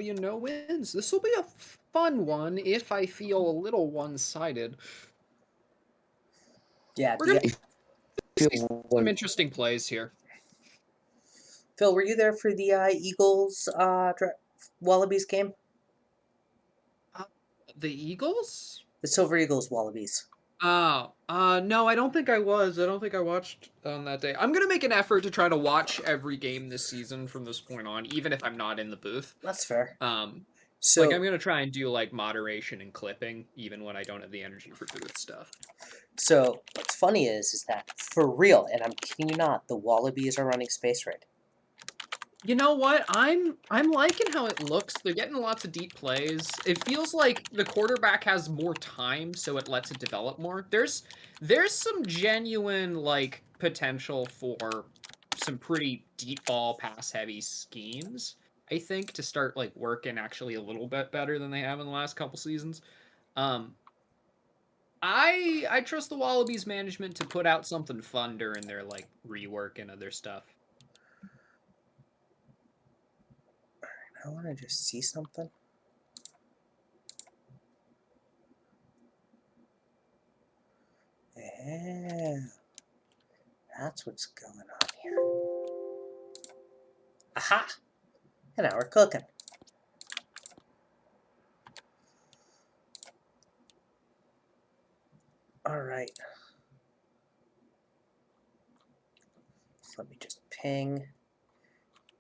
No wins. This will be a fun one if I feel a little one-sided. Yeah, We're gonna see Feel some interesting plays here. Phil, were you there for the Eagles Wallabies game? The Eagles? The Silver Eagles Wallabies. Oh, no, I don't think I was. I don't think I watched on that day. I'm gonna make an effort to try to watch every game this season from this point on, even if I'm not in the booth. That's fair. Like, So, I'm gonna try and do, like, moderation and clipping, even when I don't have the energy for booth stuff. so what's funny is that for real, and I'm kidding you not, the Wallabies are running Space Raid. You know what? I'm liking how it looks. They're getting lots of deep plays. It feels like the quarterback has more time, so it lets it develop more. There's some genuine like potential for some pretty deep ball pass heavy schemes, I think, to start like working actually a little bit better than they have in the last couple seasons. I trust the Wallabies management to put out something fun during their like rework and other stuff. I want to just see something. Yeah, that's what's going on here. Aha! And now we're cooking. All right. So let me just ping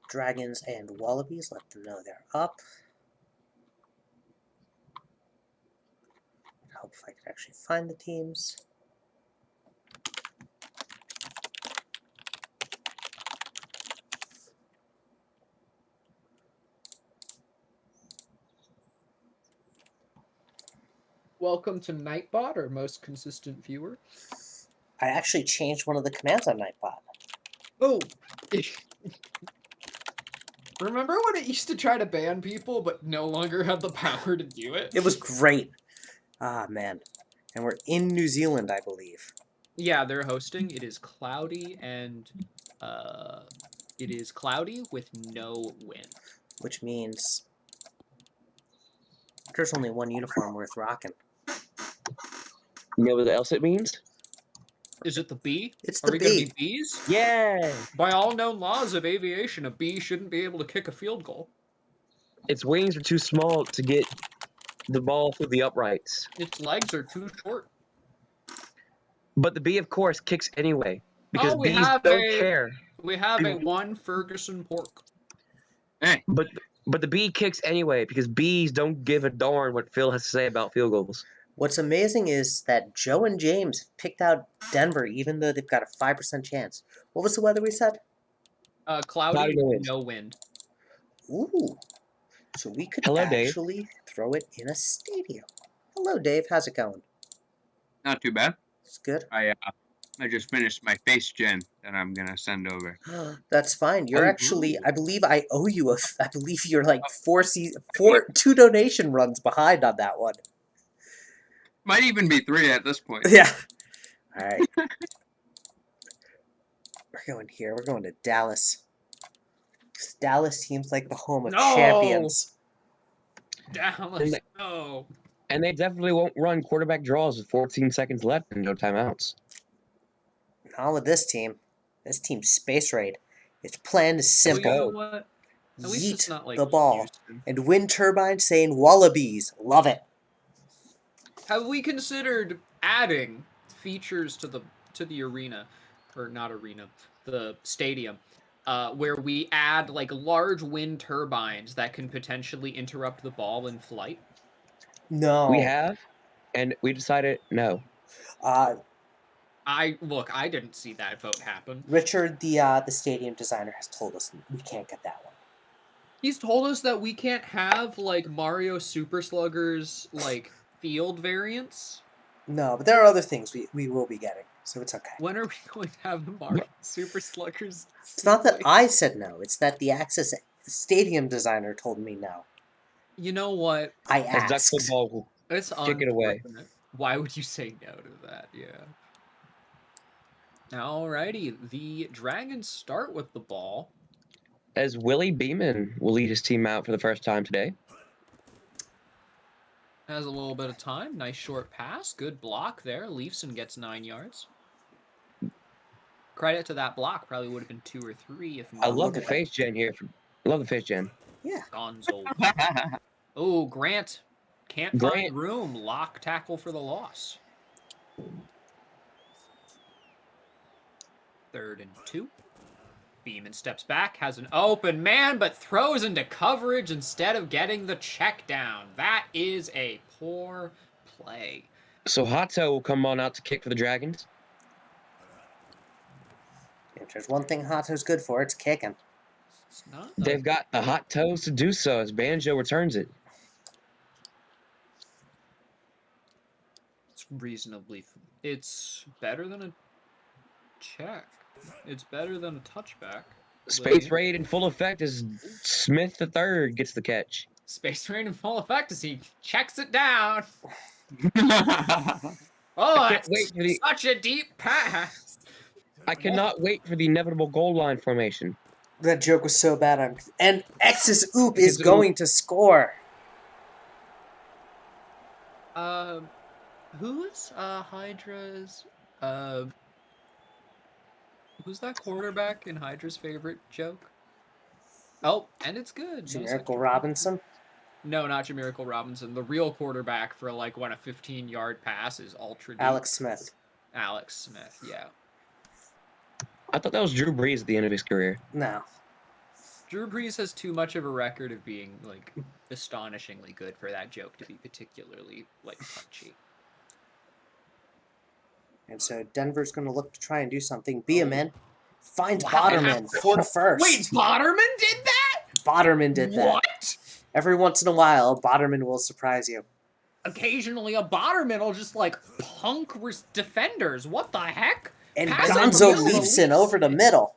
Dragons and Wallabies, let them know they're up. Hope if I can actually find the teams. Welcome to Nightbot, our most consistent viewer. I actually changed one of the commands on Nightbot. Oh! Remember when it used to try to ban people, but no longer had the power to do it? It was great. Ah, man. And we're in New Zealand, I believe. Yeah, they're hosting. It is cloudy and, it is cloudy with no wind. Which means there's only one uniform worth rocking. You know what else it means? Is it the bee? It's Are the we gonna bee. be bees? Yeah! By all known laws of aviation, a bee shouldn't be able to kick a field goal. Its wings are too small to get the ball through the uprights. Its legs are too short. But the bee, of course, kicks anyway. Because we bees have don't care. We have a one Ferguson pork. Hey, But the bee kicks anyway, because bees don't give a darn what Phil has to say about field goals. What's amazing is that Joe and James picked out Denver, even though they've got a 5% chance. What was the weather we said? Cloudy, no wind. no wind. Ooh. So we could Hello, Dave. actually throw it in a stadium. Hello, Dave. How's it going? not too bad. It's good. I just finished my face gen that I'm gonna send over. That's fine. You're Oh, actually, I believe I owe you I believe you're like two donation runs behind on that one. Might even be 3 at this point. Yeah. All right. We're going here. We're going to Dallas. Dallas seems like the home of champions. Dallas, no. And they definitely won't run quarterback draws with 14 seconds left and no timeouts. Not with this team. This team's Space Raid. Its plan is simple. Well, you know what? At least it's Yeet not like the ball. Houston. And wind turbine saying Wallabies. Love it. Have we considered adding features to the arena, or not arena, the stadium, where we add like large wind turbines that can potentially interrupt the ball in flight? No. We have, and we decided no. I didn't see that vote happen. Richard, the stadium designer, has told us we can't get that one. He's told us that we can't have like Mario Super Sluggers like field variants. No, but there are other things we will be getting, so it's okay. When are we going to have the Mario Super Sluggers? It's not that I said no. It's that the Access stadium designer told me no. You know what? I As Duck asked. football, It's kick it away. unfortunate. Why would you say no to that? Yeah. Alrighty, the Dragons start with the ball. As Willie Beeman will lead his team out for the first time today. Has a little bit of time. Nice short pass. Good block there. Leafson gets 9 yards. Credit to that block. Probably would have been 2 or 3 if I not. love look the at that. face gen here. I love the face gen. Yeah. Gonzo. Oh, Grant can't Grant. find room. Lock tackle for the loss. 3rd and 2. Beeman steps back, has an open man, but throws into coverage instead of getting the check down. That is a poor play. So Hato will come on out to kick for the Dragons. If there's one thing Hato's good for, it's kicking. It's not. They've got the hot toes to do so as Banjo returns it. It's reasonably. It's better than a check. It's better than a touchback. Space Raid in full effect as Smith III gets the catch. Space Rain in full effect as he checks it down. I Oh, can't that's wait for the- such a deep pass. I cannot wait for the inevitable goal line formation. That joke was so bad. And X's oop His is going to score. Who's Hydra's who's that quarterback in Hydra's favorite joke? Oh, and it's good. No Miracle such- Robinson. No, not Jamirical Robinson. The real quarterback for like when a 15-yard pass is ultra deep. Alex Smith. Alex Smith, yeah. I thought that was Drew Brees at the end of his career. No. Drew Brees has too much of a record of being like astonishingly good for that joke to be particularly like punchy. And so Denver's going to look to try and do something. Beeman finds Wow. Botterman for the first. Wait, Botterman did that? Botterman did that. What? Every once in a while, Botterman will surprise you. Occasionally, a Botterman will just like punk defenders. What the heck? And Pass it Gonzo to the leaps in Leafs. over the middle.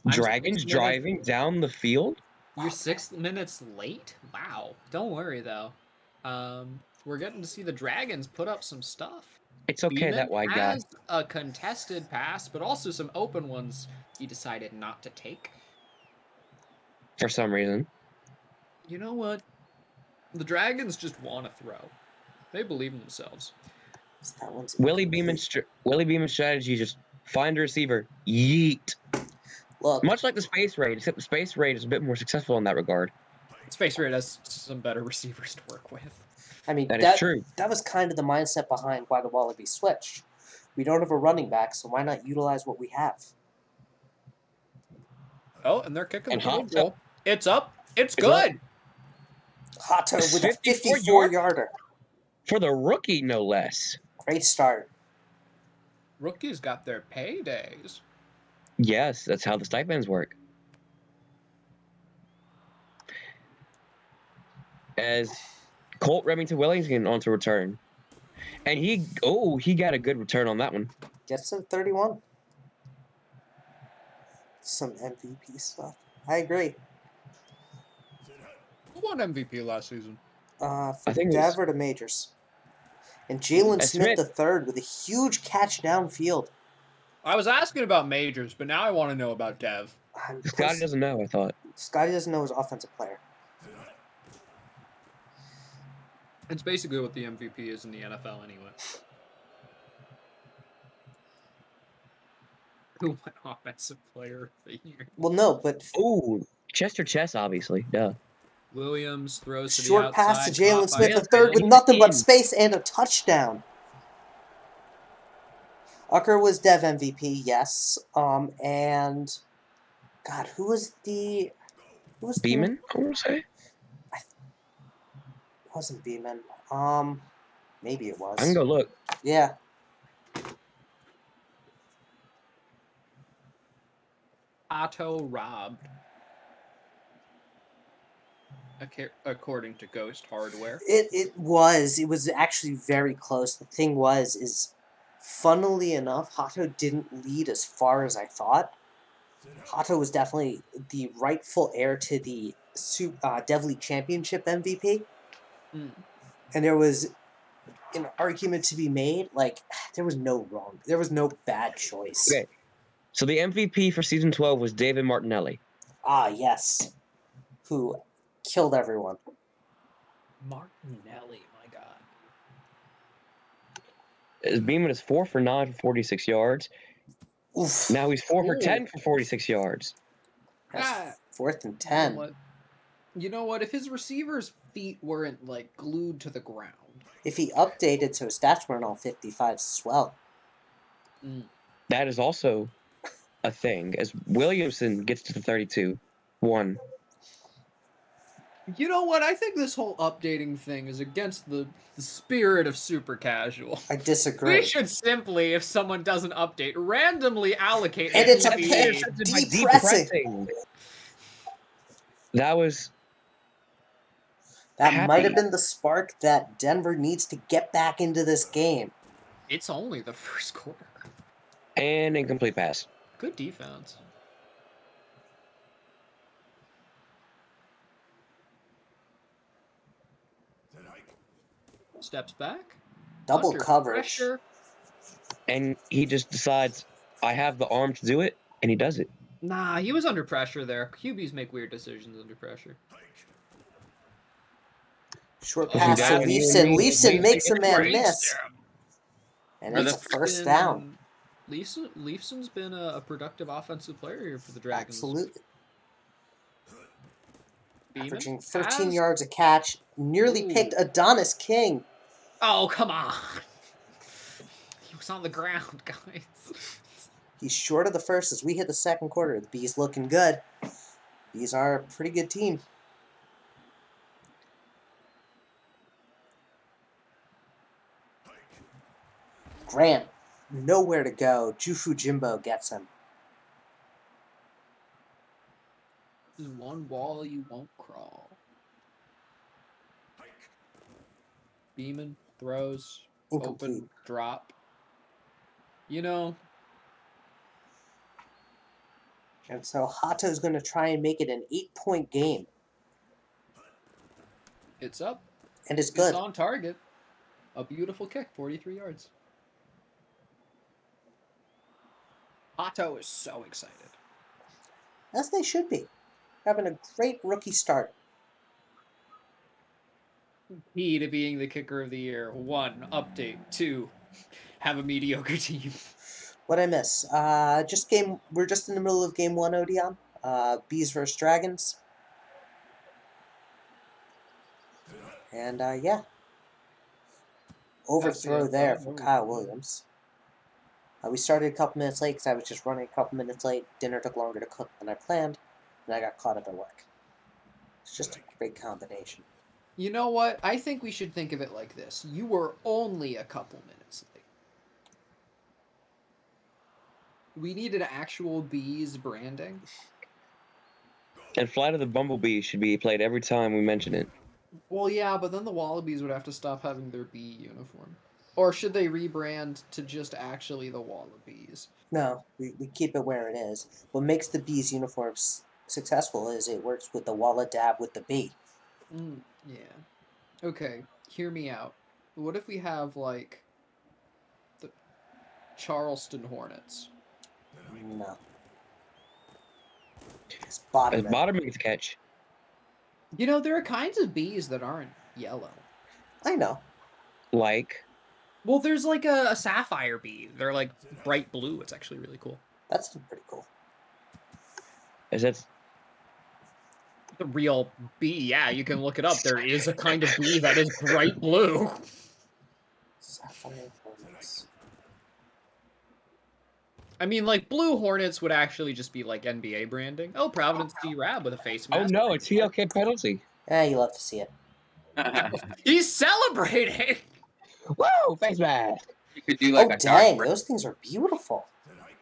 I'm Dragons 6 minutes- driving down the field? You're 6 minutes late? Wow. Don't worry though. We're getting to see the Dragons put up some stuff. It's okay, Beeman that white guy. has a contested pass, but also some open ones he decided not to take. For some reason. You know what? The Dragons just want to throw. They believe in themselves. That one's Willie Beeman's strategy is just find a receiver, yeet. Look, Much like the Space Raid, except the Space Raid is a bit more successful in that regard. Space Raid has some better receivers to work with. I mean, That is true. That was kind of the mindset behind why the Wallaby switched. We don't have a running back, so why not utilize what we have? Oh, and they're kicking And the field Hato- goal. It's up. It's It's up. good. Hato with a 54 54-yarder. For the rookie, no less. Great start. Rookies got their paydays. Yes, that's how the stipends work. As Colt Remington Wellington on to return. And he got a good return on that one. Gets him 31. Some MVP stuff. I agree. Who won MVP last season? For I think it was- Denver to Majors. And Jalen Smith Smith. III with a huge catch downfield. I was asking about majors, but now I want to know about Dev. Scotty doesn't know, I thought. Scotty doesn't know his offensive player. It's basically what the MVP is in the NFL anyway. Who won offensive player of the year? Well, no, but Ooh, Chester Chess, obviously. Duh. Williams throws to short the pass outside. to Jalen caught by Smith III Bailey. with nothing but in. space and a touchdown. Ucker was Dev MVP, yes. And God, who was the Beeman, I want to say. It wasn't Beeman. Maybe it was. I can go look. Yeah. Otto robbed. According to Ghost Hardware. It was. It was actually very close. The thing is funnily enough, Hato didn't lead as far as I thought. Hato was definitely the rightful heir to the Dev League Championship MVP. Mm. And there was an argument to be made. Like, there was no wrong. There was no bad choice. Okay. So the MVP for season 12 was David Martinelli. Ah, yes. Who killed everyone. Martinelli, my God. Beeman is 4 for 9 for 46 yards. Oof. Now he's 4 for Ooh. 10 for 46 yards. That's Ah, 4th and You know 10. what? You know what? If his receiver's feet weren't like glued to the ground. If he updated so his stats weren't all 55s as well. That is also a thing, as Williamson gets to the 32. 1. You know what? I think this whole updating thing is against the spirit of super casual. I We disagree. should simply, if someone doesn't update, randomly allocate And the it's a PB. bit Intercepted by depressing. That was That might have happy. been the spark that Denver needs to get back into this game. It's only the first quarter. And incomplete pass. Good defense. Steps back. Double Under coverage. pressure. And he just decides, I have the arm to do it, and he does it. Nah, he was under pressure there. QBs make weird decisions under pressure. Short Pushing pass to down, Leafson. Leafson makes a man Great miss. step. And For it's the- a first down. Leafson's been a productive offensive player here for the Dragons. Absolutely. Beeman Averaging 13 has... yards a catch. Nearly picked Ooh. Adonis King. Oh, come on. He was on the ground, guys. He's short of the first as we hit the second quarter. The Bees looking good. Bees are a pretty good team. Grant, nowhere to go. Jufu Jimbo gets him. There's one wall you won't crawl. Beeman throws. Incomplete. Open drop. You know, And so Hato's going to try and make it an 8-point game. it's up. And it's good. It's on target. A beautiful kick, 43 yards. Hato is so excited. As they should be. Having a great rookie start. Key to being the kicker of the year. 1, update. 2, have a mediocre team. What'd I miss? We're just in the middle of game 1, Odeon. Bees versus Dragons. And, yeah. Overthrow there from Kyle Williams. We started a couple minutes late because I was just running a couple minutes late. Dinner took longer to cook than I planned, and I got caught up at work. It's just a great combination. You know what? I think we should think of it like this. You were only a couple minutes late. We needed actual bees branding. And Flight of the Bumblebee should be played every time we mention it. Well, yeah, but then the Wallabies would have to stop having their bee uniform. Or should they rebrand to just actually the Wallabies? No, we keep it where it is. What makes the Bees uniforms successful is it works with the Walla Dab with the bee. Yeah. Okay, hear me out. What if we have, like, the Charleston Hornets? No. It's bottom As end. bottom makes catch. You know, there are kinds of bees that aren't yellow. I know. Like, Well, there's like a sapphire bee. They're like bright blue. It's actually really cool. That's pretty cool. as that's The real bee, yeah, you can look it up. There is a kind of bee that is bright blue. Sapphire Hornets. I mean, like, blue hornets would actually just be like NBA branding. Oh, Providence D-Rab with a face mask. oh no, it's TLK penalty. You love to see it. He's celebrating! Whoa, face mask. You could do like Oh, a dang. dark Those things are beautiful.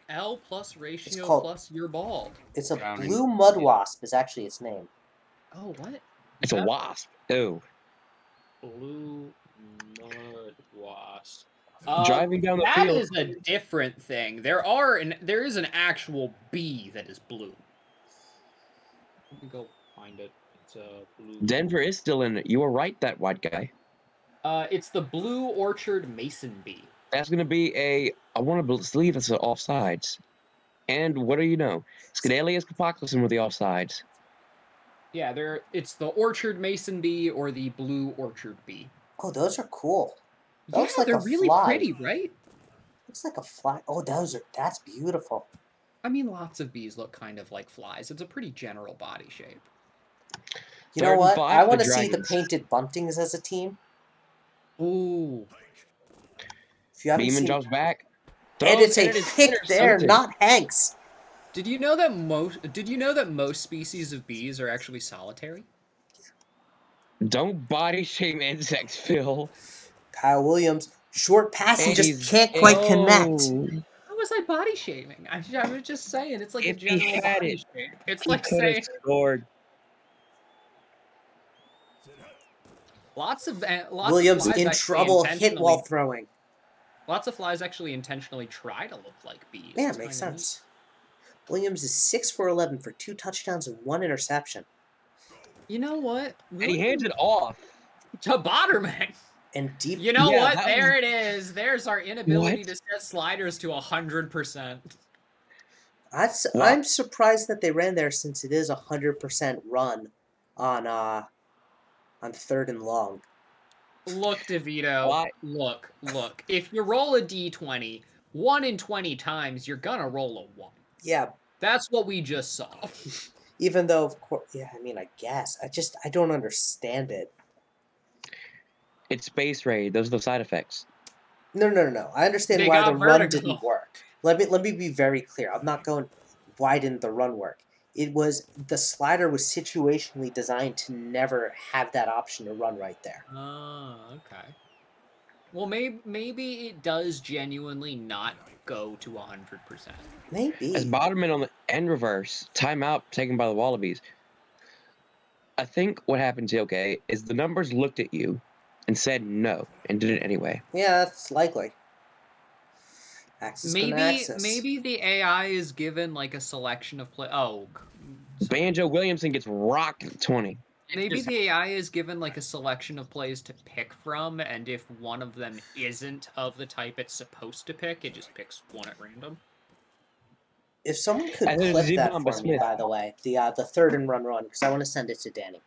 L plus ratio called- plus you're bald. It's a Drowning. blue mud wasp is actually its name. Oh, what? It's a wasp. Ooh. Blue mud wasp. Driving down the That field. is a different thing. There is an actual bee that is blue. Let me go find it. It's a blue. Denver is still in it. You were right, that white guy. It's the blue orchard mason bee. That's gonna be a. I want to believe it's an offsides. And what do you know? Scadalius Capoclison with the offsides. Yeah, it's the orchard mason bee or the blue orchard bee. Oh, those are cool. That Yeah, looks like they're a really fly. pretty, right? Looks like a fly. Oh, that's beautiful. I mean, lots of bees look kind of like flies. It's a pretty general body shape. You know 3rd and what? 5 I for the want to see the Dragons. painted buntings as a team. Ooh. If you haven't Beeman seen, drops back. and Throws it's a and it is pick there, intercepted. not Hanks. Did you know that most species of bees are actually solitary? Don't body shame insects, Phil. Kyle Williams, short pass, he And just he's can't quite connect. oh, How was I body shaming? I was just saying it's like a if he general had body it, shape. It's he like could have saying scored. lots of Williams flies in actually trouble, hit while intentionally throwing. try to look like bees. Yeah, It's it makes kind of neat. sense. Williams is 6 for 11 for 2 touchdowns and 1 interception. You know what? And he hands Williams it off. to Botterman. And deep. You know Yeah, what? that was There it is. There's our what? inability to set sliders to 100%. What? I'm surprised that they ran there since it is 100% run on 3rd and long. Look, DeVito. Why? Look. If you roll a d20, 1 in 20 times, you're gonna roll a 1. Yeah, That's what we just saw. even though of course, yeah, I mean, I guess I don't understand it. It's Space Raid. Those are the side effects. No. I understand They why the got run vertigo. didn't work. Let me be very clear. I'm not going why didn't the run work? It was the slider was situationally designed to never have that option to run right there. Oh, okay. Well, maybe it does genuinely not go to 100%. As Maybe. Bottomman on the end reverse, timeout taken by the Wallabies. I think what happened to okay is the numbers looked at you and said no and did it anyway. Yeah, that's likely. Axis gonna Maybe access. maybe the AI is given like a selection of play. Oh, sorry. Banjo Williamson gets rocked at 20. Maybe the AI is given like a selection of plays to pick from, and if one of them isn't of the type it's supposed to pick, it just picks one at random. If someone could And then clip that Zibamba for me, Smith. by the way, the 3rd and run, because I want to send it to Danny.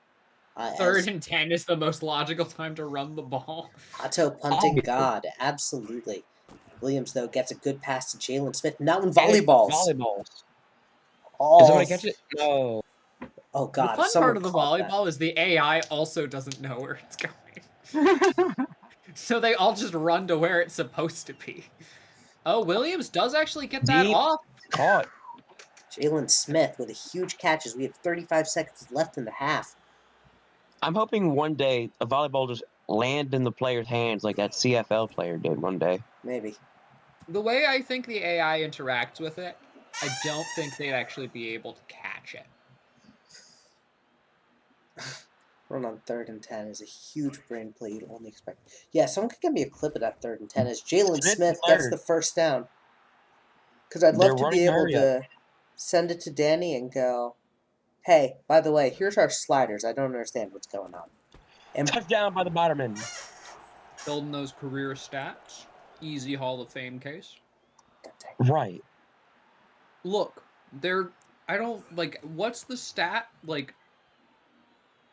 Third and 10 is the most logical time to run the ball. Hato punting god, absolutely. Williams though gets a good pass to Jalen Smith, and that one And it's volleyballs. volleyballs. Did Oh, somebody catch it? No. oh The god! If fun part someone of the caught that. volleyball is the AI also doesn't know where it's going. So they all just run to where it's supposed to be. Oh, Williams does actually get that Deep off. caught. Jalen Smith with a huge catch as we have 35 seconds left in the half. I'm hoping one day a volleyball just land in the player's hands like that CFL player did one day. Maybe. The way I think the AI interacts with it, I don't think they'd actually be able to catch it. Run on 3rd and 10 is a huge brain play you'd only expect. Yeah, someone could give me a clip of that 3rd and 10 as Jalen Smith gets the first down. Because I'd They're love to be running able hurry up. to send it to Danny and go, hey, by the way, here's our sliders. I don't understand what's going on. And Touchdown by the Botterman. Building those career stats. Easy Hall of Fame case. Right. Look, I don't, like, what's the stat? Like,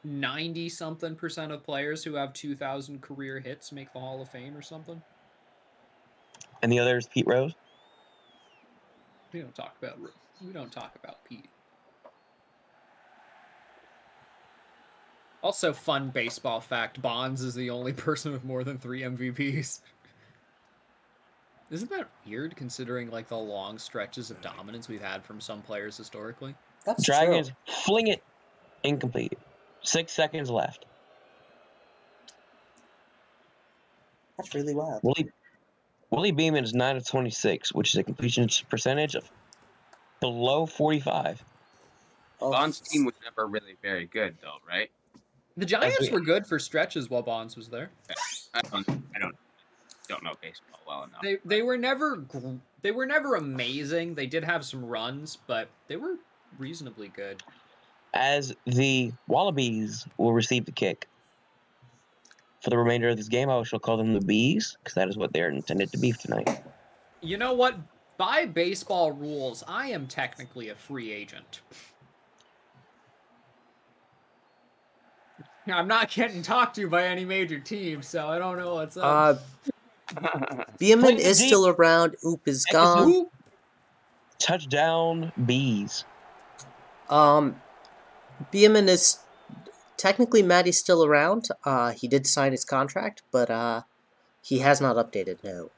90-something% of players who have 2,000 career hits make the Hall of Fame or something? And the other is Pete Rose. We don't talk about Pete. Also, fun baseball fact, Bonds is the only person with more than 3 MVPs. Isn't that weird, considering, like, the long stretches of dominance we've had from some players historically? that's Dragons true. fling it incomplete. 6 seconds left. That's really wild. Willie Beeman is 9 of 26, which is a completion percentage of below 45. Oh, Bond's team was never really very good, though, right? The Giants were good for stretches while Bonds was there. I don't know baseball well enough. They were never amazing. They did have some runs, but they were reasonably good. As the Wallabies will receive the kick. For the remainder of this game, I shall call them the Bees, because that is what they're intended to be tonight. You know what? By baseball rules, I am technically a free agent. I'm not getting talked to by any major team, so I don't know what's up. Beeman Playing is deep. still around. Oop is Heck is gone. Who? Touchdown, bees. Beeman is technically Maddie's still around. He did sign his contract, but he has not updated. No.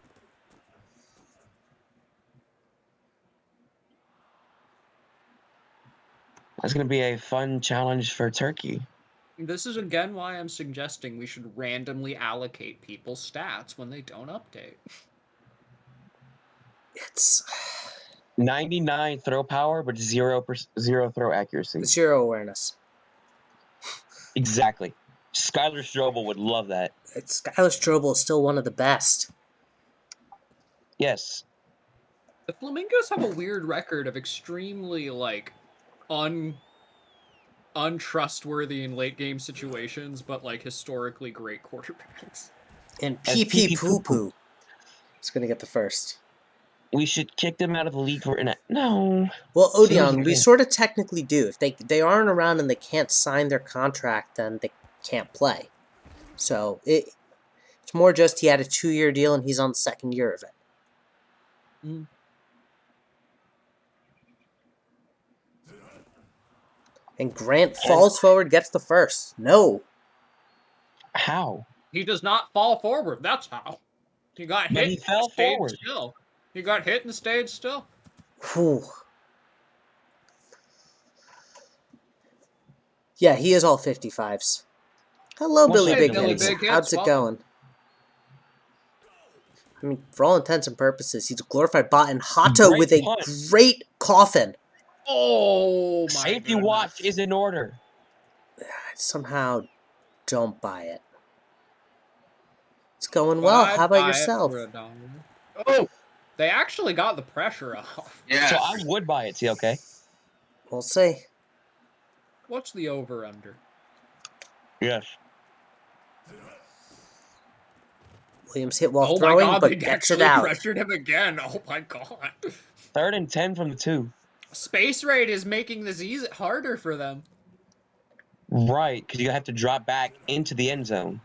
That's going to be a fun challenge for Turkey. This is again why I'm suggesting we should randomly allocate people's stats when they don't update. It's 99 throw power, but zero throw accuracy. zero awareness. Exactly. Skylar Strobel would love that. Skylar Strobel is still one of the best. Yes. The Flamingos have a weird record of extremely, like, untrustworthy in late game situations, but, like, historically great quarterbacks. And As PP PP Poo Poo is going to get the first. We should kick them out of the league for no. Well, See who's Odeon, we in. sort of technically do. If they aren't around and they can't sign their contract, then they can't play. So it's more just he had a 2-year deal and he's on the second year of it. Mm. And Grant falls forward, gets the first. No. How? He does not fall forward. That's how. He got But hit. he And fell stayed forward. still. He got hit and stayed still. Whew. Yeah, he is all 55s. Hello, What's Billy up, Big Billy Hits. Big Hits? How's it Welcome. going? I mean, for all intents and purposes, he's a glorified bot, and Hato Great with a punt. great coffin. Oh, my Safety goodness. watch is in order. I somehow don't buy it. It's going well. How about yourself? Oh, they actually got the pressure off. Yes. So I would buy it, okay? We'll see. What's the over-under? Yes. Williams hit while Oh my throwing, god, but they gets it actually out. pressured him again. Oh my god. 3rd and 10 from the 2. Space Raid is making this harder for them. Right, because you have to drop back into the end zone.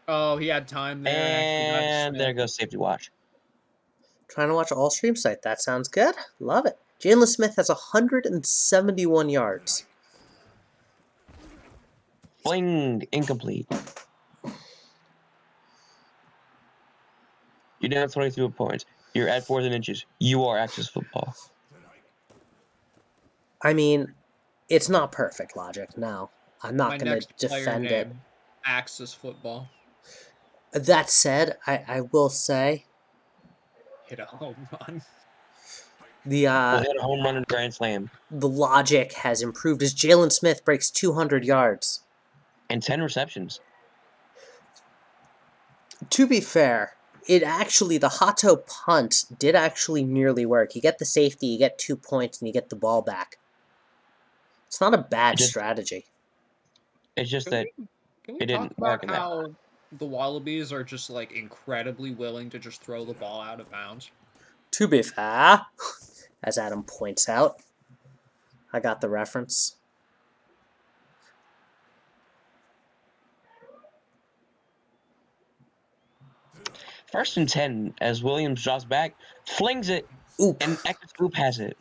Oh, he had time there. And there goes safety watch. Trying to watch all stream site. That sounds good. Love it. Jalen Smith has 171 yards. Fling, incomplete. You're down 22 points. You're at 4th and inches. You are Axis football. I mean, it's not perfect logic. No, I'm My not going to next player defend it. name, Axis Football. That said, I will say Hit a home run. the We'll hit a home run and grand slam. the logic has improved as Jalen Smith breaks 200 yards. And 10 receptions. To be fair, the Hato punt did actually nearly work. You get the safety, you get 2 points, and you get the ball back. It's not a bad strategy. It's just that Can we it talk didn't work about in that. how the Wallabies are just like incredibly willing to just throw the ball out of bounds? To be fair, as Adam points out, I got the reference. First and 10 as Williams drops back, flings it, Oop. and Eckert Scoop has it.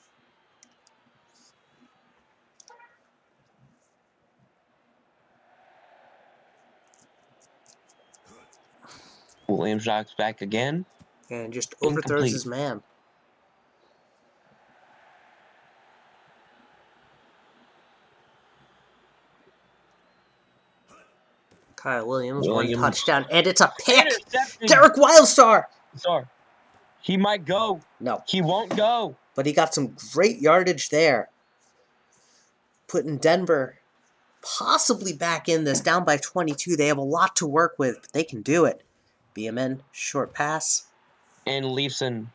Williams drops back again. And just overthrows his man. Kyle Williams, one touchdown, and it's a pick! Interception. Derek Wildstar! Sorry. He might go. No, He won't go. but he got some great yardage there. Putting Denver possibly back in this, down by 22. They have a lot to work with, but they can do it. BMN, short pass. And Leafson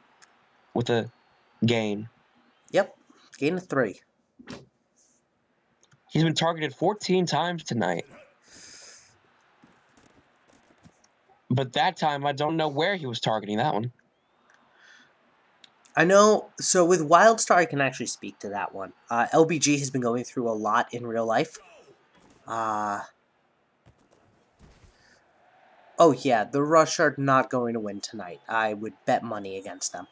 with a gain. Yep, gain of 3. He's been targeted 14 times tonight. But that time, I don't know where he was targeting that one. I know. So with Wildstar, I can actually speak to that one. LBG has been going through a lot in real life. Oh yeah, the Rush are not going to win tonight. I would bet money against them.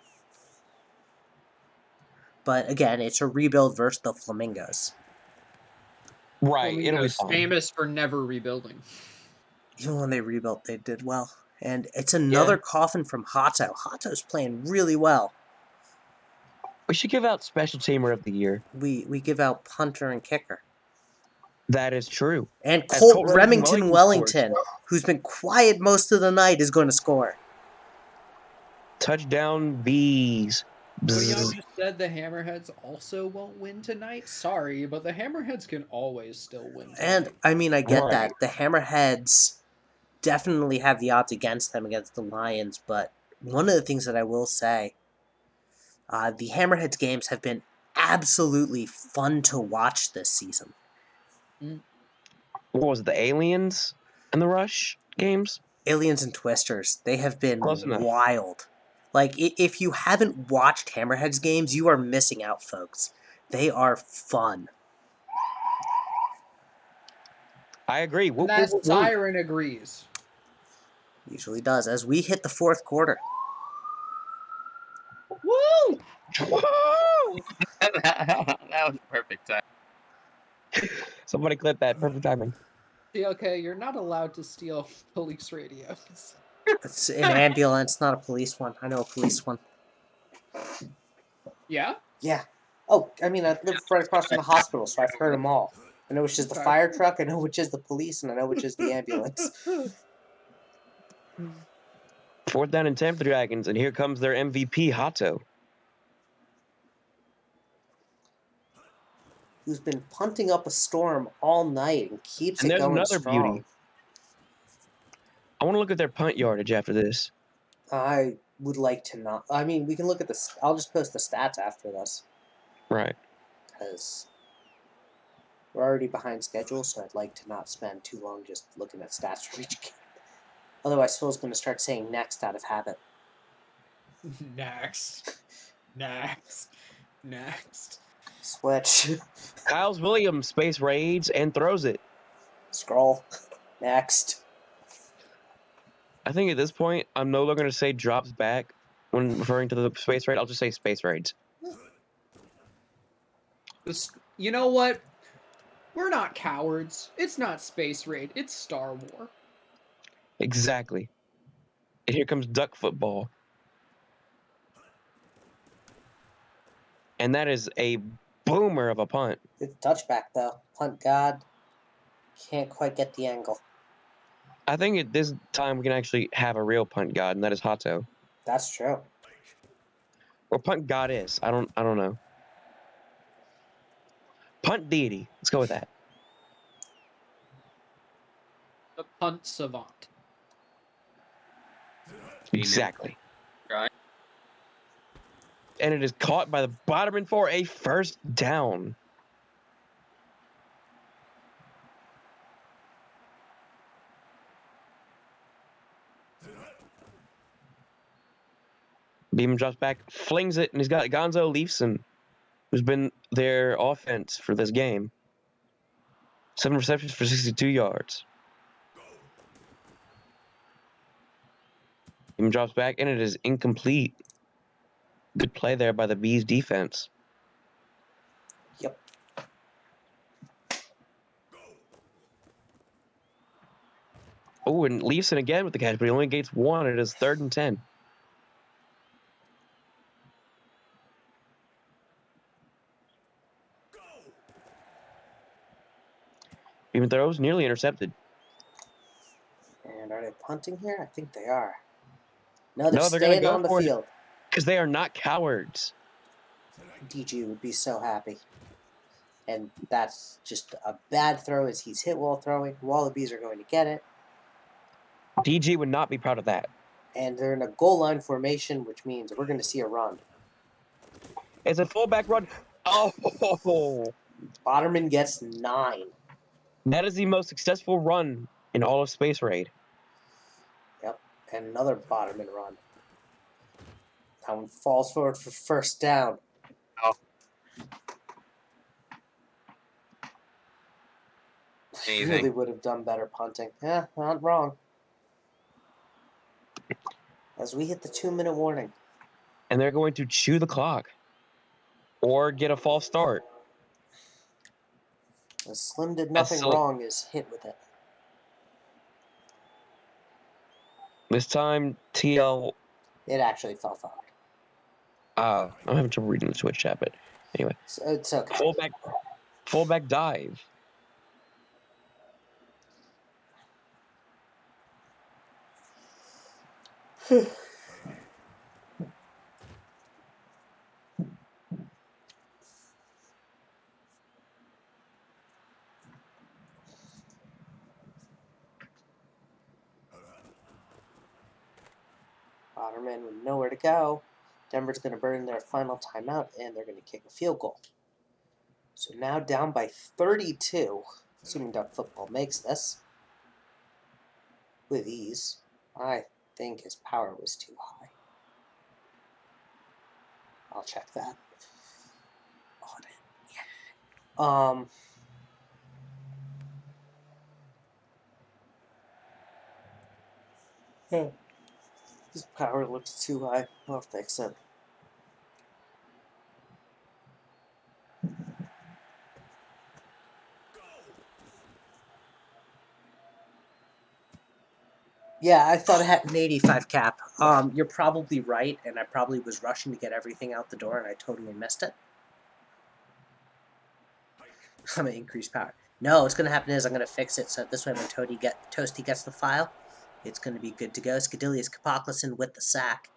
But again, it's a rebuild versus the Flamingos. Right, it'll be Flamingos, fine. famous for never rebuilding. Even when they rebuilt, they did well. And it's another coffin from Hato. Hato's playing really well. We should give out Special Teamer of the Year. We give out punter and kicker. That is true. And As Colt Colt Remington Wellington scores. Wellington, who's been quiet most of the night, is going to score. Touchdown bees. Young just said the Hammerheads also won't win tonight. Sorry, but the Hammerheads can always still win tonight. And I mean, I get Right. that. The Hammerheads definitely have the odds against them against the Lions, but one of the things that I will say, the Hammerheads games have been absolutely fun to watch this season. What was it, the Aliens and the Rush games? Aliens and Twisters, they have been Close enough. wild. Like, if you haven't watched Hammerheads games, you are missing out, folks. They are fun. I agree. And that siren agrees. Usually does, as we hit the fourth quarter. Woo! That was perfect time. Somebody clip that. Perfect timing. See, okay, you're not allowed to steal police radios. It's an ambulance, not a police one. I know a police one. Yeah? Yeah. Oh, I mean, I live right across from the hospital, so I've heard them all. I know which is the fire truck, I know which is the police, and I know which is the ambulance. 4th down and 10 for the Dragons, and here comes their MVP, Hato. Who's been punting up a storm all night and keeps And it there's going another strong. beauty. I want to look at their punt yardage after this. I would like to not. I mean, we can look at this. I'll just post the stats after this. Right. Because we're already behind schedule, so I'd like to not spend too long just looking at stats for each game. Otherwise, Phil's going to start saying next out of habit. Next. Next. Next. Switch. Kyles Williams space raids and throws it. Scroll. Next. I think at this point, I'm no longer going to say drops back when referring to the space raid. I'll just say space raids. You know what? We're not cowards. It's not Space Raid. It's Star War. Exactly. And here comes duck football. And that is a boomer of a punt. Good touchback, though. Punt God. Can't quite get the angle. I think at this time we can actually have a real punt god, and that is Hato. That's true. Or punt goddess. I don't know. Punt deity. Let's go with that. The punt savant. Exactly. Right. And it is caught by the bottomman for a first down. Beeman drops back, flings it, and he's got Gonzo Leafson, who's been their offense for this game. 7 receptions for 62 yards. Beeman drops back, and it is incomplete. Good play there by the Bees defense. Yep. Oh, and Leafson again with the catch, but he only gets one. It is 3rd and 10. Even throws nearly intercepted. And are they punting here? I think they are. No, they're No, they're going to staying go on the for it field. because they are not cowards. DG would be so happy. And that's just a bad throw as he's hit while throwing. Wallabies are going to get it. DG would not be proud of that. And they're in a goal line formation, which means we're going to see a run. It's a fullback run. Oh, Botterman gets 9. that is the most successful run in all of Space Raid. Yep. And another Botterman run. That one falls forward for first down. Oh, He anything. really would have done better punting. Yeah, not wrong. As we hit the 2-minute warning. And they're going to chew the clock or get a false start. As Slim did As nothing so, wrong, is hit with it. this time, TL. It actually fell forward. I'm having trouble reading the Twitch chat, but anyway. So it's okay. Fullback dive. Otterman with nowhere to go. Denver's going to burn their final timeout, and they're going to kick a field goal. So now down by 32, assuming Duck Football makes this with ease. I think his power was too high. I'll check that. Audit. His power looks too high. I'll fix it. Yeah, I thought it had an 85 cap. You're probably right, and I probably was rushing to get everything out the door, and I totally missed it. I'm gonna increase power. No, what's gonna happen is I'm gonna fix it so this way when Toasty gets the file, it's gonna be good to go. Skadilius Kapoclison with the sack.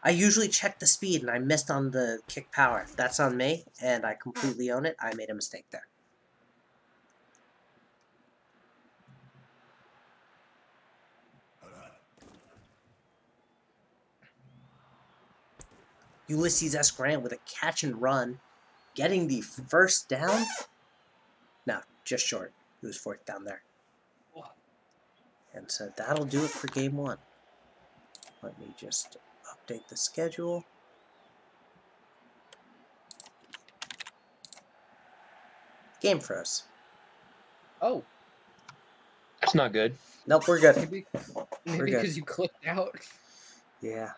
I usually check the speed, and I missed on the kick power. That's on me, and I completely own it. I made a mistake there. Ulysses S. Grant with a catch and run, getting the first down. No, just short. It was fourth down there. And so that'll do it for game one. Let me just update the schedule. Game froze. Oh, That's not good. Nope, we're good. maybe We're good. because you clicked out. Yeah.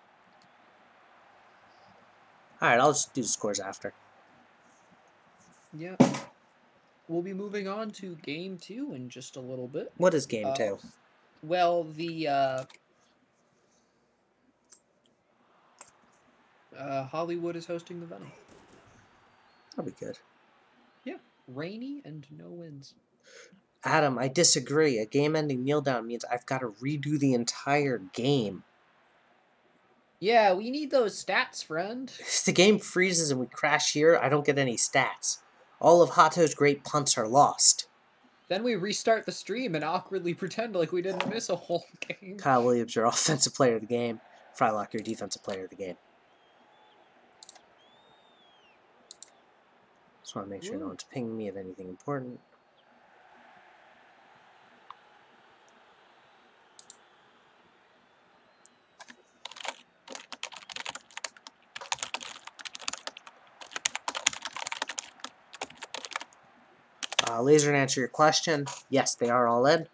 Alright, I'll just do the scores after. Yeah. We'll be moving on to game 2 in just a little bit. What is game 2? Well, the Hollywood is hosting the Venom. That'll be good. Yeah, rainy and no winds. Adam, I disagree. A game-ending kneel down means I've got to redo the entire game. Yeah, we need those stats, friend. If the game freezes and we crash here, I don't get any stats. All of Hato's great punts are lost. Then we restart the stream and awkwardly pretend like we didn't miss a whole game. Kyle Williams, your offensive player of the game. Frylock, your defensive player of the game. Just want to make sure no one's pinging me of anything important. Laser, to answer your question, yes, they are all in.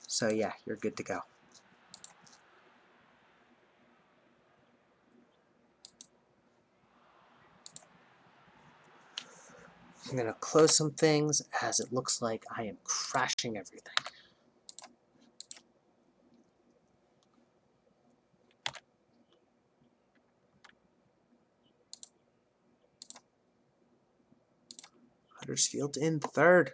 So yeah, you're good to go. I'm going to close some things as it looks like I am crashing everything. Huddersfield in third.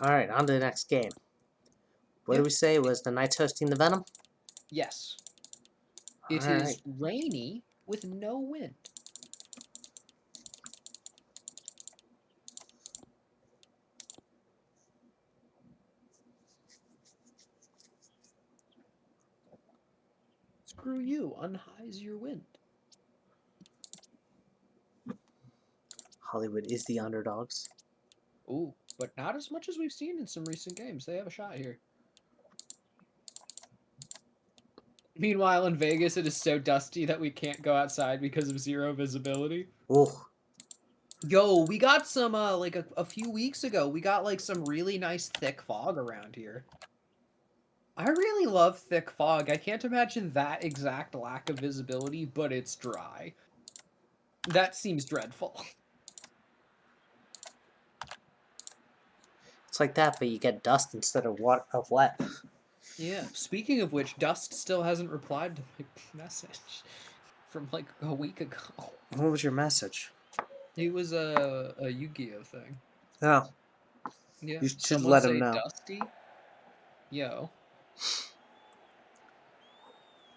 All right, on to the next game. What did we say was the Knights hosting the Venom? Yes. It All is right. rainy with no wind. Sun highs your wind. Hollywood is the underdogs. Ooh, but not as much as we've seen in some recent games. They have a shot here. Meanwhile, in Vegas, it is so dusty that we can't go outside because of zero visibility. Oh, Yo, we got some, like, a few weeks ago, we got, like, some really nice thick fog around here. I really love thick fog. I can't imagine that exact lack of visibility, but it's dry. That seems dreadful. it's like that, but you get dust instead of wet. Yeah, speaking of which, Dust still hasn't replied to my message from, like, a week ago. What was your message? It was a Yu-Gi-Oh thing. Oh, Yeah, you should someone let him say know. Dusty. Yo.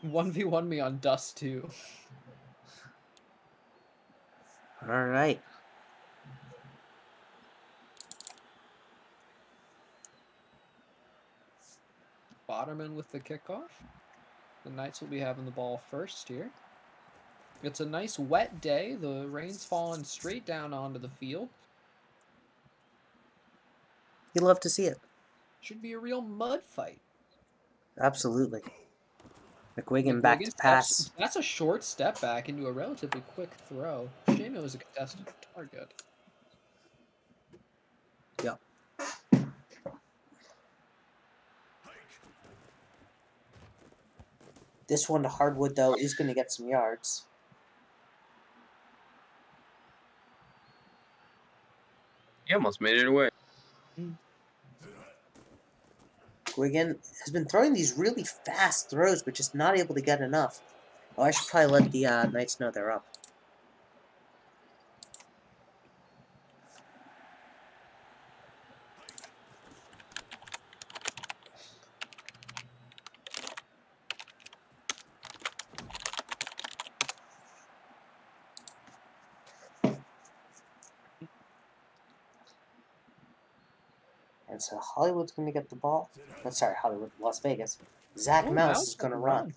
1v1 me on Dust 2. All right. Botterman with the kickoff. The Knights will be having the ball first here. It's a nice wet day. The rain's falling straight down onto the field. You love to see it. Should be a real mud fight. Absolutely. McGuigan back McGuigan to steps. pass. That's a short step back into a relatively quick throw. Shame it was a contested target. Yep. This one to Hardwood, though, is going to get some yards. He almost made it away. Guigan has been throwing these really fast throws, but just not able to get enough. Oh, I should probably let the Knights know they're up. And so Hollywood's going to get the ball. Oh, sorry, Hollywood, Las Vegas. Zach Oh, Mouse is got going to the run.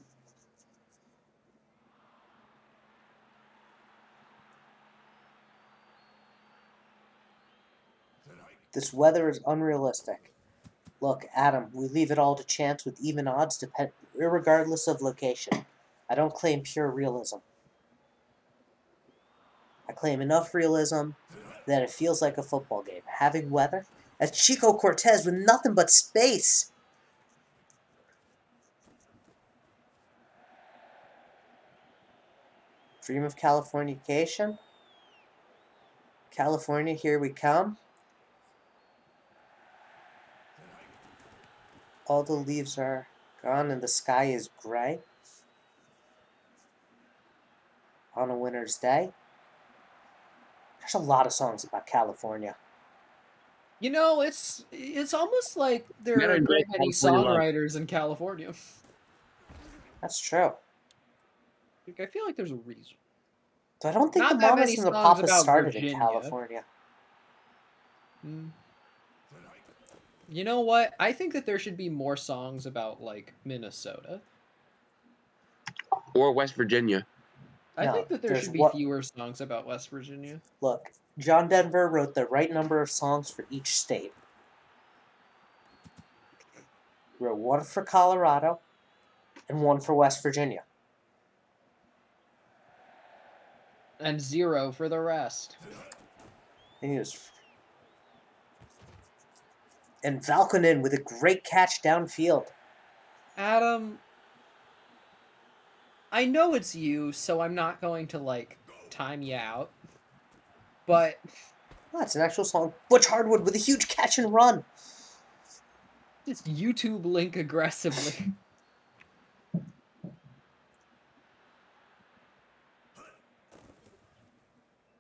This weather is unrealistic. Look, Adam, we leave it all to chance with even odds, regardless of location. I don't claim pure realism. I claim enough realism that it feels like a football game. Having weather? As Chico Cortez with nothing but space. Dream of Californication? California, here we come. All the leaves are gone and the sky is gray. On a winter's day. There's a lot of songs about California. You know, it's almost like there Gotta are a enjoy great many California love. songwriters in California. That's true. Like, I feel like there's a reason. So I don't think the Not that Mamas many and the songs Papas about started in Virginia. California. You know what? I think that there should be more songs about, like, Minnesota. Or West Virginia. I No, think that there there's should be what. fewer songs about West Virginia. Look, John Denver wrote the right number of songs for each state. He wrote one for Colorado and one for West Virginia. And 0 for the rest. And he was. And Valkonen with a great catch downfield. Adam, I know it's you, so I'm not going to, like, time you out. But Oh, it's an actual song. Butch Hardwood with a huge catch and run. just YouTube link aggressively.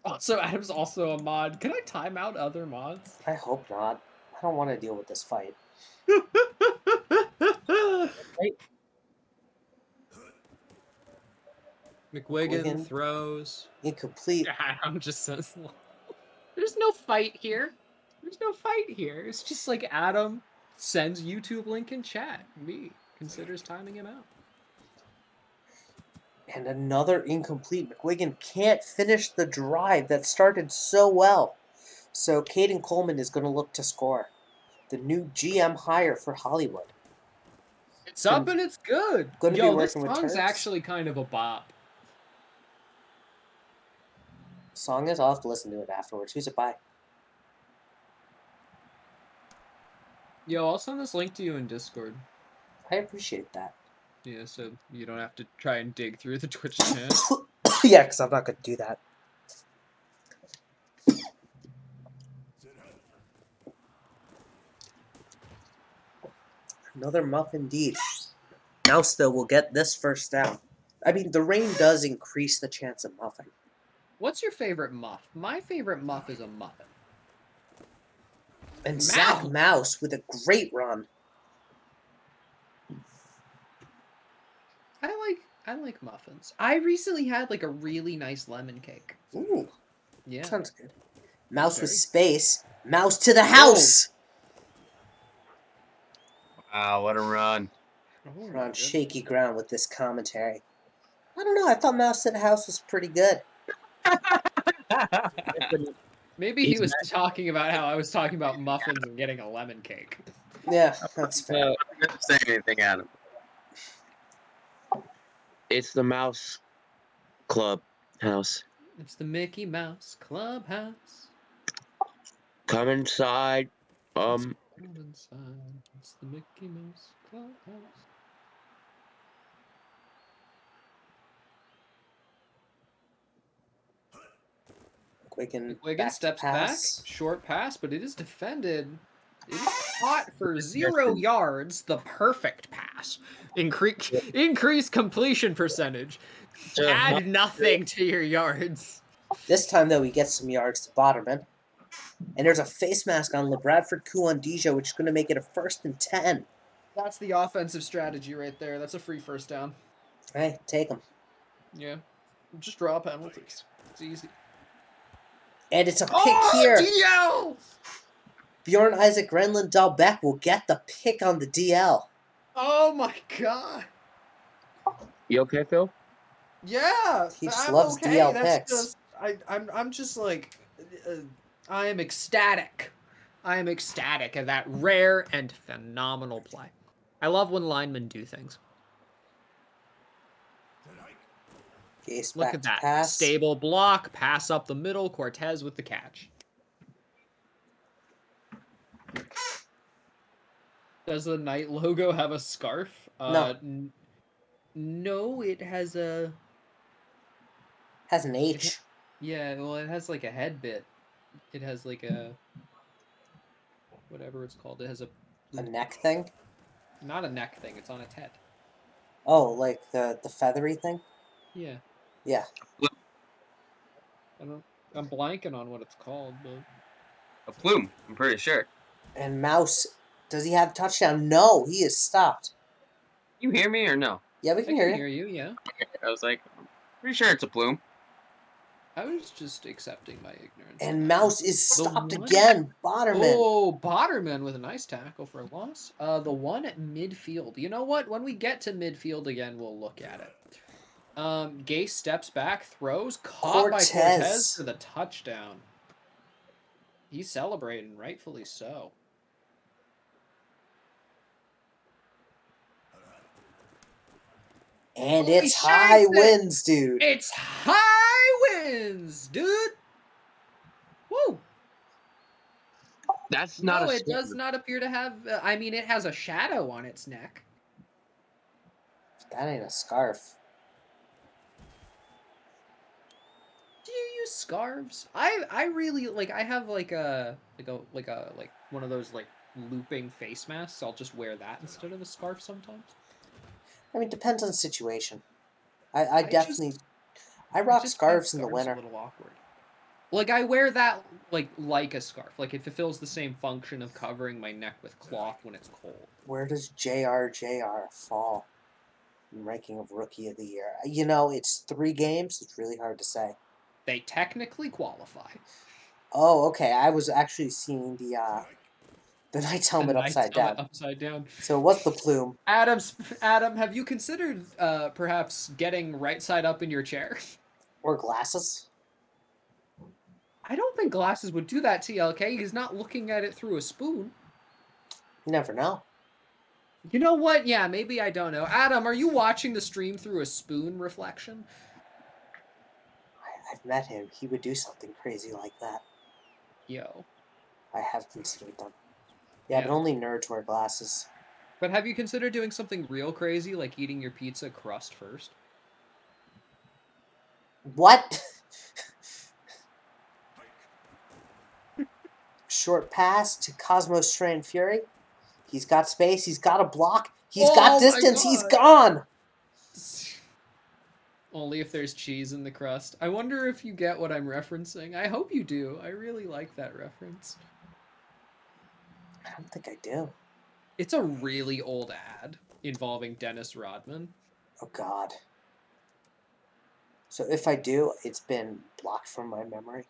Also, Adam's also a mod. Can I time out other mods? I hope not. I don't want to deal with this fight. McGuigan throws. Incomplete. Adam just says, there's no fight here. There's no fight here. It's just like Adam sends YouTube link in chat. Me considers timing him out. And another incomplete. McGuigan can't finish the drive that started so well. So Caden Coleman is going to look to score. The new GM hire for Hollywood. It's up and it's good. Going to be Yo, this working with song's Turks. actually kind of a bop. Song is, I'll have to listen to it afterwards. Who's it by? Yo, I'll send this link to you in Discord. I appreciate that. Yeah, so you don't have to try and dig through the Twitch chat. Yeah, because I'm not going to do that. Another muff indeed. Mouse, though, will get this first down. I mean, the rain does increase the chance of muffing. What's your favorite muff? My favorite muff is a muffin. And Zach Mouse with a great run. I like muffins. I recently had like a really nice lemon cake. Ooh, Yeah. sounds good. Mouse with Very. space. Mouse to the house. Wow, what a run. We're on shaky ground with this commentary. I don't know. I thought Mouse to the house was pretty good. Maybe he was talking about how I was talking about muffins and getting a lemon cake. Yeah, that's fair. I'm not gonna say anything, Adam. It's the Mouse Club house. It's the Mickey Mouse Clubhouse. Come inside. Come inside. It's the Mickey Mouse Clubhouse. Quicken steps pass. back. Short pass, but it is defended. It is caught for 0 yards. The perfect pass. Increase completion percentage. Add nothing to your yards. This time, though, he gets some yards to Botterman. And there's a face mask on LeBradford Kuandija, which is going to make it a 1st and 10. That's the offensive strategy right there. That's a free first down. Hey, take him. Yeah. Just draw penalties. It's easy. And it's a pick here. DL! Bjorn Isaac Renlund Dahlbeck will get the pick on the DL. Oh my god. You okay, Phil? Yeah. He just I'm loves okay. DL That's picks. just I'm just like I am ecstatic. I am ecstatic at that rare and phenomenal play. I love when linemen do things. Gase Look back at to that. pass. Stable block, pass up the middle, Cortez with the catch. Does the Knight logo have a scarf? No. No, it has a... Has an H. Yeah, well, it has like a head bit. It has like a... whatever it's called. It has a neck thing? Not a neck thing. It's on its head. Oh, like the feathery thing? Yeah. Yeah. I'm blanking on what it's called, but... A plume, I'm pretty sure. And Mouse, does he have a touchdown? No, he is stopped. You hear me or no? Yeah, we I can can hear hear you, yeah. I was like, I'm pretty sure it's a plume. I was just accepting my ignorance. And Mouse is The stopped one- again. Botterman. Oh, Botterman with a nice tackle for a loss. The one at midfield. You know what? When we get to midfield again, we'll look at it. Gase steps back, throws, caught by Cortez for the touchdown. He's celebrating, rightfully so. And Oh, it's high winds, dude. It's high winds, dude. Woo. That's not No, a it does not appear to have... I mean, it has a shadow on its neck. That ain't a scarf. Do you use scarves? I really like. I have like one of those like looping face masks. I'll just wear that instead of a scarf sometimes. I mean, depends on the situation. I definitely... I rock scarves in the winter. A little awkward. Like, I wear that like a scarf. Like, it fulfills the same function of covering my neck with cloth when it's cold. Where does JR fall in ranking of Rookie of the Year? You know, it's 3 games. It's really hard to say. They technically qualify. Oh, okay. I was actually seeing the The knight's The helmet knight's upside helmet down. upside down. So what's the plume? Adam, have you considered perhaps getting right side up in your chair? Or glasses? I don't think glasses would do that, TLK. He's not looking at it through a spoon. You never know. You know what? Yeah, maybe I don't know. Adam, are you watching the stream through a spoon reflection? I've met him. He would do something crazy like that. Yo. I have considered them. Yeah, but only nerds wear glasses. But have you considered doing something real crazy, like eating your pizza crust first? What? Short pass to Cosmos Strand Fury. He's got space. He's got a block. He's got Oh my distance. He's God. gone. Only if there's cheese in the crust. I wonder if you get what I'm referencing. I hope you do. I really like that reference. I don't think I do. It's a really old ad involving Dennis Rodman. Oh, God. So if I do, it's been blocked from my memory.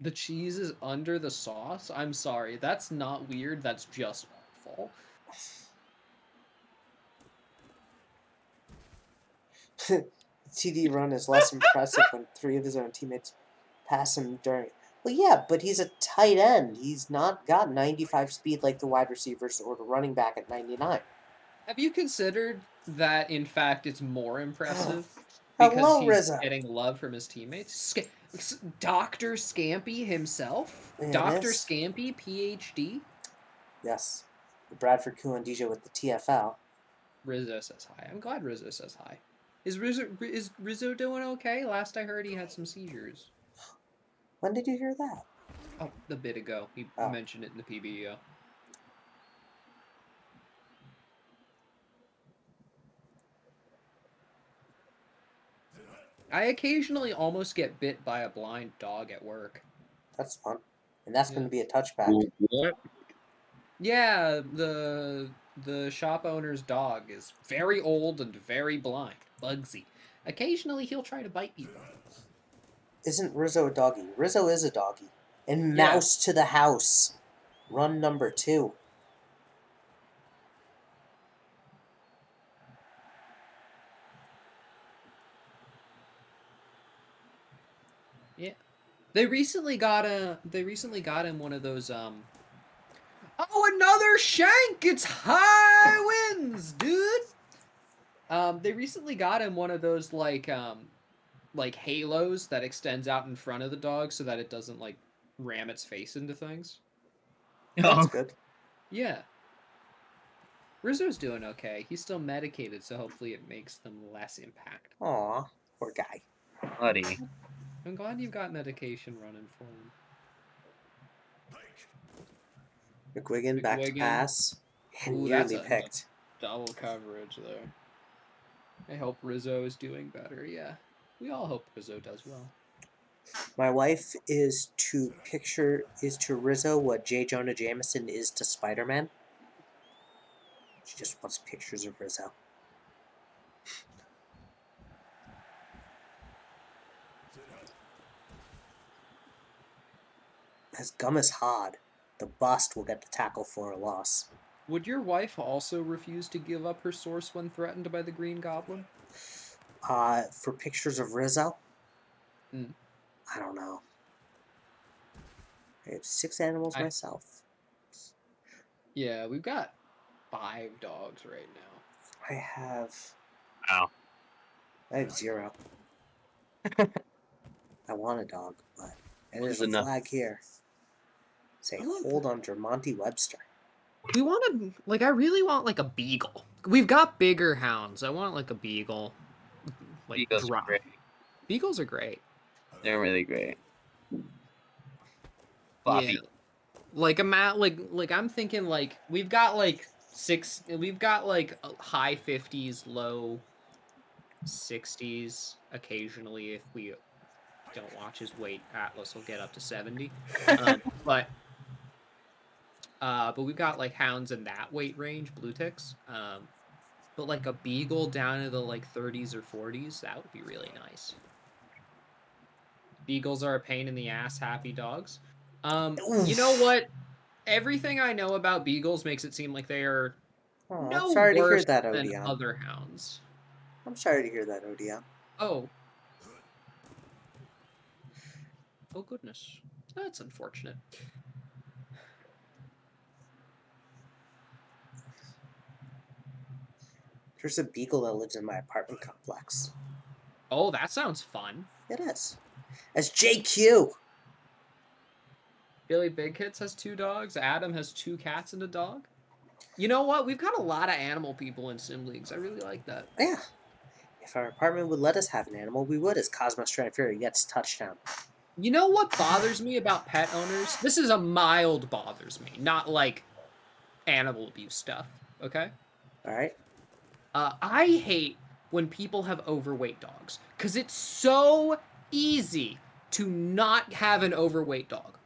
The cheese is under the sauce? I'm sorry. That's not weird. That's just awful. TD run is less impressive when 3 of his own teammates pass him during. Well, yeah, but he's a tight end. He's not got 95 speed like the wide receivers or the running back at 99. Have you considered that, in fact, it's more impressive because Hello, he's Rizzo. getting love from his teammates? Dr. Scampy himself? Yeah, it Dr. is. Scampy, PhD? Yes. Bradford Kuandija with the TFL. Rizzo says hi. I'm glad Rizzo says hi. Is Rizzo doing okay? Last I heard, he had some seizures. When did you hear that? Oh, a bit ago. He mentioned it in the PBO. I occasionally almost get bit by a blind dog at work. That's fun. And that's going to be a touchback. What? Yeah, the shop owner's dog is very old and very blind. Bugsy. Occasionally he'll try to bite people. Isn't Rizzo a doggy? Rizzo is a doggy. And Yeah. mouse to the house. Run number 2. Yeah. They recently got him one of those Oh, another shank! It's high winds, dude. They recently got him one of those like halos that extends out in front of the dog so that it doesn't like ram its face into things. That's good. Yeah. Rizzo's doing okay. He's still medicated, so hopefully it makes them less impact. Aw, poor guy. Buddy. I'm glad you've got medication running for him. McGuigan back to pass. And Ooh, nearly picked. Double coverage there. I hope Rizzo is doing better, yeah. We all hope Rizzo does well. My wife is to Rizzo what J. Jonah Jameson is to Spider-Man. She just wants pictures of Rizzo. As Gum is hard, the bust will get the tackle for a loss. Would your wife also refuse to give up her source when threatened by the Green Goblin? For pictures of Rizzo? I don't know. I have 6 animals myself. Yeah, we've got 5 dogs right now. I have... Wow. I have 0. I want a dog, but... And there's a flag here. Say, hold on, Monty Webster. We want I really want, like, a beagle. We've got bigger hounds. I want, like, a beagle. Like, Beagles are great. Beagles are great. They're really great. Floppy. Yeah. Like, I'm thinking, like, we've got, like, high 50s, low 60s. Occasionally, if we don't watch his weight, Atlas will get up to 70. But we've got, like, hounds in that weight range, blue ticks. But, like, a beagle down to the, like, 30s or 40s, that would be really nice. Beagles are a pain in the ass, happy dogs. You know Oof. what? Everything I know about beagles makes it seem like they are Oh, I'm no sorry to hear worse that, than Odeon. other hounds. I'm sorry to hear that, Odeon. Oh. Oh, goodness. That's unfortunate. There's a beagle that lives in my apartment complex. Oh, that sounds fun. It is. As JQ. Billy Big Hits has 2 dogs. Adam has 2 cats and a dog. You know what? We've got a lot of animal people in sim leagues. I really like that. Yeah. If our apartment would let us have an animal, we would, as Cosmo Fury gets touchdown. You know what bothers me about pet owners? This is a mild bothers me, not like animal abuse stuff, okay? Alright? I hate when people have overweight dogs because it's so easy to not have an overweight dog.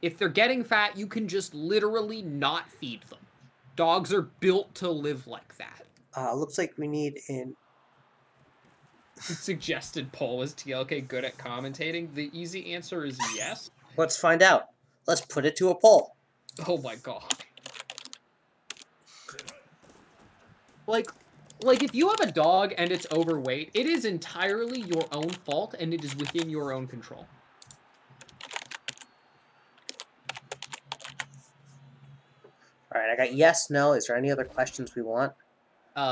If they're getting fat, you can just literally not feed them. Dogs are built to live like that. Looks like we need an... Suggested poll, is TLK good at commentating? The easy answer is yes. Let's find out. Let's put it to a poll. Oh my god. Like if you have a dog and it's overweight, it is entirely your own fault and it is within your own control. Alright, I got yes, no. Is there any other questions we want?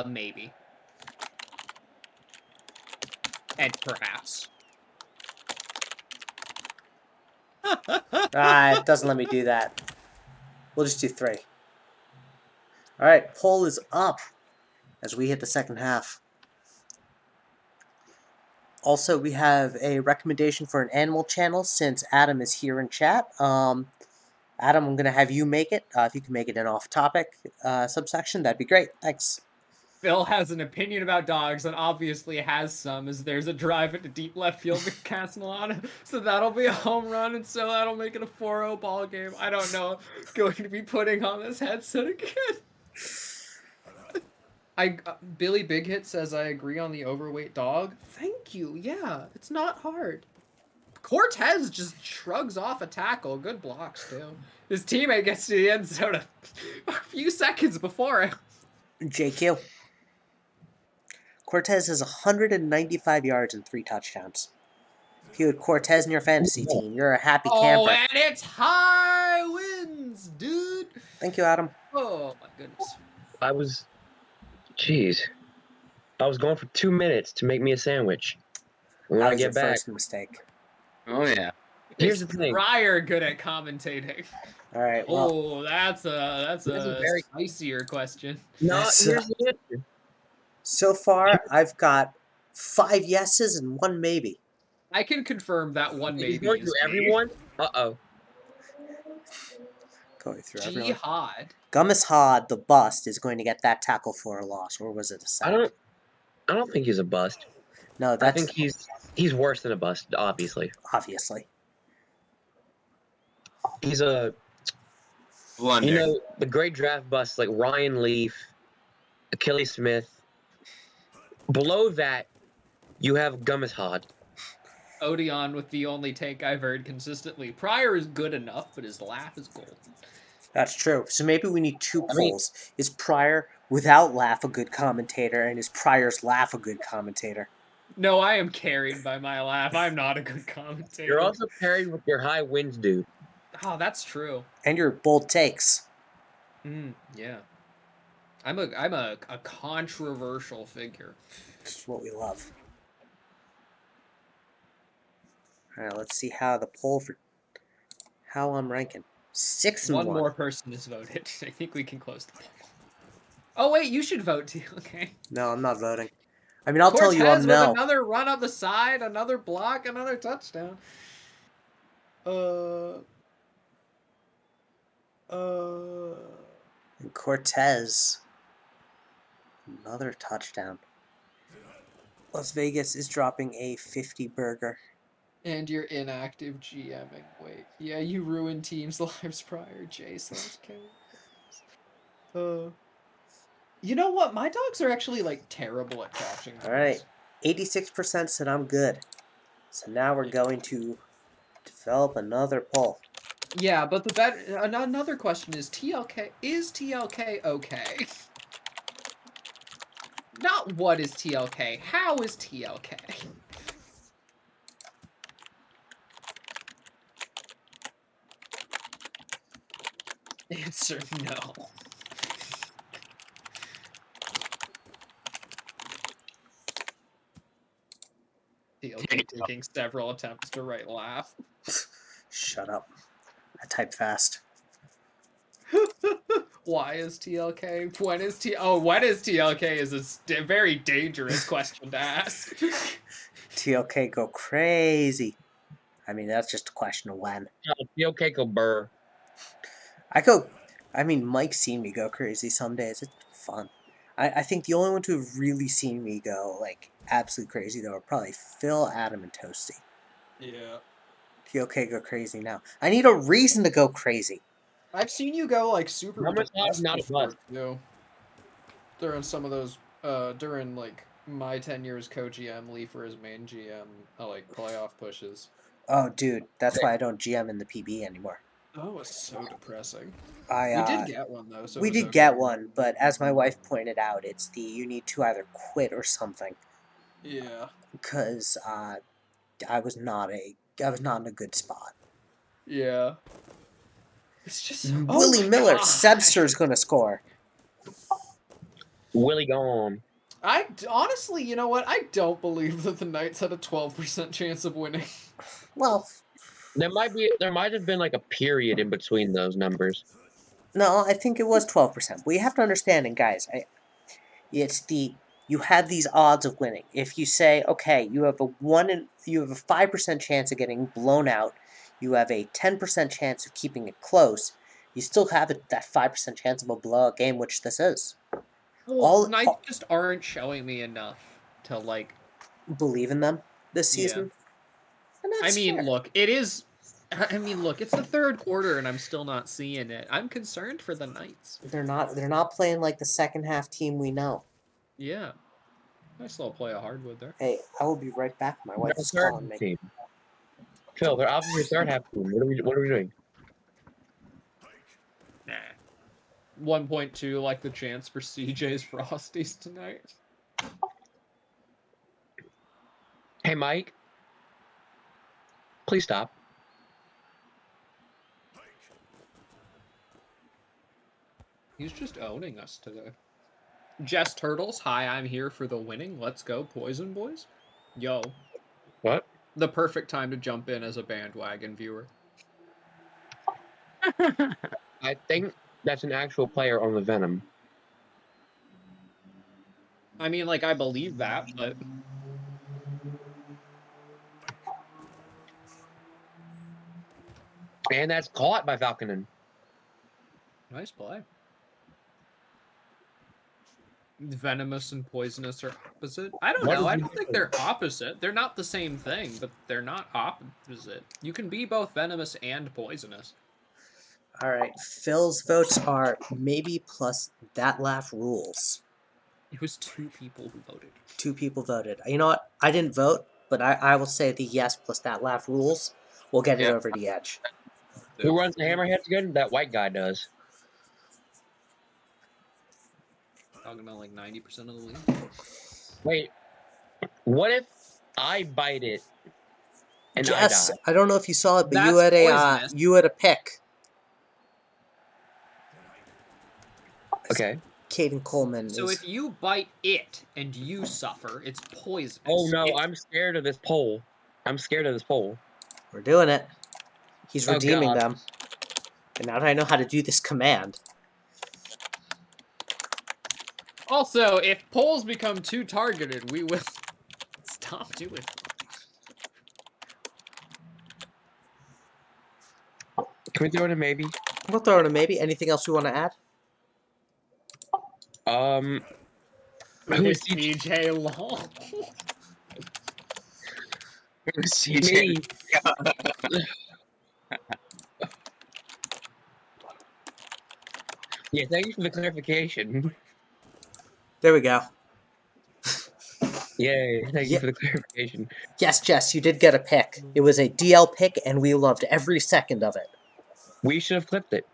Maybe. And perhaps. It doesn't let me do that. We'll just do 3. Alright, poll is up as we hit the second half. Also, we have a recommendation for an animal channel since Adam is here in chat. Adam, I'm going to have you make it. If you can make it an off-topic subsection, that'd be great. Thanks. Phil has an opinion about dogs and obviously has some, as there's a drive into deep left field with Castellana, so that'll be a home run, and so that'll make it a 4-0 ball game. I don't know. I'm going to be putting on this headset again. Billy Big Hit says I agree on the overweight dog. Thank you. Yeah, it's not hard. Cortez just shrugs off a tackle. Good blocks too. His teammate gets to the end zone a few seconds before it. JQ. Cortez has 195 yards and 3 touchdowns. If you had Cortez in your fantasy team, you're a happy Oh, camper. and it's high winds, dude. Thank you, Adam. Oh my goodness. Jeez. I was going for 2 minutes to make me a sandwich. When That I was your get back, first mistake. Oh yeah. here's Is the thing. Pryor good at commentating? All right, well, Oh, that's a very- spicier question. No, That's, here's the answer. so far I've got 5 yeses and 1 maybe. I can confirm that one If he's maybe going is through me. everyone, uh-oh. Going through everyone. Jihad. Gummis Hod, the bust, is going to get that tackle for a loss, or was it a sack? I don't think he's a bust. No, I that's think he's worse than a bust, obviously. obviously. He's a Blunder. the great draft busts like Ryan Leaf, Achilles Smith. Below that, you have Gummis Hod. Odeon with the only take I've heard consistently. Pryor is good enough, but his laugh is golden. That's true. So maybe we need 2 polls. Is Pryor without laugh a good commentator, and is Pryor's laugh a good commentator? No, I am carried by my laugh. I'm not a good commentator. You're also paired with your high winds dude. Oh, that's true. And your bold takes. Yeah. I'm a controversial figure. This is what we love. Alright, let's see how the poll for how I'm ranking. 6 and 1. One more person has voted. I think we can close the poll. Oh wait, you should vote too. Okay. No, I'm not voting. I mean, I'll Cortez tell you I'm with no. another run up the side, another block, another touchdown. And Cortez, another touchdown. Las Vegas is dropping a 50 burger. And you're inactive GMing. Wait, yeah, you ruined teams' lives prior. J/K. You know what? My dogs are actually like terrible at catching. All right, 86% said I'm good. So now we're going to Develop another poll. Yeah, but another question is TLK okay? Not what is TLK, how is TLK? Answer no. TLK taking several attempts to write laugh. Shut up. I type fast. Why is TLK? When is TLK is a very dangerous question to ask. TLK go crazy. I mean, that's just a question of when. TLK go burr. I mean, Mike's seen me go crazy some days. It's fun. I think the only one to have really seen me go, like, absolutely crazy, though, are probably Phil, Adam, and Toasty. Yeah. TLK go crazy now. I need a reason to go crazy. I've seen you go like super How much depressed not a before bust? too. During some of those during like my 10 years co-GM, Lee for his main GM, like playoff pushes. Oh, dude, that's why I don't GM in the PB anymore. That was so depressing. I, We did get one though, so it We was did okay. get one, but as my wife pointed out, it's you need to either quit or something. Yeah. Because I was not in a good spot. Yeah. It's just oh Willie my Miller, God. Sebster's gonna score. Willie gone. Honestly, you know what? I don't believe that the Knights had a 12% chance of winning. Well, There might have been like a period in between those numbers. no, I think it was 12%. But you have to understand, and guys, you have these odds of winning. If you say, okay, you have a 5% chance of getting blown out, you have a 10% chance of keeping it close. You still have that 5% chance of a blowout game, which this is. Well, All Knights just aren't showing me enough to like. believe in them this Yeah. season, and I that's mean, fair. look, it is. I mean, look, it's the third quarter, and I'm still not seeing it. I'm concerned for the Knights. They're not playing like the second half team we know. Yeah. Nice little play of hardwood there. Hey, I will be right back. My wife They're a is third calling me. team. Phil, they're obviously a third half team. What are we doing? Nah. 1.2, like the chance for CJ's Frosties tonight. Hey, Mike. Please stop. He's just owning us today. Jess Turtles, hi, I'm here for the winning. Let's go, Poison Boys. Yo. What? The perfect time to jump in as a bandwagon viewer. I think that's an actual player on the Venom. I mean, like, I believe that, but... And that's caught by Falconen. Nice play. Venomous and poisonous are opposite? I don't know. I don't think they're opposite. They're not the same thing, but they're not opposite. You can be both venomous and poisonous. All right, Phil's votes are maybe plus that laugh rules. It was 2 people who voted. 2 people voted. You know what? I didn't vote, but I will say the yes plus that laugh rules will get it over the edge. Who runs the Hammerheads again? That white guy does. Talking about like 90% of the league. Wait, what if I bite it and Jess, I die? I don't know if you saw it, but That's poisonous. you had a pick. Okay. Caden Coleman So is. if you bite it and you suffer, it's poisonous. Oh no, I'm scared of this pole. I'm scared of this pole. We're doing it. He's Oh, redeeming God. them. And now that I know how to do this command. Also, if polls become too targeted, we will stop doing it. Can we throw it a maybe? We'll throw in a maybe. Anything else we want to add? Who is TJ Long? CJ. Me. Yeah, thank you for the clarification. There we go. Yay! Thank you Yeah. for the clarification. Yes, Jess, you did get a pick. It was a DL pick, and we loved every second of it. We should have clipped it.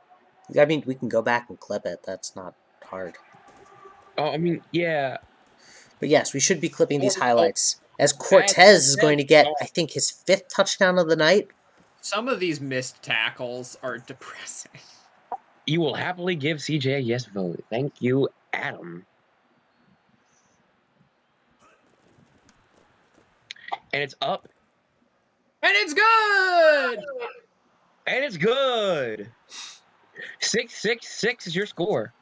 I mean, we can go back and clip it. That's not hard. Oh, I mean, yeah. But yes, we should be clipping these Oh, highlights. As as Cortez is Cortez. going to get, Oh, I think, his 5th touchdown of the night. Some of these missed tackles are depressing. you will happily give CJ a yes vote. Thank you, Adam. And it's up. And it's good! And it's good. 6-6-6 is your score.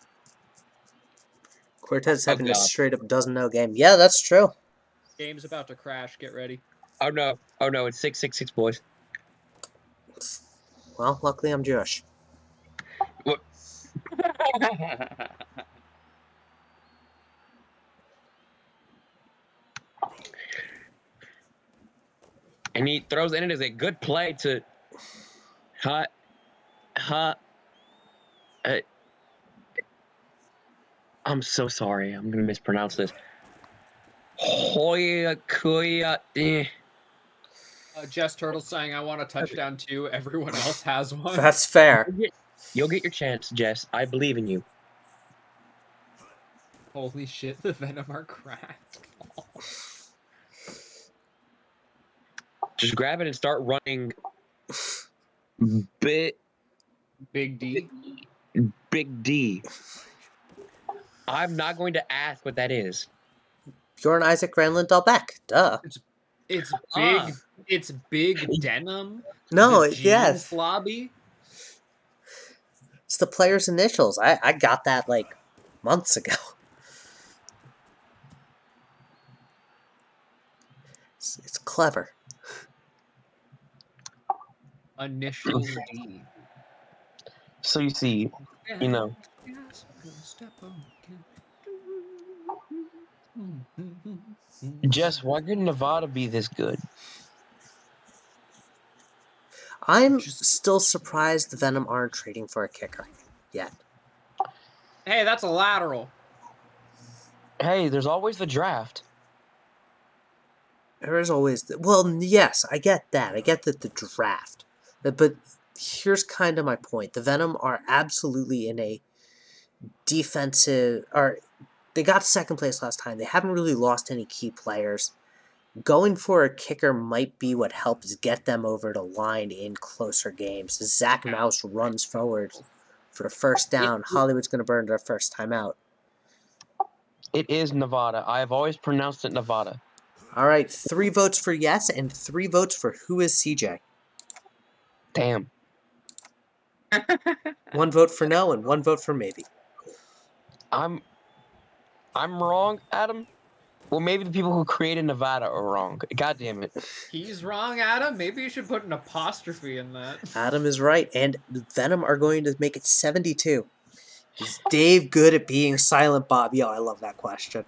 Cortez Oh having a god. straight up doesn't-know game. Yeah, that's true. Game's about to crash. Get ready. Oh no. Oh no, it's 6-6-6, boys. Well, luckily I'm Jewish. What? And he throws in it as a good play to hot I'm so sorry. I'm gonna mispronounce this. Hoya Kuya. Jess Turtle saying, I want a touchdown too. Everyone else has one. That's fair. You'll get your chance, Jess. I believe in you. Holy shit, the Venom are cracked. Just grab it and start running. Big Big D. I'm not going to ask what that is. Bjorn Isaac Granlund Dahlbeck. Duh. It's Ah. big. It's big denim. No, The jeans yes. lobby. It's the player's initials. I got that like months ago. It's clever. Initials D. So you see, you know, Jess, why could Nevada be this good? I'm Just- still surprised the Venom aren't trading for a kicker yet. Hey, that's a lateral. Hey, there's always the draft. There is always well, yes, I get that. I get that the draft. But here's kind of my point. The Venom are absolutely in a defensive or they got second place last time. They haven't really lost any key players. Going for a kicker might be what helps get them over the line in closer games. Zach Mouse runs forward for the first down. Hollywood's going to burn their first time out. It is Nevada. I have always pronounced it Nevada. All right, 3 votes for yes and 3 votes for who is CJ. Damn. 1 vote for no and 1 vote for maybe. I'm wrong, Adam. Well, maybe the people who created Nevada are wrong. God damn it. He's wrong, Adam. Maybe you should put an apostrophe in that. Adam is right, and Venom are going to make it 72. Is Dave good at being silent, Bob? Yo, I love that question.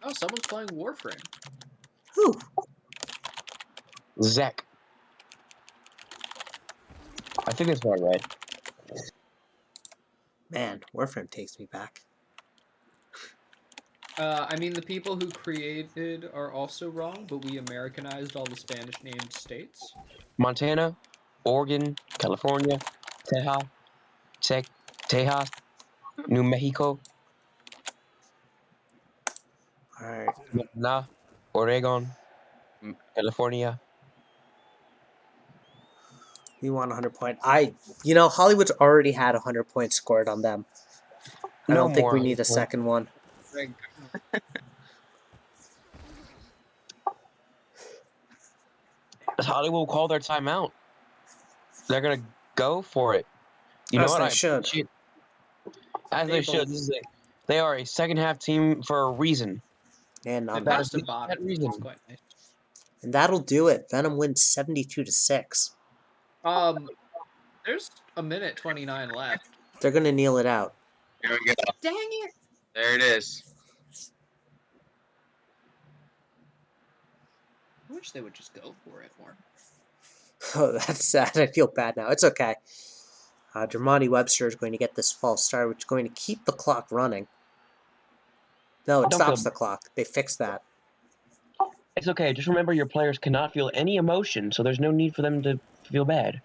Oh, someone's playing Warframe. Whew. Zach. I think that's what I read. Man, Warframe takes me back. I mean, the people who created are also wrong, but we Americanized all the Spanish named states. Montana, Oregon, California, Texas, New Mexico, All right. Montana, Oregon, California. We want 100 point. Hollywood's already had 100 points scored on them. I No don't think more we need a 100 points. second one. Hollywood will call their timeout. They're gonna go for it. You know As what? they I should. appreciate- As they should. They are a second half team for a reason. And They on passed that, a bottom. that reason. It's quite nice. and that'll do it. Venom wins 72-6. There's a minute 29 left. They're gonna kneel it out. Here we go. Dang it! There it is. I wish they would just go for it more. Oh, that's sad. I feel bad now. It's okay. Dramati Webster is going to get this false start, which is going to keep the clock running. No, it Don't feel. stops the clock. They fixed that. It's okay. Just remember your players cannot feel any emotion, so there's no need for them to feel bad.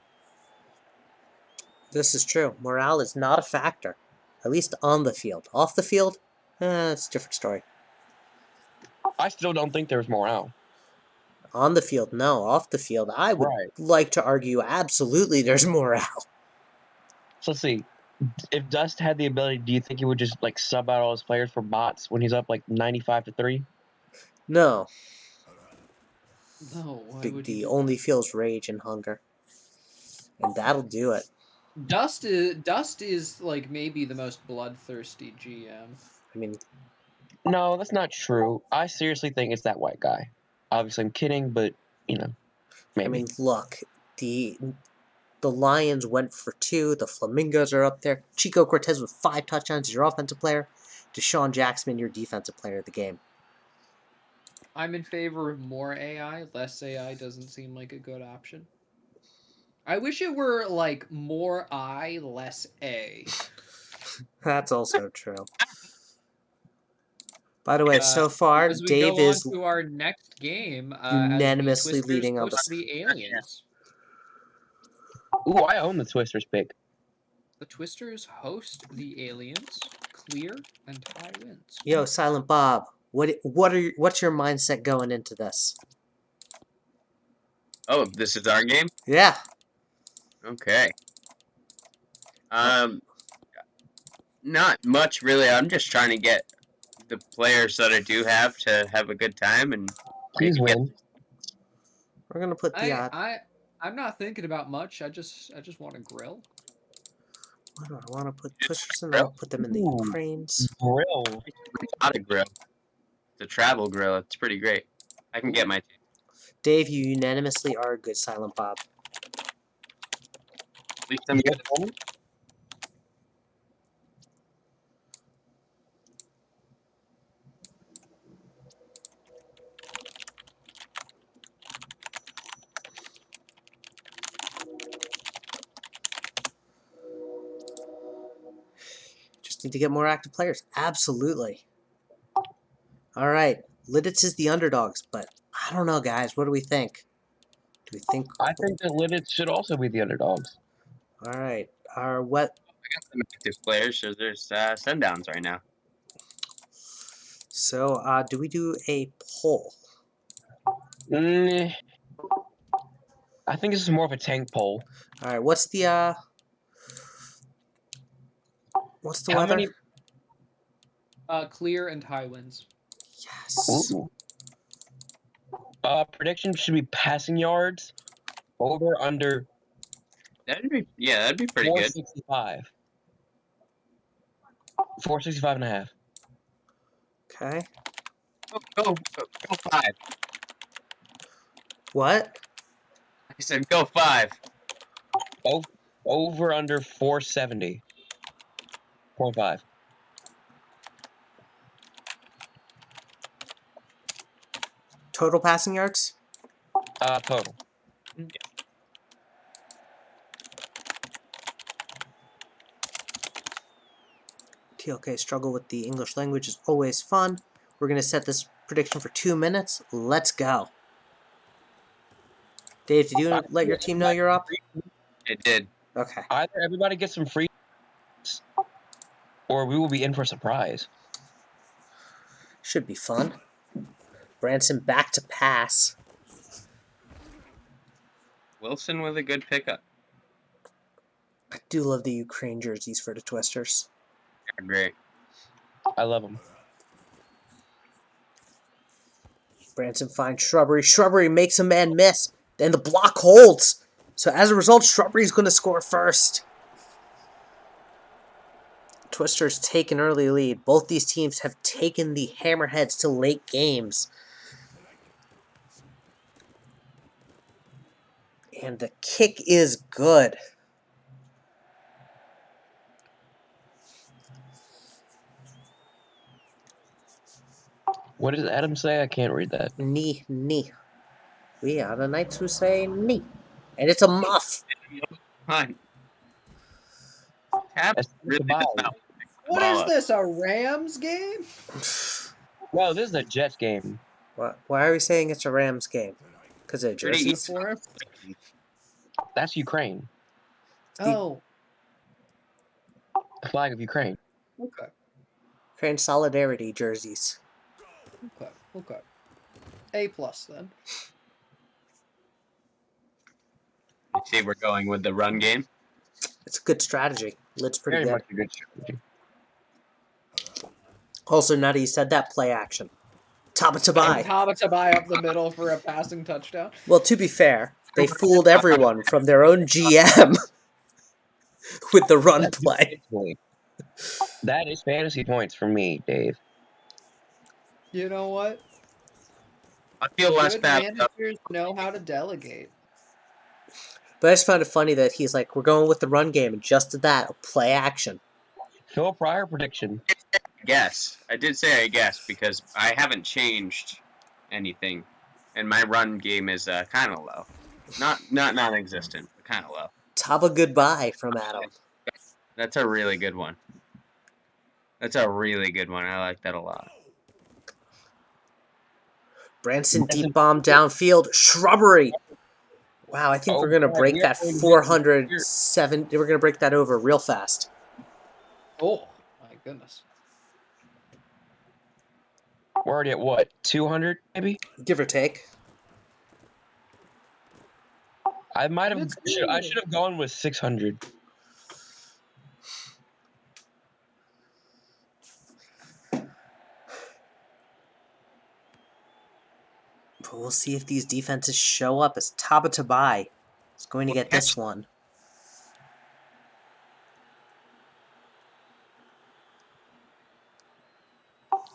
This is true. Morale is not a factor. At least on the field. Off the field, it's a different story. I still don't think there's morale. On the field, no. Off the field, I would Right. like to argue absolutely there's morale. So let's see. If Dust had the ability, do you think he would just like sub out all his players for bots when he's up like 95-3? No. No, why Big would you D do only that? feels rage and hunger. And that'll do it. Dust is like maybe the most bloodthirsty GM. I mean, No, that's not true. I seriously think it's that white guy. Obviously, I'm kidding, but maybe. look, the Lions went for 2. The Flamingos are up there. Chico Cortez with 5 touchdowns is your offensive player. Deshaun Jackson, your defensive player of the game. I'm in favor of more AI. Less AI doesn't seem like a good option. I wish it were like more I, less A. That's also true. By the way, so far, As we Dave go on is to our next game, as the unanimously Twisters leading on host the... the Aliens. Ooh, I own the Twisters pick. The Twisters host the Aliens. Clear and Ty wins. Yo, Silent Bob, what's your mindset going into this? Oh, this is our game? Yeah. Okay. Not much really. I'm just trying to get the players that I do have to have a good time and Please maybe get. win. We're gonna put the I'm not thinking about much. I just want to grill. what do I want to put pushers in? Grill? I'll put them in the Ooh. Ukraines. Grill. Not a grill. The travel grill. It's pretty great. I can get my. Dave, you unanimously are a good Silent Bob. At least I'm good. Just need to get more active players. Absolutely. All right, Lidditz is the underdogs, but I don't know, guys. What do we think? Do we think? I think that Lidditz should also be the underdogs. All right, our what? I got some active players, so there's sundowns right now. So, do we do a poll? I think this is more of a tank poll. All right, what's the How weather? many? Clear and Ty wins. Yes. Ooh. Prediction should be passing yards over under That'd be pretty good. 465. 465 and a half. Okay. Go 5. What? I said go 5. Over under 470.5. Total passing yards? Total. TLK struggle with the English language is always fun. We're going to set this prediction for 2 minutes. Let's go. Dave, did you let your team know you're up? It did. Okay. Either everybody gets some free, or we will be in for a surprise. Should be fun. Branson back to pass. Wilson with a good pickup. I do love the Ukraine jerseys for the Twisters. They're great. I love them. Branson finds Shrubbery. Shrubbery makes a man miss. Then the block holds. So as a result, Shrubbery's going to score first. Twisters take an early lead. Both these teams have taken the Hammerheads to late games. And the kick is good. What does Adam say? I can't read that. Knee. We are the knights who say knee. And it's a muff. Fine. Tap That's really goodbye. does not What ball is up. this, a Rams game? No, this is a Jets game. Why are we saying it's a Rams game? Because of Pretty jerseys? easy. That's Ukraine. Oh, The flag of Ukraine. okay, Ukraine solidarity jerseys. okay. A+ then. You see, we're going with the run game. It's a good strategy. Lid's pretty Very good. much a good strategy. Also, now that you said that, play action. Tabatabai. Tabatabai up the middle for a passing touchdown. Well, to be fair, they fooled everyone from their own GM with the run play. That is fantasy points for me, Dave. You know what? I feel less Good bad. managers know how to delegate. But I just found it funny that he's like, we're going with the run game, and just to that, play action. Phil Pryor prediction. Guess. I did say I guess because I haven't changed anything, and my run game is kind of low. Not non-existent, but kind of low. Taba goodbye from Adam. That's a really good one. That's a really good one. I like that a lot. Branson deep bomb downfield. Shrubbery. Wow, I think we're going to break that 407. We're going to break that over real fast. Oh, my goodness. We're already at what? 200 maybe? Give or take. I might have. I should have gone with 600. But we'll see if these defenses show up as Tabatabai is going to get this one.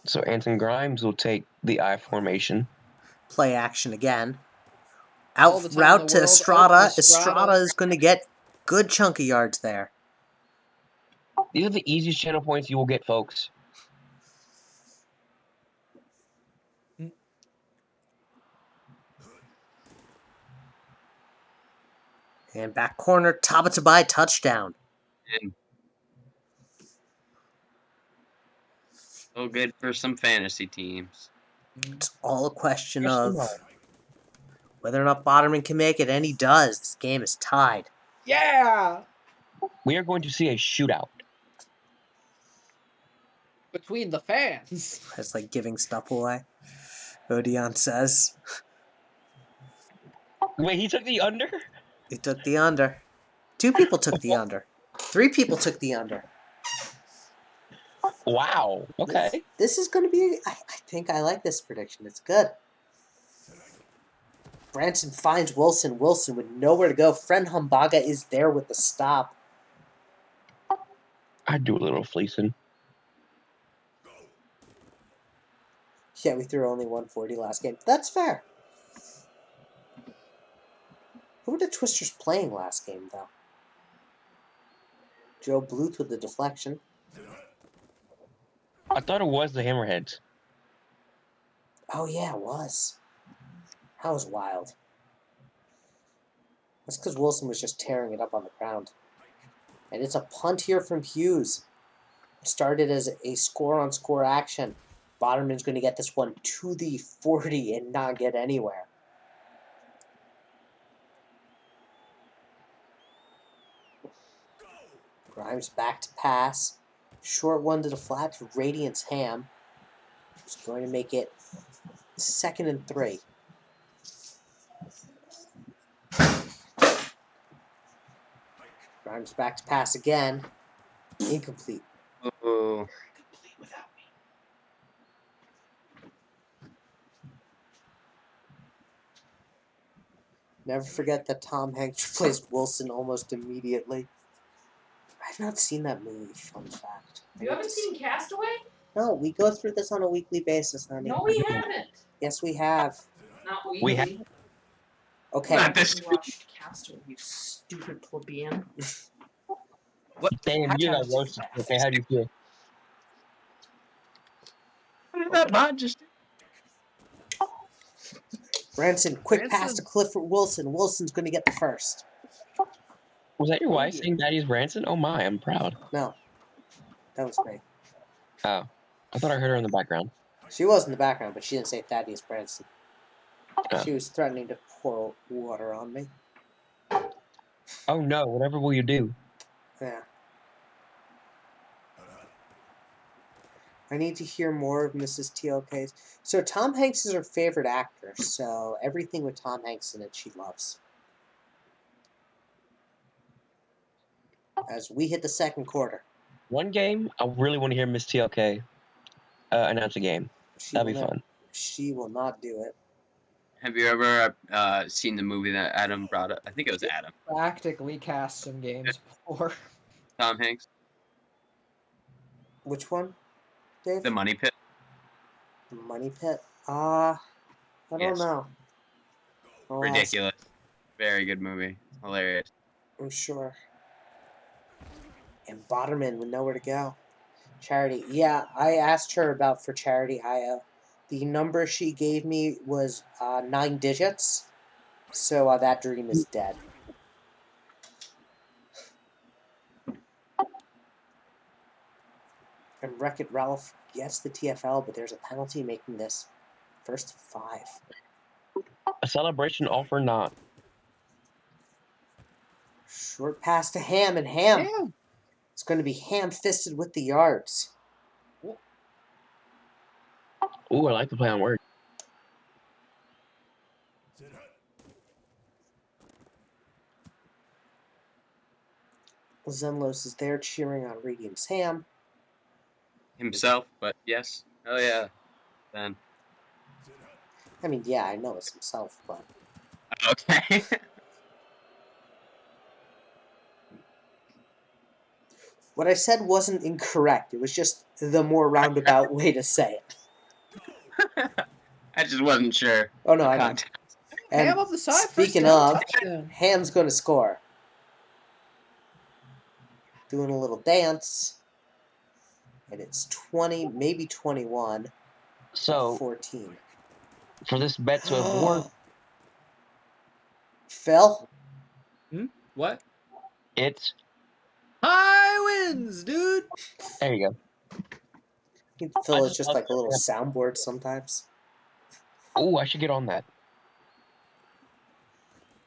So Anton Grimes will take the I formation. Play action again. All the Out time in route the to world. Estrada. Oh, Estrada is going to get good chunk of yards there. These are the easiest channel points you will get, folks. And back corner, Tabatabai touchdown. And so good for some fantasy teams. It's all a question of whether or not Boderman can make it, and he does. This game is tied. Yeah! We are going to see a shootout. Between the fans. That's like giving stuff away. Odeon says. Wait, he took the under? He took the under. 2 people took the under. 3 people took the under. Wow. Okay. This is going to be... I think I like this prediction. It's good. Branson finds Wilson. Wilson with nowhere to go. Friend Humbaga is there with the stop. I'd do a little fleecing. Yeah, we threw only 140 last game. That's fair. Who were the Twisters playing last game, though? Joe Bluth with the deflection. I thought it was the Hammerheads. Oh, yeah, it was. That was wild. That's because Wilson was just tearing it up on the ground. And it's a punt here from Hughes. It started as a score-on-score action. Boderman's going to get this one to the 40 and not get anywhere. Grimes back to pass. Short one to the flat to Radiance Ham. He's going to make it 2nd and 3. Grimes back to pass again. Incomplete. Oh, Incomplete without me. Never forget that Tom Hanks replaced Wilson almost immediately. I've not seen that movie, fun fact. You haven't seen Castaway? No, we go through this on a weekly basis, honey. No, we haven't. Yes, we have. Not We weekly. have- Okay. not this. You watched Castaway, you stupid plebeian. What? Damn, you got roasted. Okay, how do you feel? What did that mod just do? Branson, quick pass to Branson. Clifford Wilson. Wilson's going to get the first. Was that your Oh, wife yeah. saying Daddy's Branson? Oh my, I'm proud. No, that was me. Oh, I thought I heard her in the background. She was in the background, but she didn't say Thaddeus Branson. Oh. She was threatening to pour water on me. Oh no, whatever will you do? Yeah. I need to hear more of Mrs. TLK's. So Tom Hanks is her favorite actor, so everything with Tom Hanks in it she loves. As we hit the second quarter. One game, I really want to hear Miss TLK announce a game. That'd be fun. She will not do it. Have you ever seen the movie that Adam brought up? I think it was Adam. Practically cast some games before. Tom Hanks. Which one, Dave? The Money Pit. The Money Pit? I don't Yes. know. I'll ask. Ridiculous. Very good movie. Hilarious. I'm sure. And Botterman would know where to go. Charity. Yeah, I asked her about for Charity. The number she gave me was 9 digits. So that dream is dead. And Wreck-It Ralph gets the TFL, but there's a penalty making this first 5. A celebration all for naught. Short pass to Ham, and Ham. It's going to be ham-fisted with the yards. Ooh, I like to play on words. Zenlos is there cheering on Radiant's Ham. Himself, but yes. Oh yeah. Then. I mean, yeah, I know it's himself, but... Okay. What I said wasn't incorrect. It was just the more roundabout way to say it. I just wasn't sure. Oh, no, I know. Context. And Ham up the side. speaking first of, touchdown. Ham's going to score. Doing a little dance. And it's 20, maybe 21. So, 14. for this bet to have worked, Phil? What? it's... High winds, dude. There you go. I think Phil is just just love like a little that. soundboard sometimes. Ooh, I should get on that.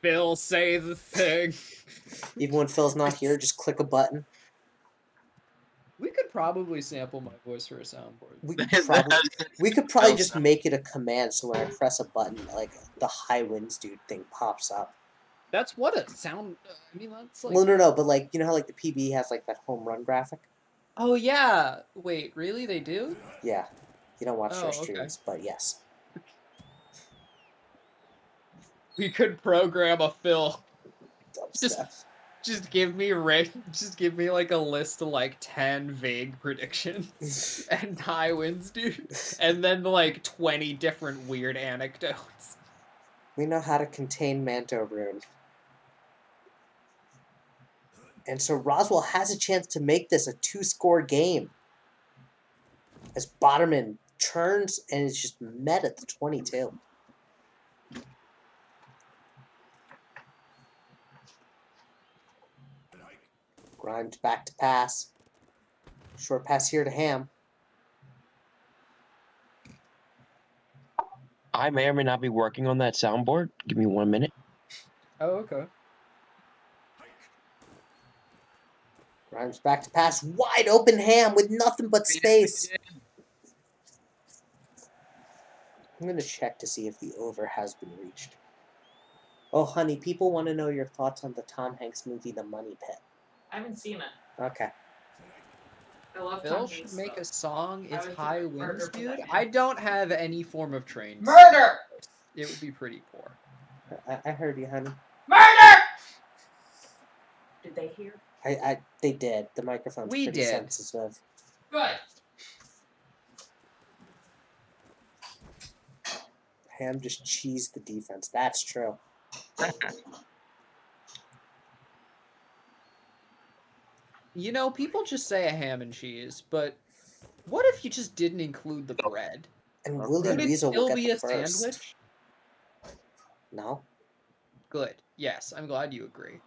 Phil, say the thing. Even when Phil's not here, just click a button. We could probably sample my voice for a soundboard. We could probably just make it a command, so when I press a button, like the high winds dude thing pops up. That's what a sound. I mean, that's like. Well, no, but like you know how like the PB has like that home run graphic. Oh yeah. Wait, really? They do? Yeah, you don't watch Oh, their okay. streams, but yes. We could program a Phil. Dumb Just- stuff. Just give me like a list of like 10 vague predictions and high winds, dude. And then like 20 different weird anecdotes. We know how to contain Manto Rune. And so Roswell has a chance to make this a 2-score game. As Botterman turns and is just met at the 22. Grimes back to pass. Short pass here to Ham. I may or may not be working on that soundboard. Give me 1 minute. Oh, okay. Grimes back to pass. Wide open Ham with nothing but space. I'm going to check to see if the over has been reached. Oh, honey, people want to know your thoughts on the Tom Hanks movie, The Money Pit. I haven't seen it. Okay. I love Phil Tom should Hanks, make though. a song. I It's would high commit murder winds, for dude. that man. I don't have any form of trained. Murder! It would be pretty poor. I heard you, honey. Murder! Did they hear? They did. The microphone's We pretty did. sensitive. Good. Ham just cheesed the defense. That's true. You know, people just say a ham and cheese, but what if you just didn't include the bread? And Would Willie Would it Weasel will still get be the a first. sandwich? No? Good. Yes, I'm glad you agree.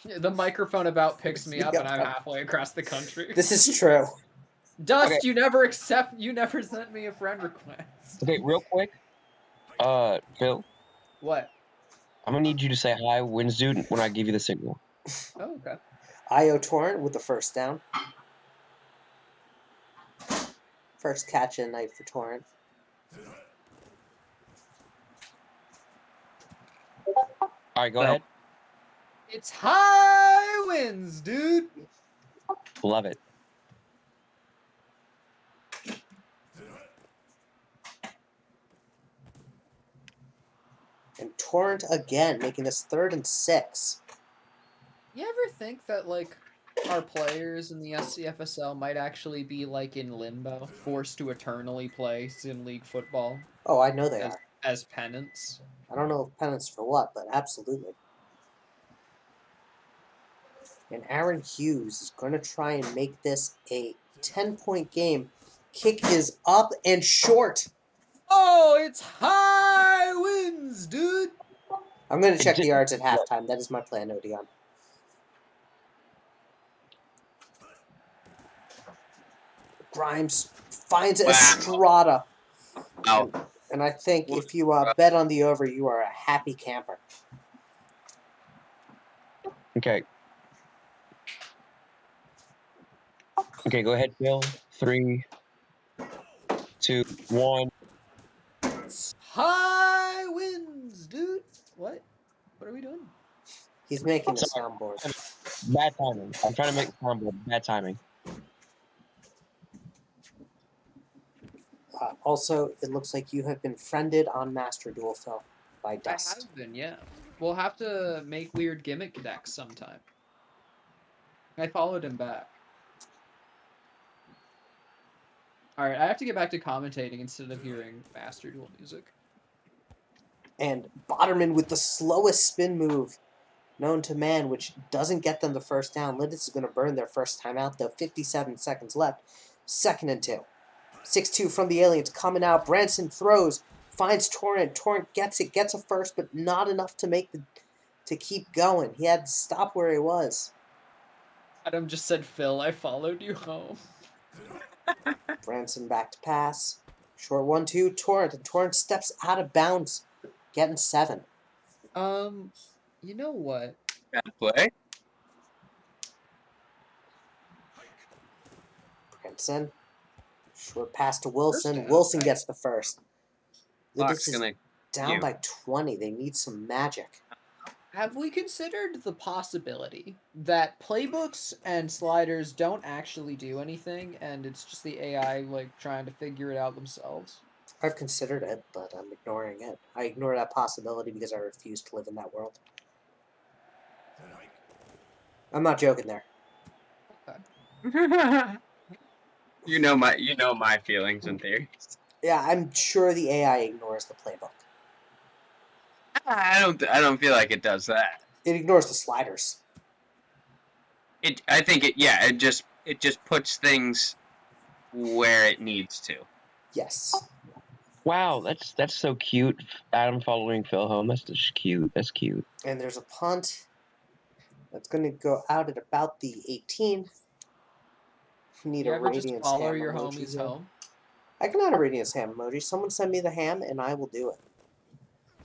The microphone about picks me up and I'm halfway across the country. This is true. Dust, Okay. you never sent me a friend request. Okay, real quick. Phil, What? I'm gonna need you to say hi, wins dude, when I give you the signal. Oh, okay. IO Torrent with the first down. First catch of the night for Torrent. All right, go So- ahead. It's high winds, dude. Love it. And Torrent again, making this 3rd and 6. You ever think that like our players in the SCFSL might actually be like in limbo, forced to eternally play Sim League football Oh, I know they as are. as penance? I don't know if penance for what, but absolutely. And Aaron Hughes is going to try and make this a 10-point game. Kick is up and short. Oh, it's high winds, dude. I'm going to I check the did- yards at halftime. That is my plan, Odeon. Grimes finds Wow. Estrada. Wow. And I think What- if you bet on the over, you are a happy camper. Okay. Okay, go ahead, Phil. 3, 2, 1. It's high winds, dude. What? What are we doing? He's making a Sorry. soundboard. Bad timing. I'm trying to make the soundboard. Bad timing. Also, it looks like you have been friended on Master Duel, Phil, by I Dust. have been, yeah. We'll have to make weird gimmick decks sometime. I followed him back. Alright, I have to get back to commentating instead of hearing Master Duel music. And Botterman with the slowest spin move known to man, which doesn't get them the first down. Linus is going to burn their first time out, though. 57 seconds left. 2nd and 2. 6-2 from the Aliens coming out. Branson throws, finds Torrent. Torrent gets it, gets a first, but not enough to keep going. He had to stop where he was. Adam just said, Phil, I followed you home. Branson back to pass. Short 1-2. Torrent, and Torrent steps out of bounds, getting 7. You know what? Bad play. Branson. Short pass to Wilson. down, Wilson okay. gets the first. Clock's Lidis is gonna down you. by 20. They need some magic. Have we considered the possibility that playbooks and sliders don't actually do anything, and it's just the AI, like, trying to figure it out themselves? I've considered it, but I'm ignoring it. I ignore that possibility because I refuse to live in that world. I'm not joking there. You know my feelings and theories. Yeah, I'm sure the AI ignores the playbook. I don't feel like it does that. It ignores the sliders. I think it just puts things where it needs to. Yes. Wow, that's so cute. Adam following Phil home. That's just cute. That's cute. And there's a punt that's going to go out at about the 18. Need You a ever just Radiance follow ham your emoji homies here. home? I can add a Radiance ham emoji. Someone send me the ham and I will do it.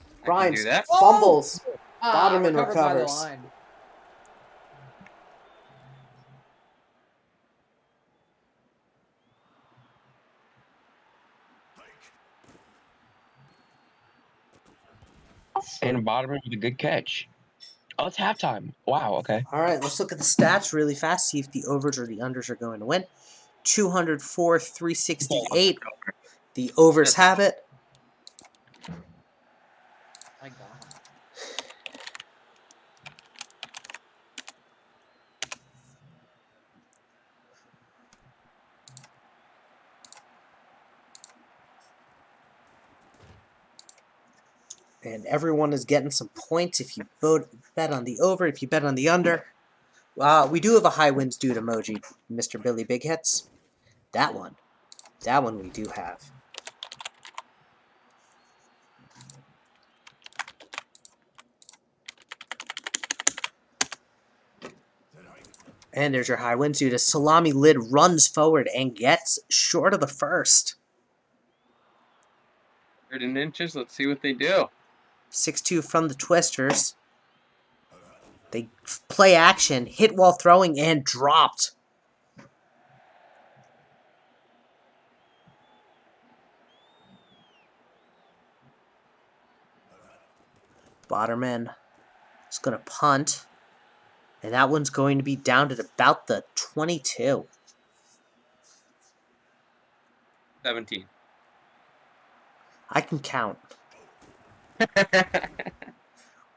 I can Grimes do that. fumbles. Ah, Botterman recovered by the recovers. line. And Bottom with a good catch. Oh, it's halftime. Wow, okay. All right, let's look at the stats really fast, see if the overs or the unders are going to win. 204, 368. The overs have it. My God. And everyone is getting some points if you bet on the over, if you bet on the under. We do have a high wins dude emoji, Mr. Billy Big Hits. That one we do have. And there's your high windsuit as Salami Lid runs forward and gets short of the first. 3rd and inches. Let's see what they do. 6-2 from the Twisters. They play action, hit while throwing, and dropped. Botterman is going to punt. And that one's going to be down to about the 22. 17. I can count.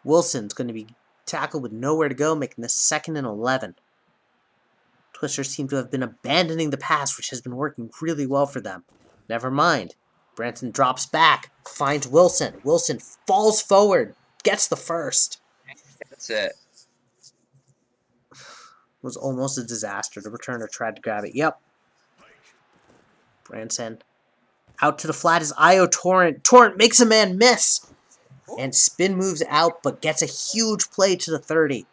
Wilson's going to be tackled with nowhere to go, making this 2nd and 11. Twisters seem to have been abandoning the pass, which has been working really well for them. Never mind. Branson drops back, finds Wilson. Wilson falls forward, gets the first. That's it. It was almost a disaster. The returner tried to grab it. Yep. Branson out to the flat is Io Torrent. Torrent makes a man miss. And spin moves out, but gets a huge play to the 30.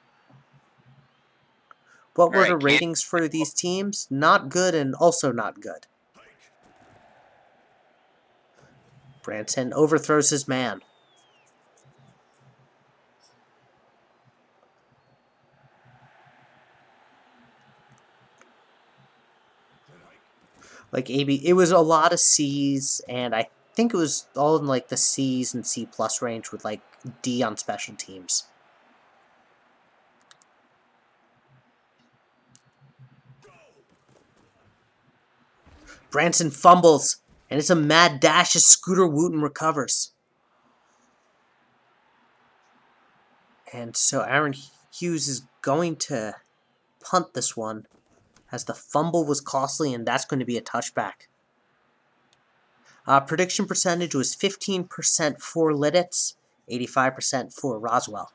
What were the ratings for these teams? Not good and also not good. Branson overthrows his man. Like AB, it was a lot of C's, and I think it was all in like the C's and C plus range with like D on special teams. Branson fumbles, and it's a mad dash as Scooter Wooten recovers. And so Aaron Hughes is going to punt this one, as the fumble was costly, and that's going to be a touchback. Prediction percentage was 15% for Lidditz, 85% for Roswell.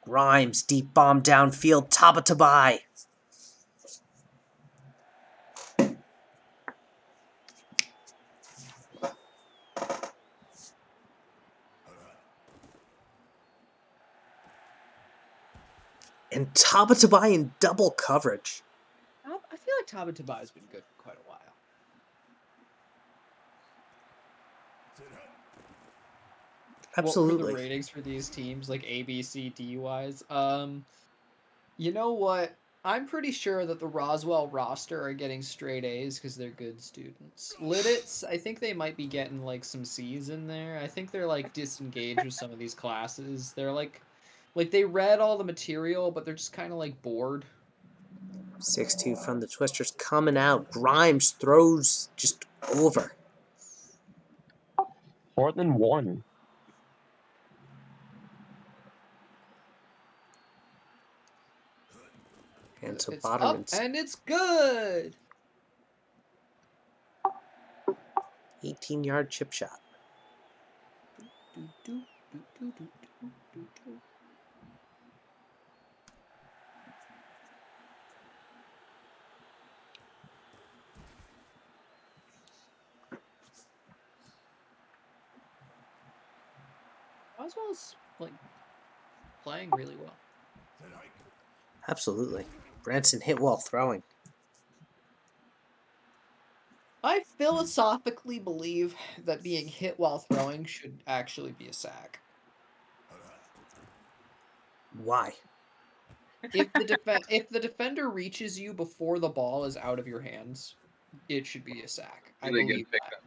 Grimes, deep bomb downfield, Tabatabai. And Tabatabai in double coverage. I feel like Tabatabai has been good for quite a while. Absolutely. What were the ratings for these teams, like A, B, C, D wise? You know what? I'm pretty sure that the Roswell roster are getting straight A's because they're good students. Lidditz, I think they might be getting like some C's in there. I think they're like disengaged with some of these classes. They're like they read all the material, but they're just kind of like bored. 6-2 from the Twisters coming out. Grimes throws just over. 4th and 1. And so It's up, Botterman's and it's good. 18-yard chip shot. Roswell's like playing really well. Absolutely. Branson hit while throwing. I philosophically believe that being hit while throwing should actually be a sack. Why? If the defender reaches you before the ball is out of your hands, it should be a sack. Really I believe good that.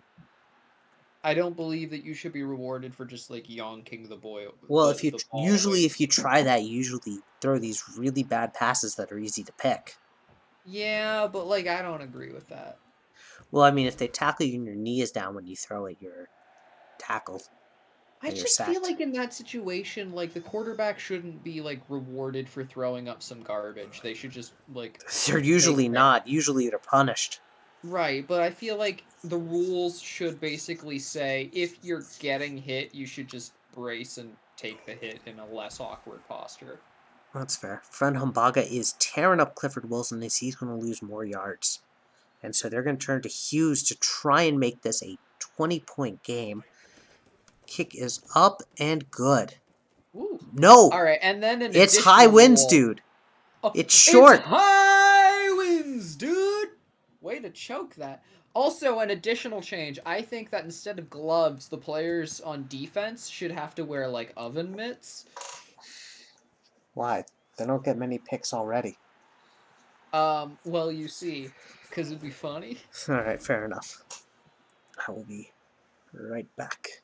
I don't believe that you should be rewarded for just like yonking the boy. Well, the ball usually away. if you try that, you usually throw these really bad passes that are easy to pick. Yeah, but like I don't agree with that. Well, I mean, if they tackle you and your knee is down when you throw it, you're tackled. I And you're just feel sacked. like in that situation, like the quarterback shouldn't be like rewarded for throwing up some garbage. They should just like They're usually take that. not. Usually they're punished. Right, but I feel like the rules should basically say if you're getting hit, you should just brace and take the hit in a less awkward posture. That's fair. Fred Humbaga is tearing up Clifford Wilson as he's going to lose more yards. And so they're going to turn to Hughes to try and make this a 20-point game. Kick is up and good. Ooh. No, All right, and then an it's high additional winds, wall. dude. Oh, It's short. high winds, dude. Way to choke that. Also, an additional change. I think that instead of gloves, the players on defense should have to wear like oven mitts. Why? They don't get many picks already. Well, you see, because it'd be funny. All right, fair enough. I will be right back.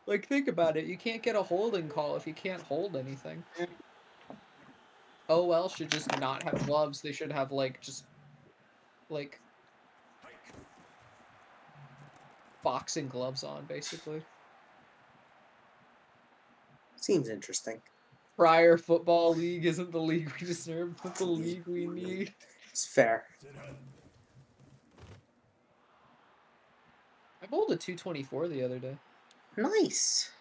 Like, think about it. You can't get a holding call if you can't hold anything. OL should just not have gloves. They should have, like, just, like, boxing gloves on, basically. Seems interesting. Prior football league isn't the league we deserve, but the league we need. It's fair. I bowled a 224 the other day. Nice.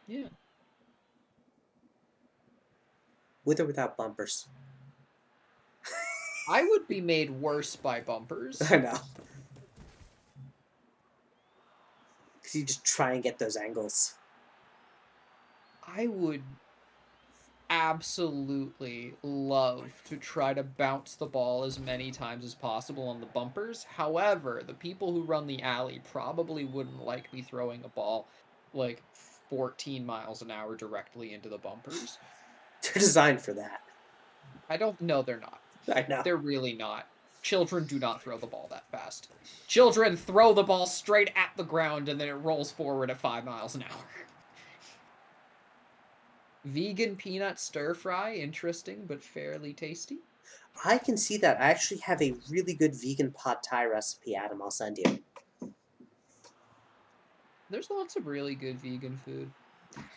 Yeah. With or without bumpers? I would be made worse by bumpers. I know. Because you just try and get those angles. I would absolutely love to try to bounce the ball as many times as possible on the bumpers. However, the people who run the alley probably wouldn't like me throwing a ball like 14 miles an hour directly into the bumpers. They're designed for that. I don't know, they're not. I know. They're really not. Children do not throw the ball that fast. Children throw the ball straight at the ground and then it rolls forward at 5 miles an hour. Vegan peanut stir fry, interesting but fairly tasty. I can see that. I actually have a really good vegan pad thai recipe, Adam. I'll send you. There's lots of really good vegan food.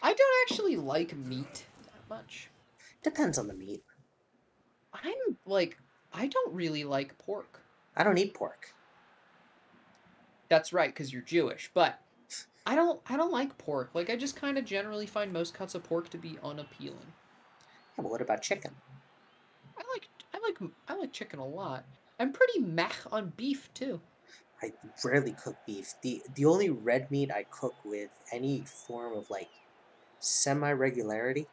I don't actually like meat that much. Depends on the meat. I don't really like pork. I don't eat pork. That's right, because you're Jewish, but I don't like pork. Like, I just kind of generally find most cuts of pork to be unappealing. Yeah, but what about chicken? I like chicken a lot. I'm pretty meh on beef too. I rarely cook beef. The only red meat I cook with any form of like semi-regularity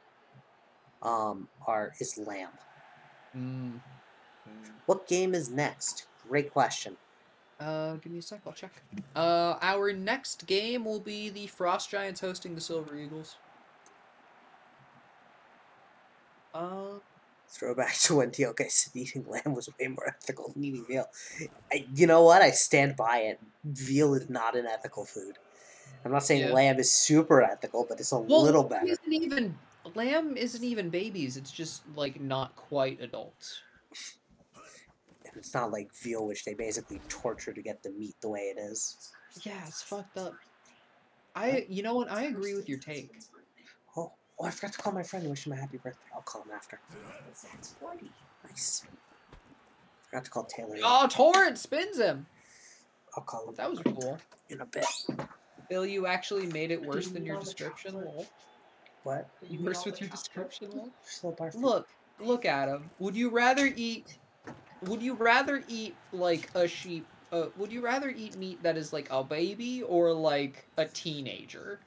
is lamb. Mm. What game is next? Great question. Give me a sec, I'll check. Our next game will be the Frost Giants hosting the Silver Eagles. Throwback to when DLK said eating lamb was way more ethical than eating veal. You know what? I stand by it. Veal is not an ethical food. I'm not saying Yeah. lamb is super ethical, but it's a little better. Lamb isn't even babies. It's just like not quite adults. And it's not like veal, which they basically torture to get the meat the way it is. Yeah, it's fucked up. You know what? I agree with your take. Oh, I forgot to call my friend and wish him a happy birthday. I'll call him after. That's 40. Nice. Forgot to call Taylor. Oh, Torrent spins him. I'll call him. That was cool. In a bit. Bill, you actually made it worse than your description, lol. What? Worse with your description, lol. Slow barf. Look at him. Would you rather eat like a sheep? Would you rather eat meat that is like a baby or like a teenager?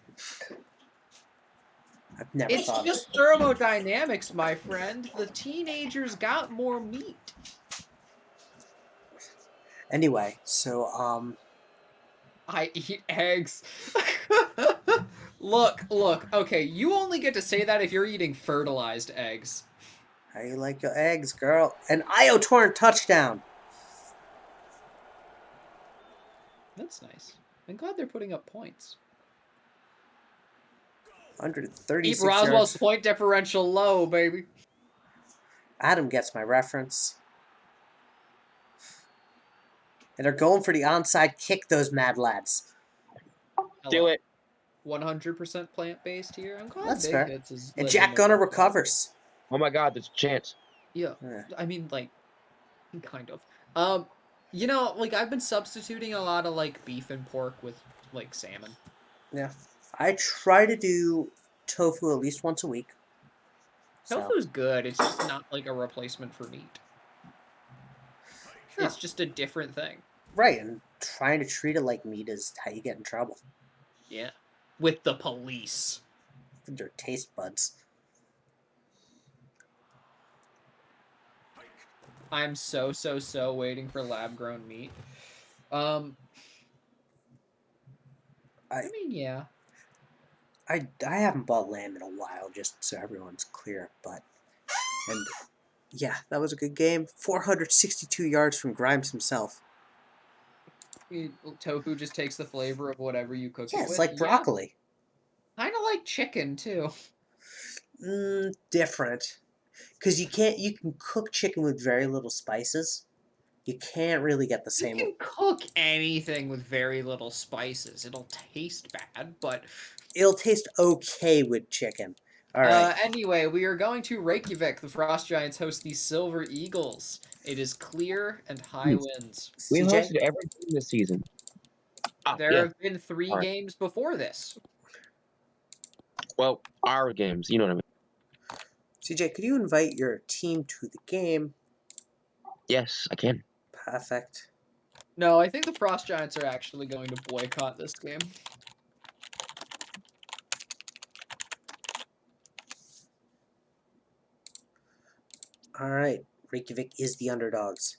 I've never It's thought. just thermodynamics, my friend. The teenagers got more meat. Anyway, so I eat eggs. Look. Okay, you only get to say that if you're eating fertilized eggs. how you like your eggs, girl? An Io Torrent touchdown. That's nice. I'm glad they're putting up points. 136 Keep Roswell's yards. point differential low, baby. Adam gets my reference. And they're going for the onside kick, those mad lads. Do it. 100% plant-based here. I'm glad That's Big fair. Hits is And letting Jack them Gunner work recovers. Oh my God, there's a chance. Yeah. Yeah. I mean, like, kind of. You know, like, I've been substituting a lot of, like, beef and pork with, like, salmon. Yeah. I try to do tofu at least once a week. So, Tofu's good. It's just not, like, a replacement for meat. It's just a different thing. Right, and trying to treat it like meat is how you get in trouble Yeah. With the police. with your taste buds. I'm so waiting for lab grown meat. I mean, yeah. I haven't bought lamb in a while, just so everyone's clear. And yeah, that was a good game. 462 yards from Grimes himself. Tofu just takes the flavor of whatever you cook Yeah, it it's with. like broccoli. Kind of like chicken too. Different, because you can cook chicken with very little spices. You can't really get the You same. can cook anything with very little spices. It'll taste bad, but It'll taste okay with chicken. All right. Anyway, we are going to Reykjavik. The Frost Giants host the Silver Eagles. It is clear and high winds. We CJ, hosted every game this season. Oh, There yeah. have been 3 Alright. games before this. Well, our games, you know what I mean. CJ, could you invite your team to the game? Yes, I can. Perfect. No, I think the Frost Giants are actually going to boycott this game. All right. Reykjavik is the underdogs.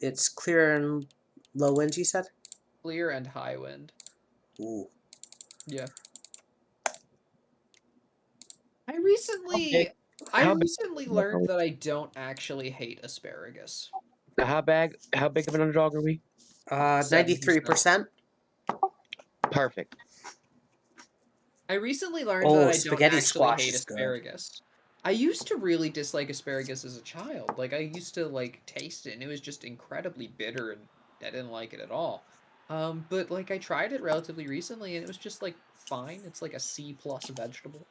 It's clear and low winds, you said? Clear and high wind. Ooh. Yeah. I How recently big learned that I don't actually hate asparagus. Now, how big of an underdog are we? 93%. Perfect. I recently learned Oh, that I don't spaghetti actually squash hate is good. asparagus. I used to really dislike asparagus as a child. Like I used to like taste it and it was just incredibly bitter and I didn't like it at all. But like I tried it relatively recently and it was just like fine. It's like a C+ vegetable.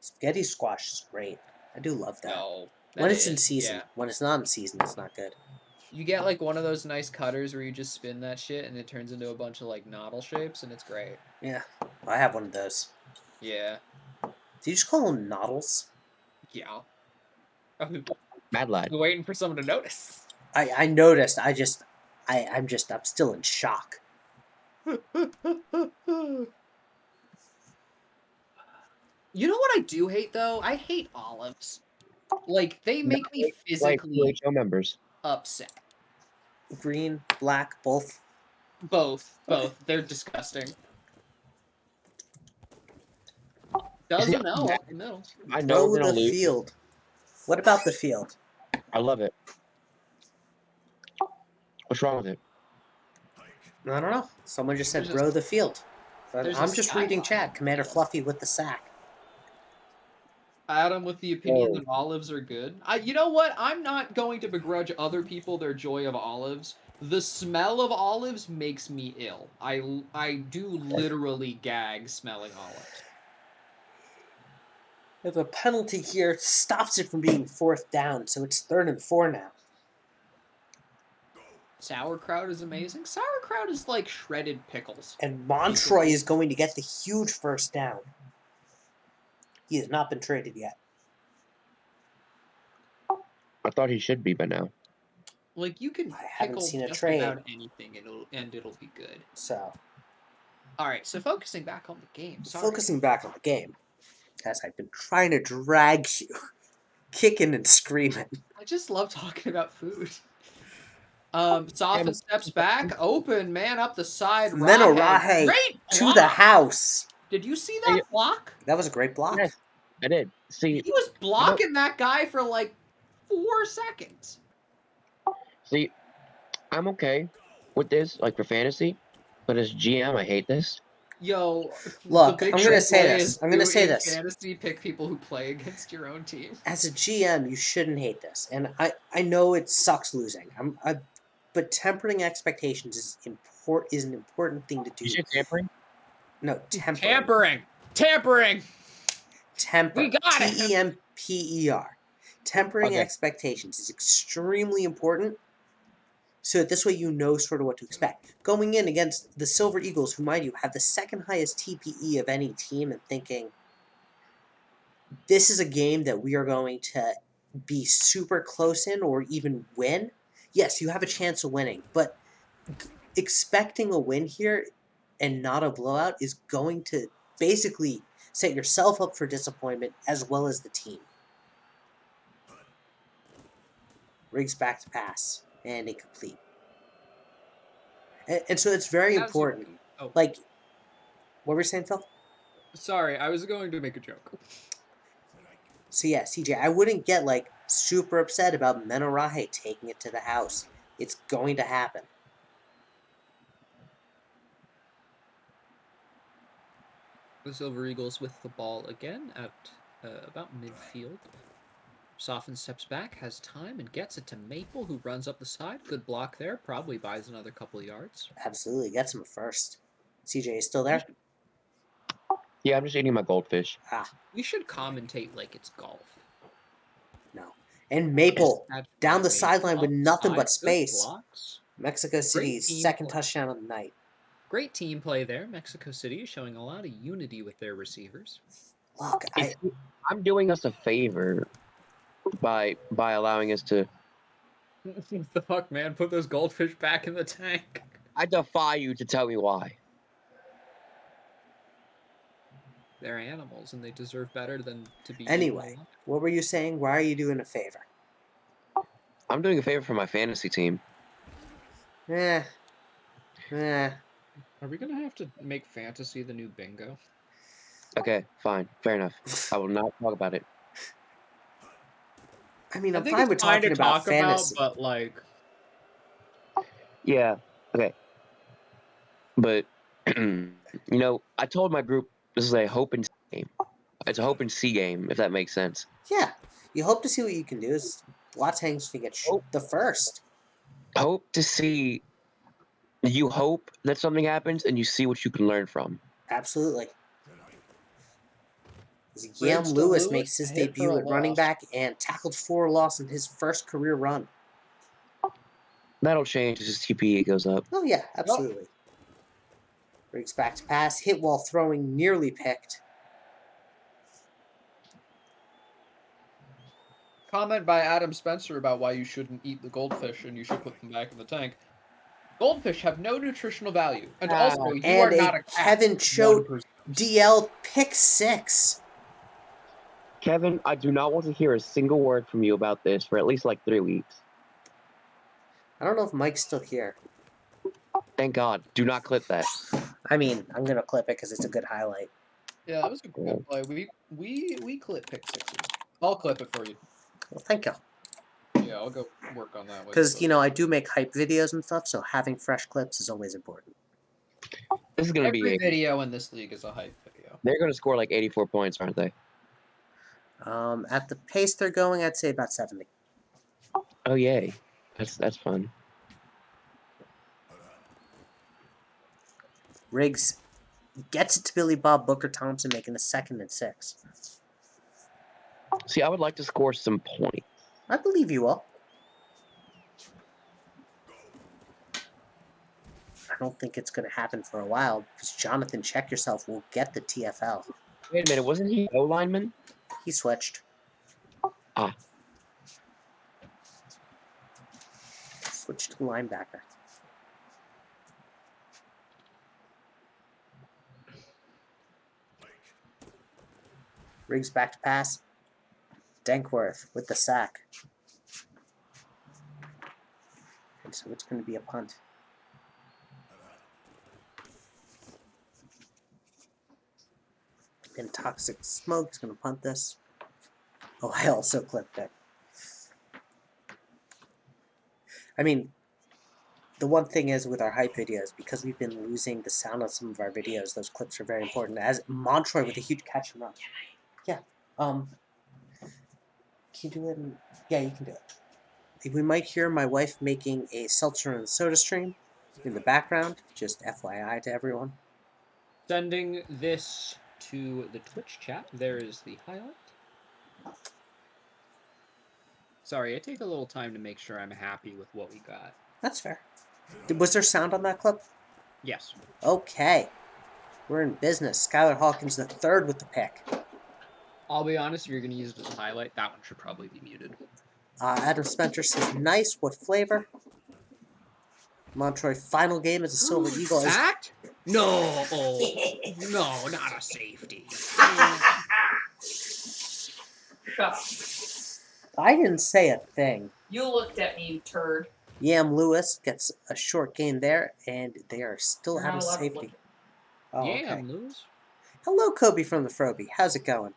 Spaghetti squash is great. I do love that. No, When that it's in is, season. yeah. When it's not in season, it's not good. You get like one of those nice cutters where you just spin that shit and it turns into a bunch of like noddle shapes and it's great. Yeah, I have one of those. Yeah. Do you just call them noddles? Yeah. I'm Mad lad. waiting for someone to notice. I noticed. I'm still in shock. You know what I do hate though? I hate olives. Like they make me Like physically QHO members. upset. Green, black, both. Both. Okay. They're disgusting. See, Doesn't know up the middle. I know we're Row gonna the lose. field. What about the field? I love it. What's wrong with it? I don't know. Someone just said There's a- row the field. there's a I'm just reading skyline. chat. Commander Fluffy with the sack. Adam with the opinion Oh. that olives are good. You know what? I'm not going to begrudge other people their joy of olives. The smell of olives makes me ill. I do literally gag smelling olives. If a penalty here stops it from being 4th down, so it's 3rd and 4 now. Sauerkraut is amazing. Sauerkraut is like shredded pickles. And Montroy is going to get the huge 1st down. He has not been traded yet. I thought he should be by now. Like you can I haven't pickle seen a just trade. about anything, it'll be good. So, All right, so focusing back on the game. Sorry. focusing back on the game, as I've been trying to drag you, kicking and screaming. I just love talking about food. Soften steps back, open, man up the side. Menorahe Great to block! the house. Did you see that block? That was a great block. Yes, I did. See, He was blocking that guy for like 4 seconds. see, I'm okay with this, like for fantasy, but as GM, I hate this. Yo, Look, the big I'm gonna say takeaway this. is I'm gonna do say in this. fantasy pick people who play against your own team. As a GM, you shouldn't hate this, and I know it sucks losing. But tempering expectations is an important thing to do. You say tampering? No, tempering. Tampering. Temper. We got it. Temper. Tempering Okay. expectations is extremely important. So this way you know sort of what to expect. Going in against the Silver Eagles, who, mind you, have the 2nd highest TPE of any team, and thinking, this is a game that we are going to be super close in or even win, yes, you have a chance of winning. But expecting a win here and not a blowout is going to basically set yourself up for disappointment as well as the team. Riggs back to pass and incomplete. And so it's very As you important. do. Oh, Like, what were you saying, Phil? sorry, I was going to make a joke. So yeah, CJ, I wouldn't get like super upset about Menorahe taking it to the house. It's going to happen. The Silver Eagles with the ball again at about midfield. Soften steps back, has time, and gets it to Maple, who runs up the side. Good block there. Probably buys another couple of yards. Absolutely, gets him first. CJ is still there? Yeah, I'm just eating my goldfish. Ah, We should commentate like it's golf. no. And Maple down the Maple sideline with on the nothing but side. Good space. blocks. Mexico City's team second play. touchdown of the night. Great team play there. Mexico City is showing a lot of unity with their receivers. Look, I'm doing us a favor by allowing us to. What the fuck, man? Put those goldfish back in the tank. I defy you to tell me why. They're animals, and they deserve better than to be anyway, eaten. what were you saying? Why are you doing a favor? I'm doing a favor for my fantasy team. Eh. Are we gonna have to make fantasy the new bingo? Okay, fine, fair enough. I will not talk about it. I mean, I I'm think fine it's with fine talking to about talk about, fantasy. but like, Yeah, okay. But I told my group this is a hope and game. It's a hope and see game, if that makes sense. Yeah, you hope to see what you can do. Is Boateng's to get the first. Hope to see. You hope that something happens, and you see what you can learn from. Absolutely. Riggs Yam to Lewis Lewis, makes his a hit for debut a at running loss. back and tackled for a loss in his first career run. That'll change as his TPE goes up. Oh yeah, absolutely. Riggs back to pass, hit while throwing, nearly picked. Comment by Adam Spencer about why you shouldn't eat the goldfish and you should put them back in the tank. Goldfish have no nutritional value, and also you And are not a a cat. Kevin Choate DL pick 6. Kevin, I do not want to hear a single word from you about this for at least like 3 weeks. I don't know if Mike's still here. Thank God. Do not clip that. I mean, I'm gonna clip it because it's a good highlight. Yeah, that was a good play. We clip pick sixes. I'll clip it for you. Well, thank you. Yeah, I'll go work on that. Because I do make hype videos and stuff, so having fresh clips is always important. This is going to Every be video in this league is a hype video. They're going to score like 84 points, aren't they? At the pace they're going, I'd say about 70. Oh yay, that's fun. Riggs gets it to Billy Bob Booker Thompson, making a 2nd and 6. See, I would like to score some points. I believe you will. I don't think it's going to happen for a while because Jonathan, check yourself, will get the TFL. Wait a minute, wasn't he O lineman? He switched. Ah. Switched to linebacker. Riggs back to pass. Dankworth with the sack. And so it's going to be a punt. And Toxic Smoke's going to punt this. Oh, I also clipped it. I mean, the one thing is with our hype videos, because we've been losing the sound on some of our videos, those clips are very important. As Montroy with a huge catch and run. Yeah. Can you do it? Yeah, you can do it. We might hear my wife making a seltzer and soda stream in the background. Just FYI to everyone. Sending this to the Twitch chat. There is the highlight. Sorry, I take a little time to make sure I'm happy with what we got. That's fair. Was there sound on that clip? I'll be honest, if you're going to use it as a highlight, that one should probably be muted. Adam Spencer says, nice. What flavor? Montroy final game as a Silver Eagle. Sacked? No. No, not a safety. Shut up. I didn't say a thing. You looked at me, you turd. Yam Lewis gets a short gain there, and they are still You're out not of allowed to look safety. at Oh, Yeah, okay. lose. Hello, Kobe from the Froby. How's it going?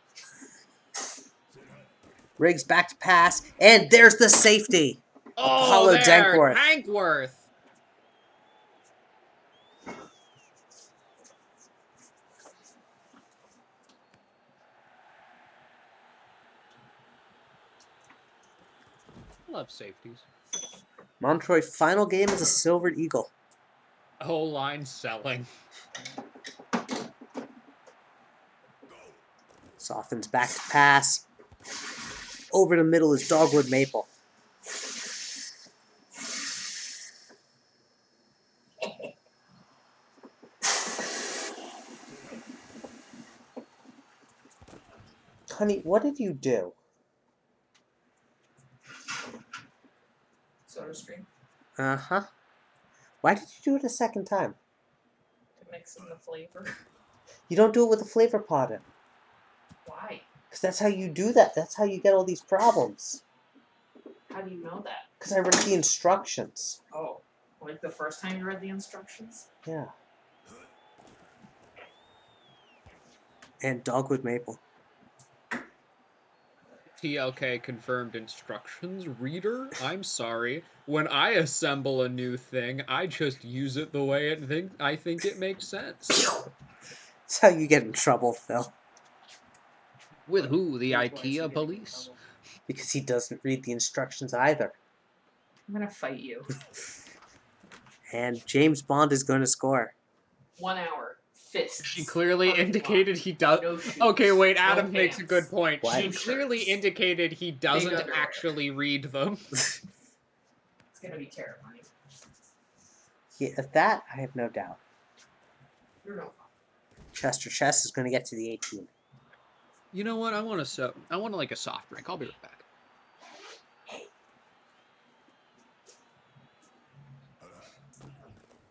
Riggs back to pass, and there's the safety. Oh, Apollo there, Dankworth. Dankworth. Love safeties. Montroy final game as a Silver Eagle. O-line selling. Softens back to pass. Over the middle is Dogwood Maple. Honey, what did you do? Soda stream Uh-huh. Why did you do it a second time? to mix in the flavor. You don't do it with a flavor pot in. Why? Because that's how you do that. That's how you get all these problems. How do you know that? Because I read the instructions. Oh, like the first time you read the instructions? Yeah. And Dogwood Maple. TLK confirmed instructions. Reader, I'm sorry. When I assemble a new thing, I just use it the way I think it makes sense. That's how you get in trouble, Phil. With who? The IKEA police? Because he doesn't read the instructions either. I'm gonna fight you. And James Bond is going to score. 1 hour. Fists. She clearly Parking lot. indicated he does. No shoes. Okay, wait, No Adam makes a pants. good point. What? She clearly Shirts. indicated he doesn't underwear. actually read them. It's gonna be terrifying. Yeah, at that, I have no doubt. You're no fun. Chester Chess is going to get to the 18. You know what? I want like a soft drink. I'll be right back.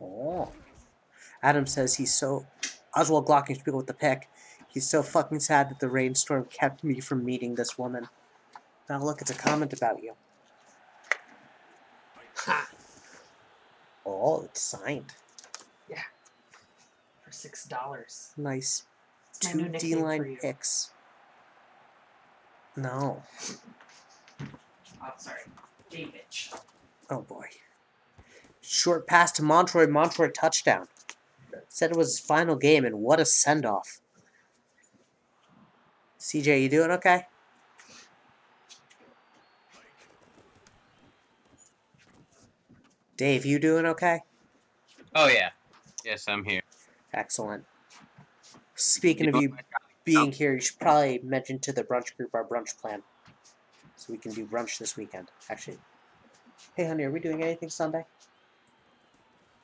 Oh. Adam says he's so... Oswald Glockenspiel with the pick. He's so fucking sad that the rainstorm kept me from meeting this woman. Now look, it's a comment about you. Ha! Oh, it's signed. For $6. Nice. It's my 2 new nickname for D-line you. picks. No. Oh, sorry. David. Oh boy. Short pass to Montroy. Montroy touchdown. Said it was his final game, and what a send-off. CJ, you doing okay? Dave, you doing okay? Oh yeah. Yes, I'm here. Excellent. Speaking of know you what? being here, you should probably mention to the brunch group our brunch plan. So we can do brunch this weekend. Actually. Hey, honey, are we doing anything Sunday?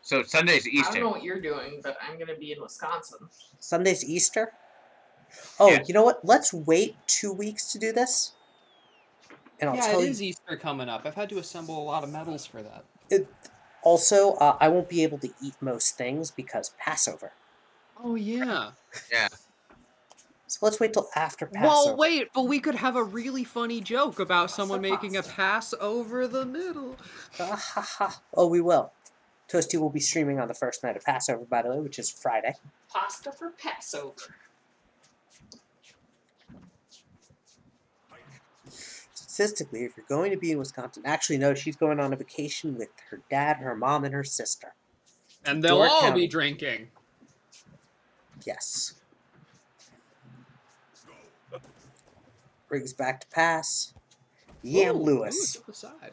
So Sunday's I Easter. don't know what you're doing, but I'm gonna be in Wisconsin. Sunday's Easter? Oh, Yeah. you know what? Let's wait 2 weeks to do this. And I'll Yeah, tell it you. is Easter coming up. I've had to assemble a lot of medals for that. Also, I won't be able to eat most things because Passover. Oh, yeah. Yeah. So let's wait till after Passover. Well, wait, but we could have a really funny joke about someone making a pass over the middle. Ha ha. Oh, we will. Toasty will be streaming on the first night of Passover, by the way, which is Friday. Pasta for Passover. Statistically, if you're going to be in Wisconsin, actually, no, she's going on a vacation with her dad, her mom, and her sister. And they'll Door all County. be drinking. Yes. Riggs back to pass. Yam Ooh, Lewis. to the side.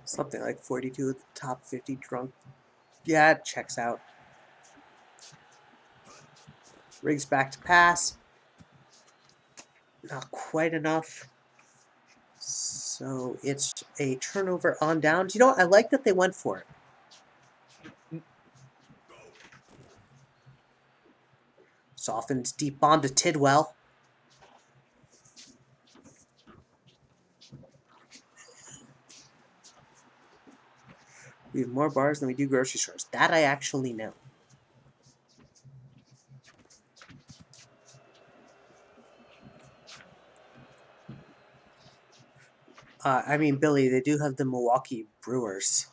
Something like 42 at the top 50 drunk. Yeah, it checks out. Riggs back to pass. Not quite enough. So it's a turnover on downs. You know what? I like that they went for it. Softens deep bomb to Tidwell. We have more bars than we do grocery stores. That I actually know. I mean, Billy, they do have the Milwaukee Brewers.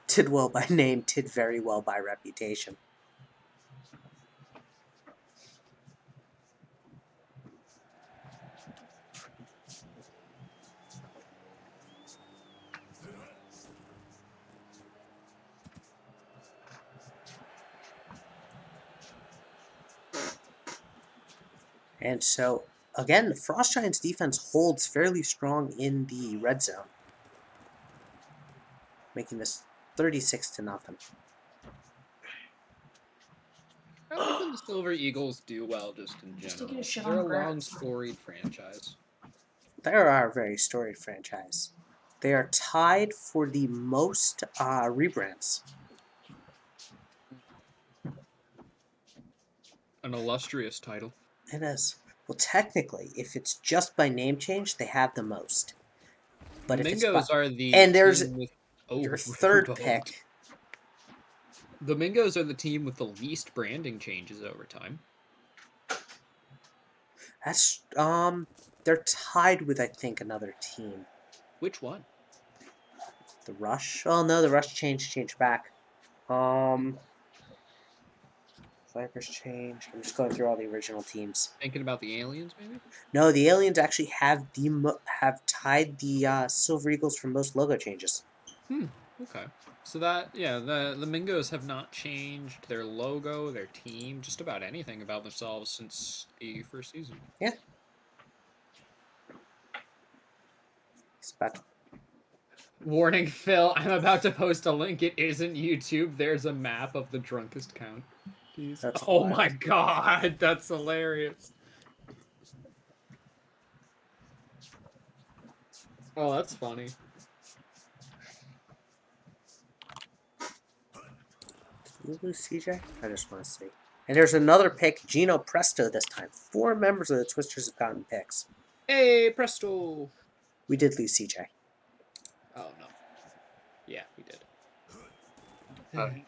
Tidwell by name, Tid very well by reputation. And so, again, the Frost Giants defense holds fairly strong in the red zone, making this 36-0. I like when the Silver Eagles do well just in Just general. taking a shit They're on a the grass. long storied franchise. They are a very storied franchise. They are tied for the most rebrands. An illustrious title. It is. Well, technically, if it's just by name change, they have the most. But The if it's by... Mingos are the And there's team with your third riverboat. pick. The Mingos are the team with the least branding changes over time. That's they're tied with, I think, another team. Which one? The Rush? Oh no, the Rush changed back. Flankers changed. I'm just going through all the original teams. Thinking about the aliens, maybe? No, the Aliens actually have tied the Silver Eagles for most logo changes. Okay. So that, yeah, the Mingos have not changed their logo, their team, just about anything about themselves since the first season. Yeah. But Warning, Phil, I'm about to post a link. It isn't YouTube. There's a map of the drunkest counties. That's Oh wild. my god, that's hilarious. Oh, that's funny. Did we lose CJ? I just want to see. And there's another pick, Gino Presto this time. 4 members of the Twisters have gotten picks. Hey, presto! We did lose CJ. Oh, no. Yeah, we did. Okay.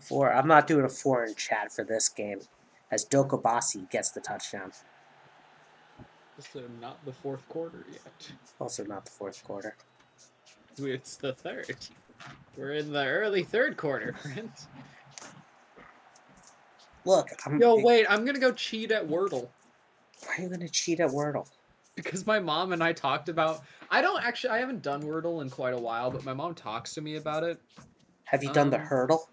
4. I'm not doing a 4 in chat for this game, as Dokobasi gets the touchdown. So not the fourth quarter yet. Also not the 4th quarter. It's the third. We're in the early third quarter, friends. Look, Yo, wait, I'm gonna go cheat at Wordle. Why are you going to cheat at Wordle? Because my mom and I talked about... I haven't done Wordle in quite a while, but my mom talks to me about it. Have you done the hurdle?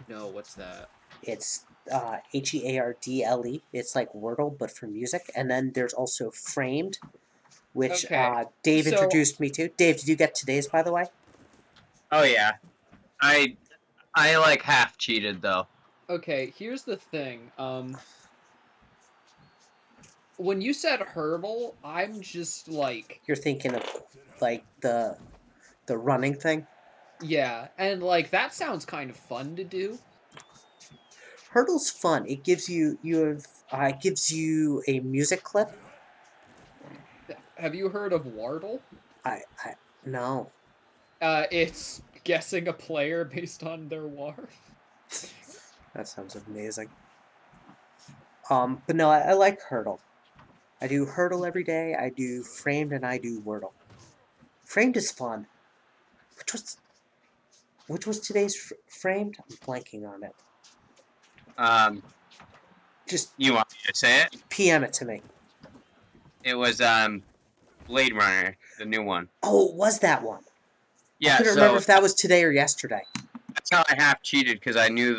No, what's that? It's Heardle. It's like Wordle, but for music. And then there's also Framed, which Okay, Dave so- introduced me to. Dave, did you get today's, by the way? Oh yeah, I like half cheated though. Okay, here's the thing. When you said herbal, I'm just like... You're thinking of, like, the running thing? Yeah, and like, that sounds kind of fun to do. Hurdle's fun. It gives you it gives you a music clip. Have you heard of Wardle? I no. It's guessing a player based on their war. That sounds amazing. But no, I like Hurdle. I do Hurdle every day. I do Framed and I do Wordle. Framed is fun. Which was today's Framed? I'm blanking on it. Just You want me to say it? PM it to me. It was Blade Runner, the new one. Oh, it was that one. Yeah, I couldn't remember if that was today or yesterday. that's how I half cheated because I knew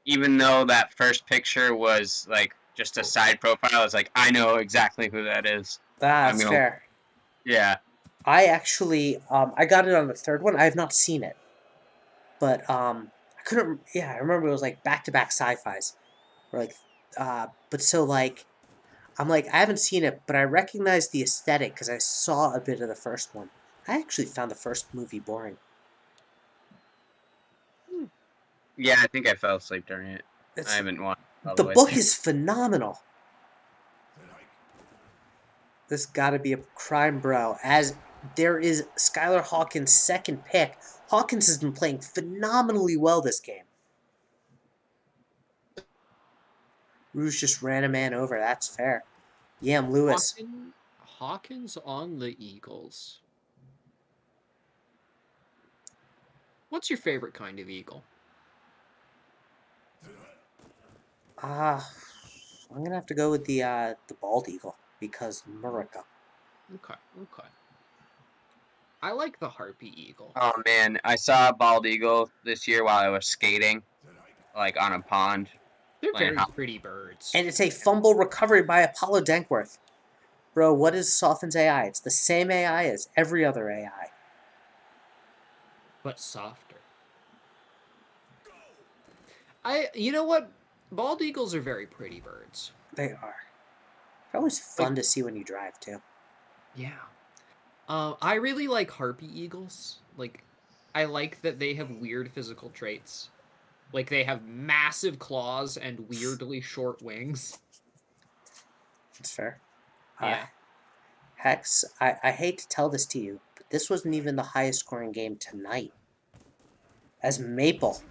even though that first picture was like just a side profile, I was like, I know exactly who that is. That's fair. Yeah. I actually, I got it on the third one. I have not seen it, but I couldn't. Yeah, I remember it was like back-to-back sci-fis. Or like, but so like, I'm like, I haven't seen it, but I recognize the aesthetic because I saw a bit of the first one. I actually found the first movie boring. Yeah, I think I fell asleep during it. I It's haven't watched it all the the way book through. is phenomenal. This got to be a crime, bro. As there is Skylar Hawkins' second pick. Hawkins has been playing phenomenally well this game. Rouge just ran a man over. That's fair. Yam Lewis. Hawkins on the Eagles. What's your favorite kind of eagle? I'm gonna have to go with the bald eagle because America. Okay, okay. I like the harpy eagle. Oh man, I saw a bald eagle this year while I was skating, like on a pond. They're Playing very pretty birds. And it's a fumble recovery by Apollo Dankworth. Bro, what is Soften's AI? It's the same AI as every other AI. But softer. You know what? Bald eagles are very pretty birds. They are. They're always fun to see when you drive too. Yeah. I really like harpy eagles. Like, I like that they have weird physical traits. Like, they have massive claws and weirdly short wings. That's fair. Yeah. Hex, I hate to tell this to you, but this wasn't even the highest scoring game tonight. As Maple.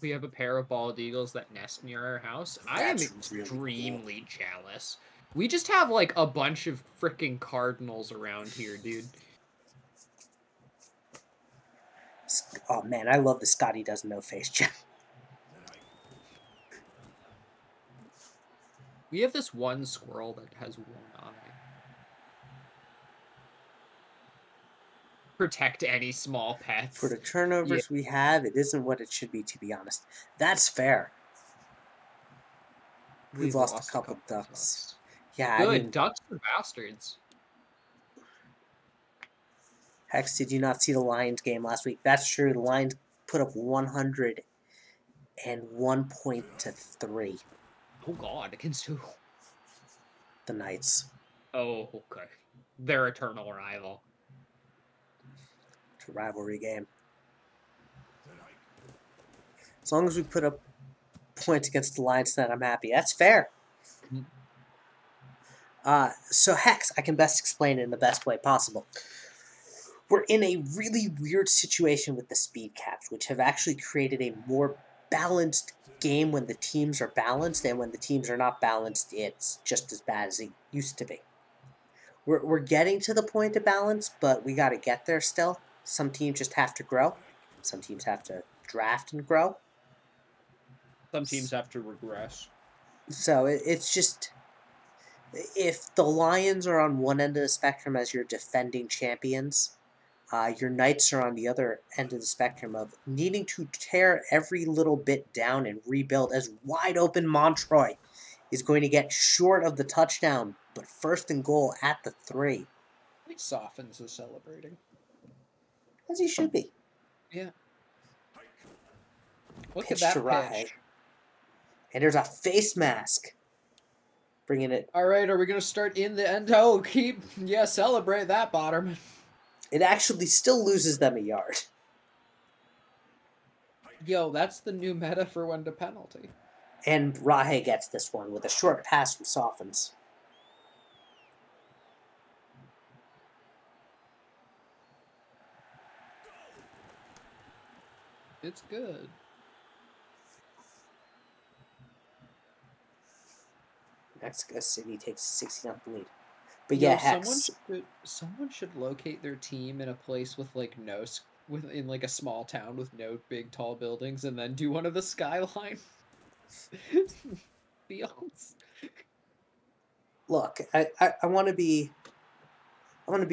We have a pair of bald eagles that nest near our house. I am That's really extremely jealous. We just have, like, a bunch of freaking cardinals around here, dude. Oh man, I love the Scotty doesn't know face check. We have this one squirrel that has one eye. Protect any small pets. For the turnovers we have, it isn't what it should be, to be honest. That's fair. We've lost a couple ducks. Yeah, Good. I mean, Ducks are bastards. Hex, did you not see the Lions game last week? That's true. The Lions put up 101 point to 3. Oh god, against who? The Knights. Oh, okay. Their eternal rival. It's a rivalry game. As long as we put up points against the Lions tonight, I'm happy. That's fair. So Hex, I can best explain it in the best way possible. We're in a really weird situation with the speed caps, which have actually created a more balanced game when the teams are balanced, and when the teams are not balanced, it's just as bad as it used to be. We're getting to the point of balance, but we got to get there still. Some teams just have to grow. Some teams have to draft and grow. Some teams have to regress. So it's just, if the Lions are on one end of the spectrum as your defending champions, your Knights are on the other end of the spectrum of needing to tear every little bit down and rebuild, as wide open Montroy is going to get short of the touchdown, but first and goal at the 3. I think Softens is celebrating. As he should be. Yeah. Look Pitch at to that Rahe. pitch. And there's a face mask. Bringing it. All right, are we going to start in the end? Oh, celebrate that, Botterman. It actually still loses them a yard. Yo, that's the new meta for when to penalty. And Rahe gets this one with a short pass from Softens. It's good. Mexico City takes a 16-0 lead. But Yo, yeah, Hex. someone should locate their team in a place with like in like a small town with no big tall buildings, and then do one of the skyline fields. Look, I want to be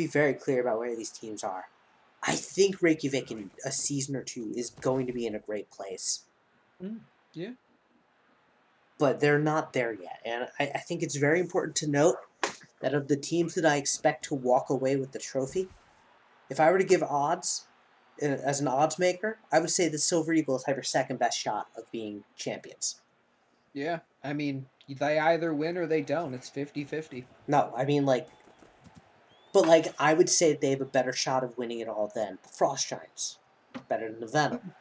very clear about where these teams are. I think Reykjavik in a season or two is going to be in a great place. Yeah. But they're not there yet. And I think it's very important to note that of the teams that I expect to walk away with the trophy, if I were to give odds, as an odds maker, I would say the Silver Eagles have your second best shot of being champions. Yeah, I mean, they either win or they don't. It's 50-50. No, I mean like, but like I would say they have a better shot of winning it all than the Frost Giants, better than the Venom.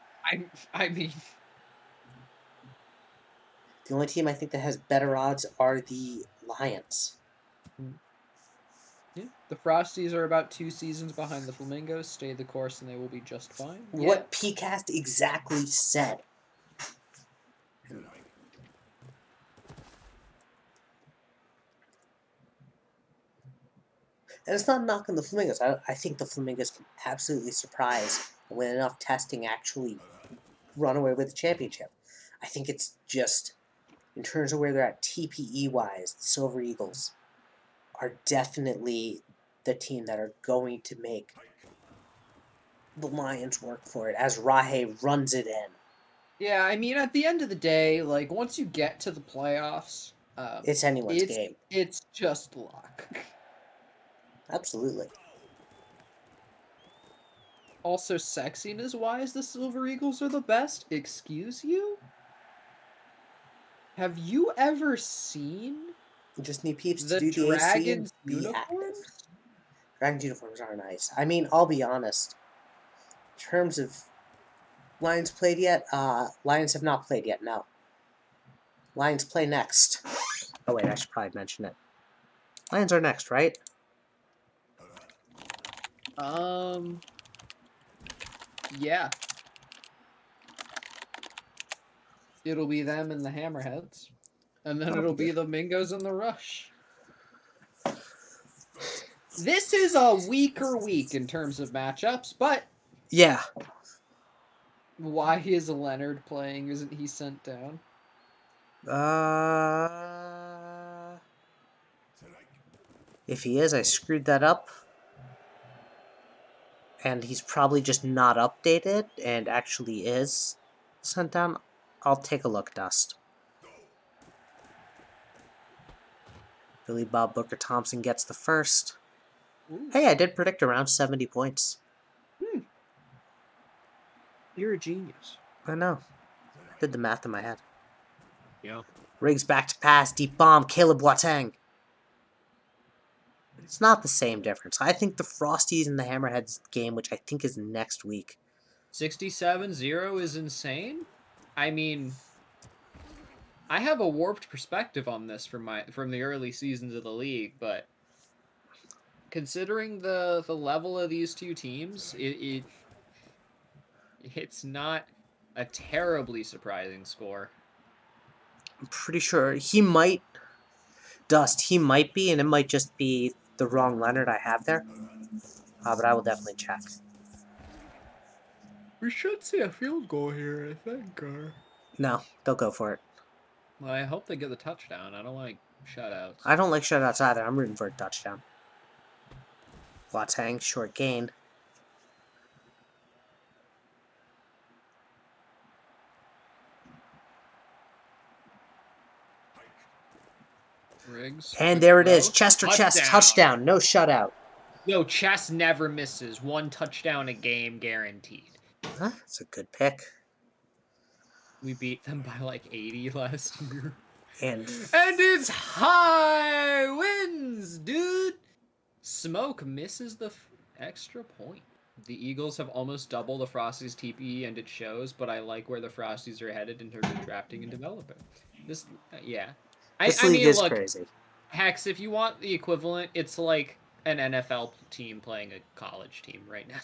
I mean, The only team I think that has better odds are the Lions. yeah, the Frosties are about 2 seasons behind the Flamingos. Stay the course, and they will be just fine. Yeah. What PCast exactly said. And it's not knocking the Flamingos. I think the Flamingos can absolutely surprise and with enough testing actually run away with the championship. I think it's just in terms of where they're at TPE wise, the Silver Eagles are definitely the team that are going to make the Lions work for it as Rahe runs it in. Yeah, I mean, at the end of the day, like once you get to the playoffs, It's anyone's it's game. it's just luck. Absolutely. Also, sexiness wise, the Silver Eagles are the best. Excuse you? Have you ever seen You just need peeps to the do the AC and Dragons be active. uniforms? Dragons uniforms are nice. I mean, I'll be honest. In terms of Lions played yet, Lions have not played yet, no. Lions play next. Oh wait, I should probably mention it. Lions are next, right? Yeah. It'll be them and the Hammerheads. And then it'll be the Mingos and the Rush. This is a weaker week in terms of matchups, but Yeah. why is Leonard playing? Isn't he sent down? If he is, I screwed that up. And he's probably just not updated and actually is sent down. I'll take a look, Dust. Billy Bob Booker Thompson gets the first. Ooh. Hey, I did predict around 70 points. You're a genius. I know. I did the math in my head. Yeah. Riggs back to pass, deep bomb, Caleb Boateng. It's not the same difference. I think the Frosties and the Hammerheads game, which I think is next week. 67-0 is insane. I mean, I have a warped perspective on this from the early seasons of the league, but considering the level of these two teams, it's not a terribly surprising score. I'm pretty sure he might, Dust, he might be, and it might just be the wrong Leonard I have there. But I will definitely check. We should see a field goal here, I think. No, they'll go for it. Well, I hope they get the touchdown. I don't like shutouts. I don't like shutouts either. I'm rooting for a touchdown. Boateng, short gain. Riggs. And there it is. Throw. Chester Chest, touchdown. No shutout. Yo, Chess never misses. 1 touchdown a game guaranteed. Huh? That's a good pick. We beat them by like 80 last year. And it's high wins, dude. Smoke misses the extra point. The Eagles have almost double the Frosties TPE, and it shows, but I like where the Frosties are headed in terms of drafting and developing. This, yeah. this I league mean, is look, crazy. Hex, if you want the equivalent, it's like an NFL team playing a college team right now.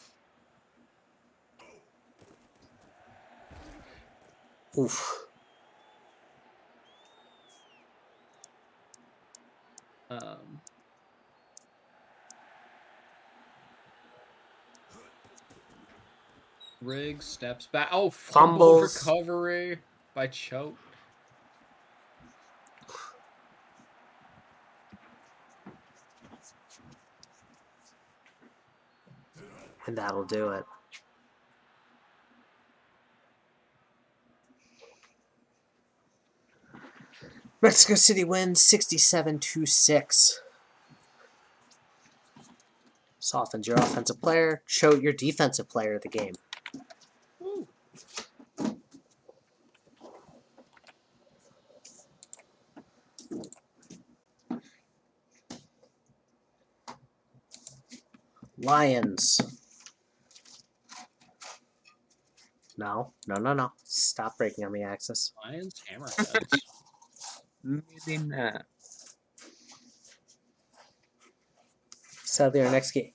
Oof. Riggs steps back. Oh, Fumbles. recovery by Choate. And that'll do it. Mexico City wins 67-6. Softens your offensive player. Show your defensive player of the game. Woo. Lions. No. Stop breaking on me, Axis. Lions, Hammerheads. Maybe not. Sadly, our next game.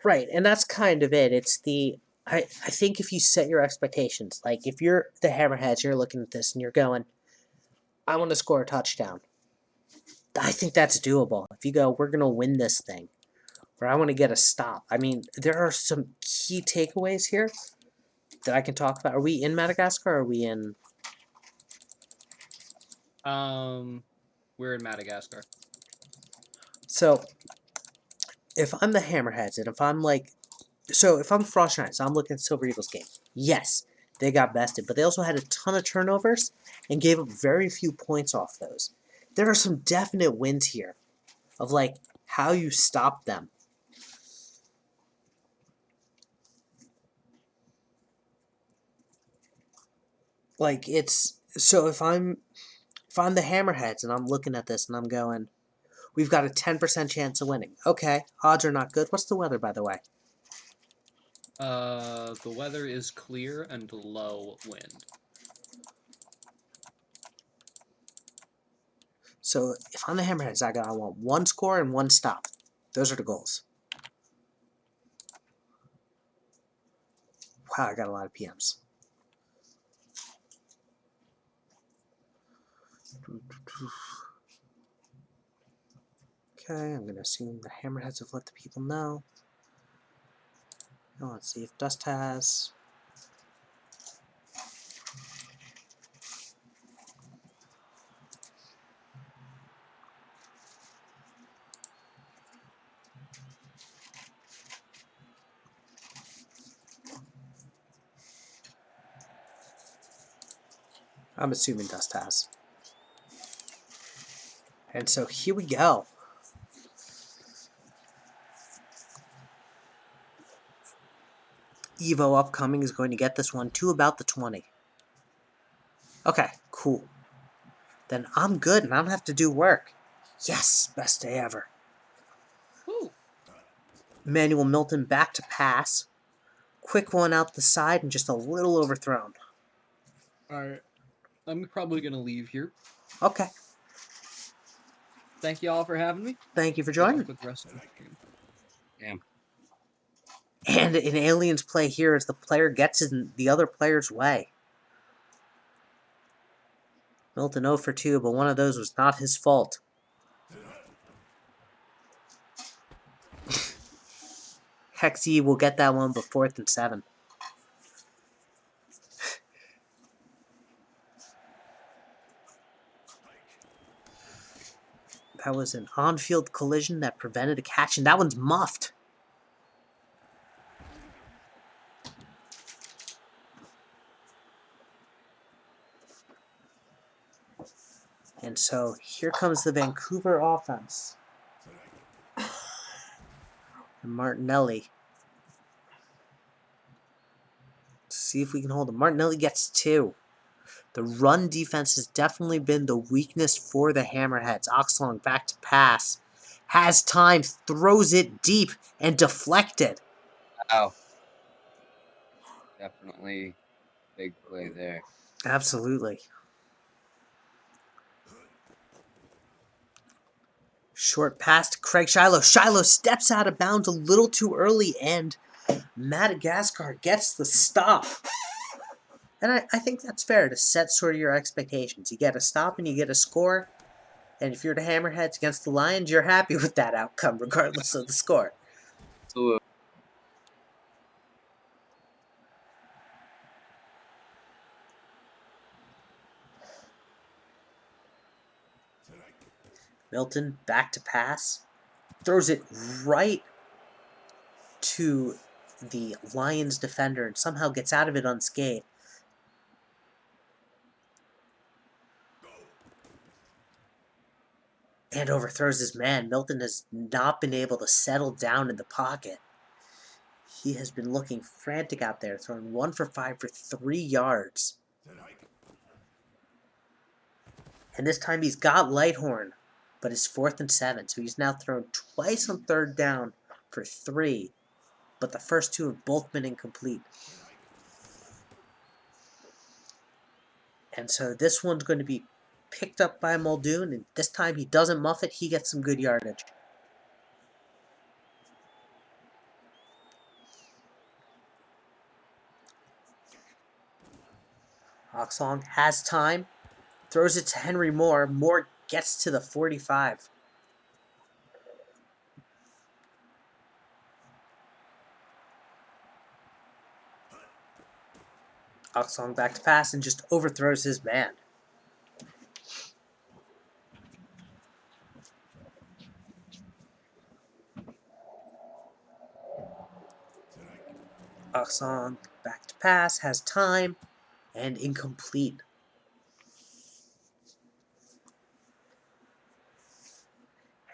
Right, and that's kind of it. It's the I think if you set your expectations, like if you're the Hammerheads, you're looking at this and you're going, I want to score a touchdown. I think that's doable. If you go, we're gonna win this thing, or I want to get a stop. I mean, there are some key takeaways here that I can talk about. Are we in Madagascar? Or are we in? We're in Madagascar. So, if I'm the Hammerheads, and if I'm like, so if I'm Frost Giants, I'm looking at Silver Eagles game. Yes, they got bested, but they also had a ton of turnovers and gave up very few points off those. There are some definite wins here of like how you stop them. Like it's so if I'm the Hammerheads and I'm looking at this and I'm going, we've got a 10% chance of winning. Okay, odds are not good. What's the weather, by the way? The weather is clear and low wind. So if I'm the Hammerheads, I want one score and one stop. Those are the goals. Wow, I got a lot of PMs. Okay, I'm going to assume the Hammerheads have let the people know. Now let's see if Dust has. I'm assuming Dust has. And so here we go. Evo upcoming is going to get this one to about the 20. Okay, cool. Then I'm good and I don't have to do work. Yes, best day ever. Woo. Manuel Milton back to pass. Quick one out the side and just a little overthrown. Alright. I'm probably gonna leave here. Okay, Thank you all for having me. thank you for Good luck joining. with the rest of the stream. Damn. And an alien's play here as the player gets in the other player's way. Milton 0 for 2, but one of those was not his fault. Hexy will get that one, but 4th and 7. That was an on-field collision that prevented a catch, and that one's muffed. And so here comes the Vancouver offense. And Martinelli. Let's see if we can hold him. Martinelli gets 2. The run defense has definitely been the weakness for the Hammerheads. Oxlong back to pass. Has time, throws it deep, and deflected. Wow. Definitely big play there. Absolutely. Short pass to Craig Shiloh. Shiloh steps out of bounds a little too early, and Madagascar gets the stop. And I think that's fair to set sort of your expectations. You get a stop and you get a score. And if you're the Hammerheads against the Lions, you're happy with that outcome, regardless of the score. Absolutely. Milton back to pass. Throws it right to the Lions defender and somehow gets out of it unscathed. And overthrows his man. Milton has not been able to settle down in the pocket. He has been looking frantic out there, throwing 1 for 5 for 3 yards. And this time he's got Lighthorn, but it's 4th and 7. So he's now thrown twice on 3rd down for 3, but the first 2 have both been incomplete. And so this one's going to be picked up by Muldoon, and this time he doesn't muff it, he gets some good yardage. Oxlong has time, throws it to Henry Moore. Moore gets to the 45. Oxlong back to pass and just overthrows his man. Oxlong back to pass, has time, and incomplete.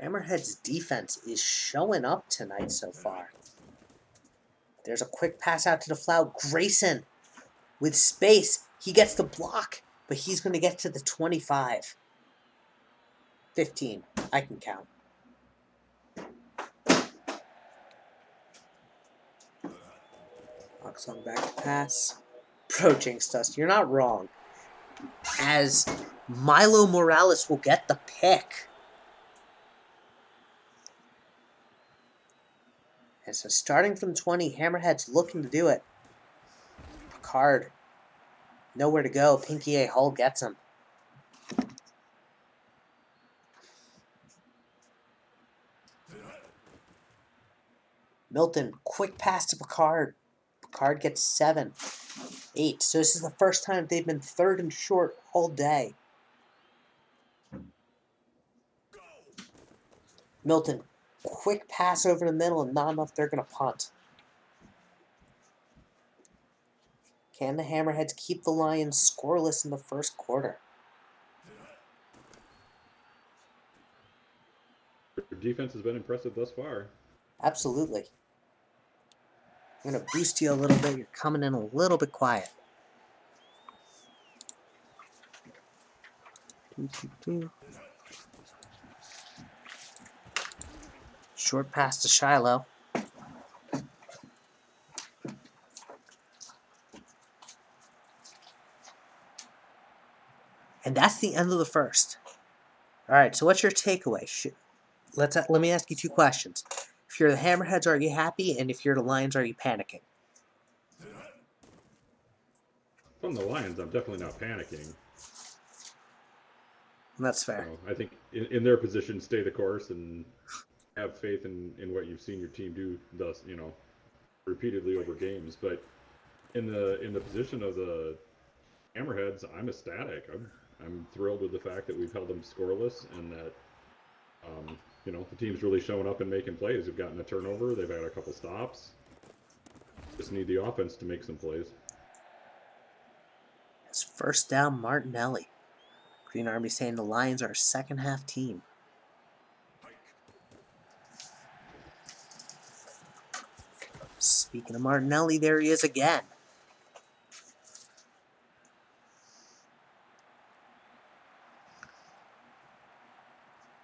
Hammerhead's defense is showing up tonight so far. There's a quick pass out to the Flout. Grayson with space. He gets the block, but he's going to get to the 25. 15. I can count. Oxlong back to pass. Bro, jinxed us. You're not wrong. As Milo Morales will get the pick. And so starting from 20, Hammerhead's looking to do it. Picard. Nowhere to go. Pinky A. Hull gets him. Milton, quick pass to Picard. Picard gets 7. 8. So this is the first time they've been 3rd and short all day. Milton, quick pass over the middle and not enough. They're going to punt. Can the Hammerheads keep the Lions scoreless in the first quarter? Your defense has been impressive thus far. Absolutely. I'm going to boost you a little bit. You're coming in a little bit quiet. Short pass to Shiloh. And that's the end of the first. All right, so what's your takeaway? Let me ask you 2 questions. If you're the Hammerheads, are you happy? And if you're the Lions, are you panicking? From the Lions, I'm definitely not panicking. That's fair. So I think in their position, stay the course and have faith in what you've seen your team do thus, repeatedly over games. But in the position of the Hammerheads, I'm ecstatic. I'm thrilled with the fact that we've held them scoreless and that the team's really showing up and making plays. They've gotten a turnover. They've had a couple stops. Just need the offense to make some plays. It's first down, Martinelli. Green Army saying the Lions are a second-half team. Speaking of Martinelli, there he is again.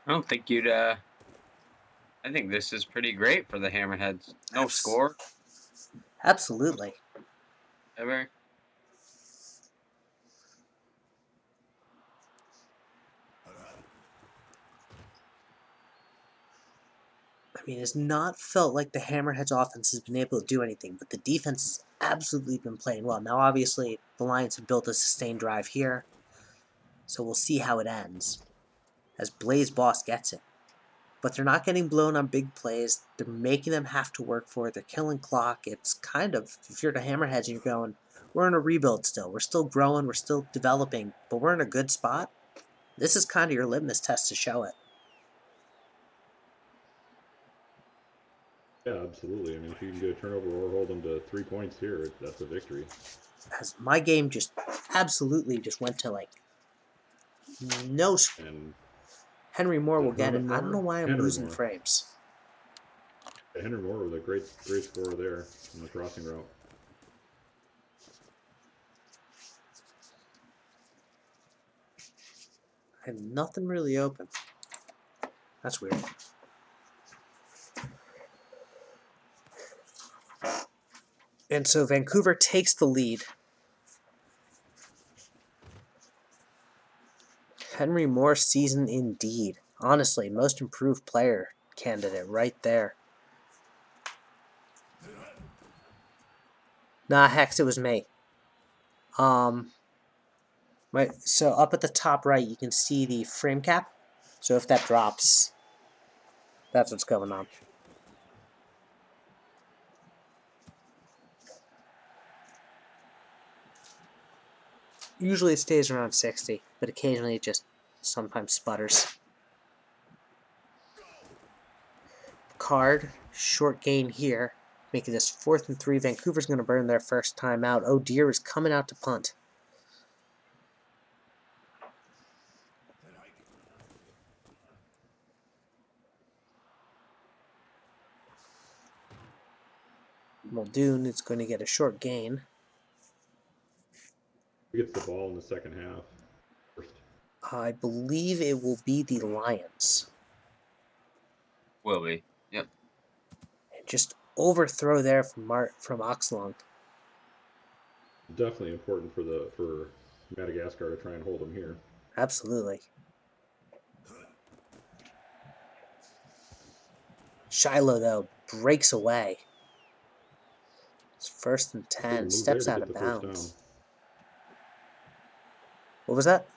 I don't think you'd. I think this is pretty great for the Hammerheads. No score Absolutely. ever. I mean, it's not felt like the Hammerheads offense has been able to do anything, but the defense has absolutely been playing well. Now, obviously, the Lions have built a sustained drive here, so we'll see how it ends as Blaze Boss gets it. But they're not getting blown on big plays. They're making them have to work for it. They're killing clock. It's kind of, if you're the Hammerheads and you're going, we're in a rebuild still. We're still growing. We're still developing, but we're in a good spot. This is kind of your litmus test to show it. Yeah, absolutely. I mean, if you can get a turnover or hold them to 3 points here, that's a victory. As my game just absolutely just went to like no. And Henry Moore will get it. Herman I don't know Moore? why I'm Henry losing Moore. frames. Henry Moore was a great scorer there in the crossing route. I have nothing really open. That's weird. And so Vancouver takes the lead. Henry Moore season indeed. Honestly, most improved player candidate right there. Nah, Hex, it was me. So up at the top right, you can see the frame cap. So if that drops, that's what's going on. Usually it stays around 60, but occasionally it just sometimes sputters. Card, short gain here, making this 4th and 3. Vancouver's going to burn their first time out. Oh dear is coming out to punt. Muldoon is going to get a short gain. Who gets the ball in the second half? First. I believe it will be the Lions. Will be. Yep. Just overthrow there from Oxlong. Definitely important for Madagascar to try and hold them here. Absolutely. Shiloh, though, breaks away. It's 1st and 10. Move Steps there to out get of the first down. bounds. What was that?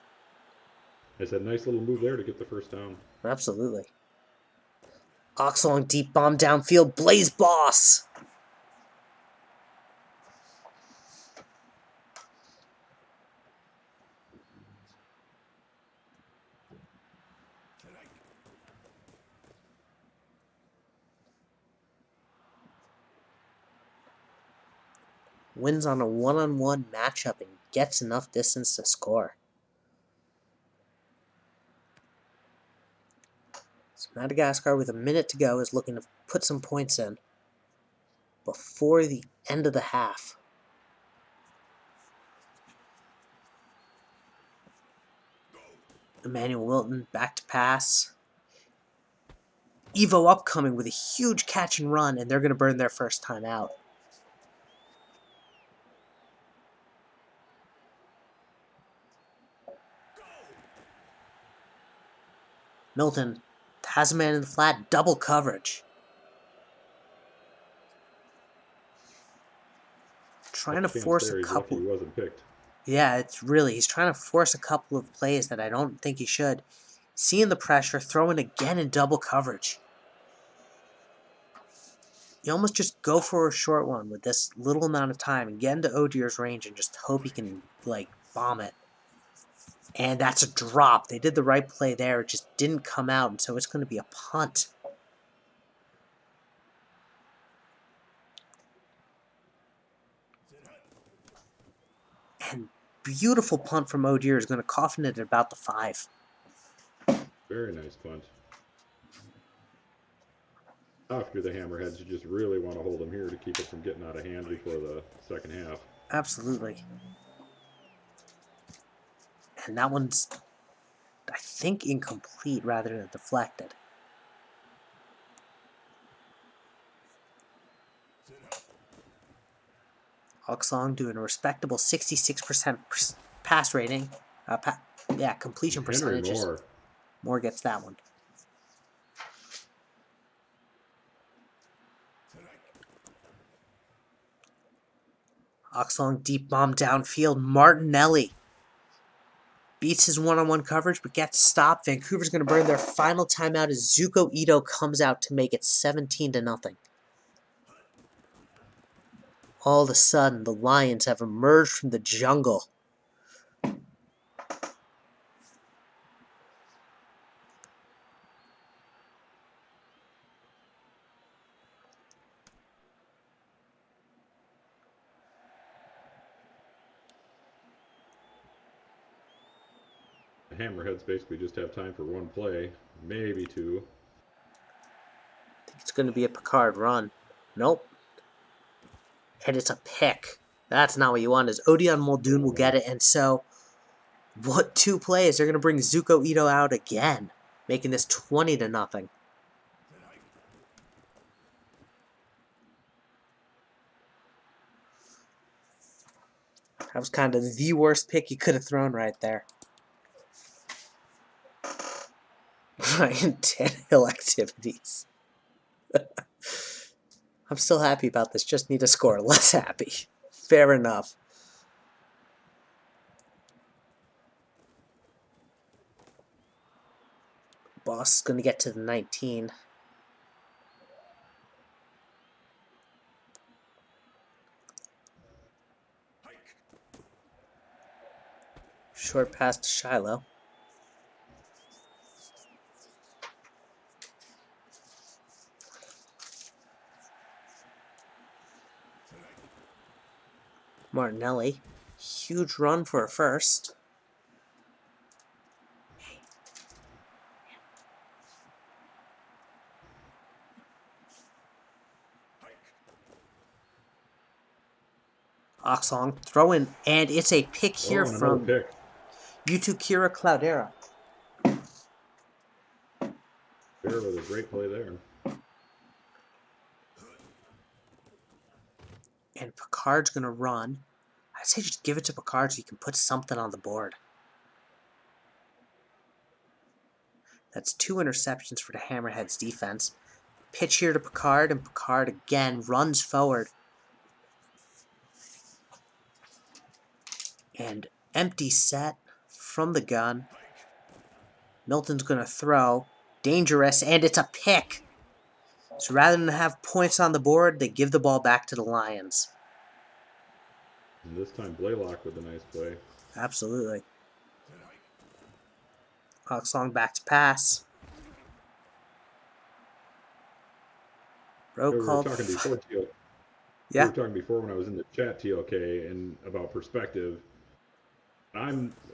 I said, nice little move there to get the first down. Absolutely. Oxlong deep bomb downfield. Blaze Boss! Wins on a one-on-one matchup and gets enough distance to score. So Madagascar, with a minute to go, is looking to put some points in before the end of the half. Emmanuel Wilton back to pass. Evo upcoming with a huge catch and run, and they're going to burn their first time out. Milton has a man in the flat, double coverage. Trying to force a He's lucky couple. he wasn't picked. Yeah, he's trying to force a couple of plays that I don't think he should. Seeing the pressure, throwing again in double coverage. You almost just go for a short one with this little amount of time and get into Odier's range and just hope he can, bomb it. And that's a drop. They did the right play there. It just didn't come out, and so it's going to be a punt. And beautiful punt from Odier is going to coffin it at about the 5. Very nice punt. After the Hammerheads, you just really want to hold them here to keep it from getting out of hand before the second half. Absolutely. And that one's, I think, incomplete rather than deflected. Oxlong doing a respectable 66% pass rating. Completion Henry percentage. Moore. Moore gets that one. Oxlong deep bomb downfield. Martinelli beats his one-on-one coverage, but gets stopped. Vancouver's going to burn their final timeout as Zuko Ito comes out to make it 17-0. All of a sudden, the Lions have emerged from the jungle. Hammerheads basically just have time for one play, maybe two. I think it's going to be a Picard run. Nope. And it's a pick. That's not what you want, is Odeon Muldoon will get it, and so what two plays? They're going to bring Zuko Ito out again, making this 20-0. That was kind of the worst pick you could have thrown right there. Ryan Tannehill activities. I'm still happy about this, just need to score. Less happy. Fair enough. Boss is going to get to the 19. Short pass to Shiloh. Martinelli. Huge run for a first. Oxlong throwing, and it's a pick here Oh, and another from pick. Yutu Kira Cloudera. There was a great play there. And Picard's going to run. I'd say just give it to Picard so you can put something on the board. That's 2 interceptions for the Hammerheads defense. Pitch here to Picard, and Picard again runs forward. And empty set from the gun. Milton's going to throw. Dangerous, and it's a pick. So rather than have points on the board, they give the ball back to the Lions. And this time Blaylock with a nice play. Absolutely. Oxlong back to pass. Row We were called. talking before, TL. Yeah. We were talking before when I was in the chat, TLK, and about perspective.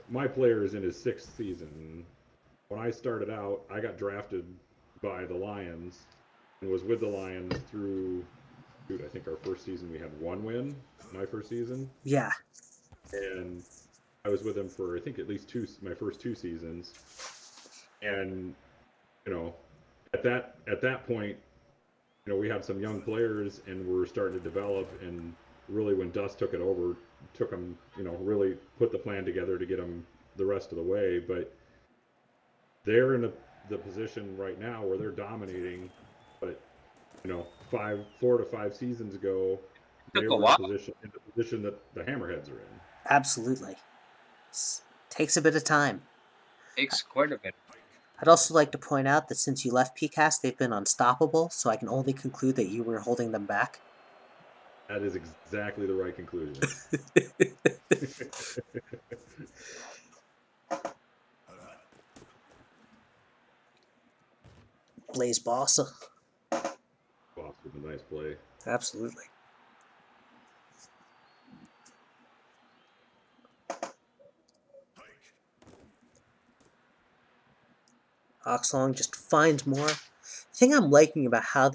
My player is in his 6th season. When I started out, I got drafted by the Lions and was with the Lions through, I think our first season we had 1 win, my first season. Yeah. And I was with them for, I think, at least my first 2 seasons. And, at that point, we had some young players and we're starting to develop, and really when Dust took it over, took them, really put the plan together to get them the rest of the way. But they're in the position right now where they're dominating. But 4 to 5 seasons ago, they Took a were while. in the position that the Hammerheads are in. Absolutely. Takes a bit of time. Takes quite a bit. I'd also like to point out that since you left PCAST, they've been unstoppable, so I can only conclude that you were holding them back. That is exactly the right conclusion. Blaze Bossa. Boss with a nice play. Absolutely. Oxlong just finds more. Thing I'm liking about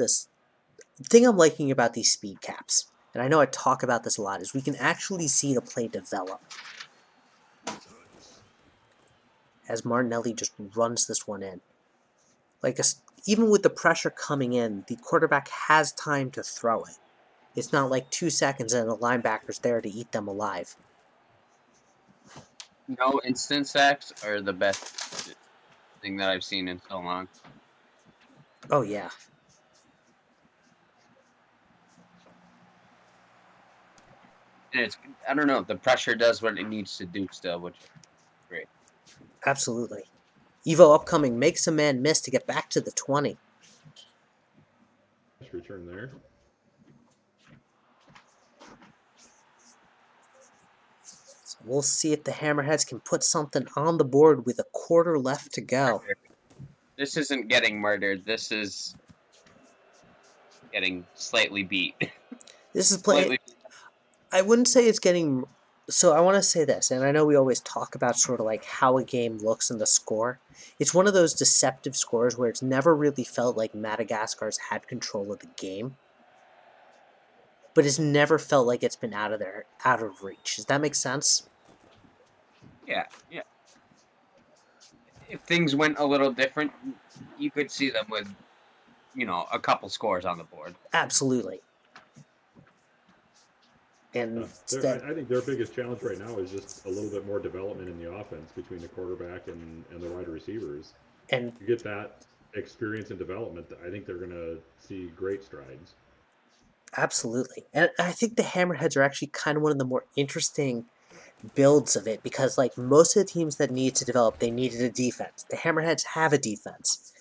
these speed caps, and I know I talk about this a lot, is we can actually see the play develop. As Martinelli just runs this one in. Even with the pressure coming in, the quarterback has time to throw it. It's not like 2 seconds and the linebacker's there to eat them alive. No instant sacks are the best thing that I've seen in so long. Oh, yeah. And I don't know, the pressure does what it needs to do still, which is great. Absolutely. Evo upcoming makes a man miss to get back to the 20. Nice return there. So we'll see if the Hammerheads can put something on the board with a quarter left to go. This isn't getting murdered. This is getting slightly beat. This is play. I wouldn't say it's getting So I want to say this, and I know we always talk about sort of like how a game looks in the score. It's one of those deceptive scores where it's never really felt like Madagascar's had control of the game, but it's never felt like it's been out of reach. Does that make sense? Yeah, yeah. If things went a little different, you could see them with, a couple scores on the board. Absolutely. And I think their biggest challenge right now is just a little bit more development in the offense between the quarterback and the wide receivers. and You get that experience and development, I think they're going to see great strides. absolutely. And I think the Hammerheads are actually kind of one of the more interesting builds of it because like most of the teams that need to develop, they needed a defense. The Hammerheads have a defense.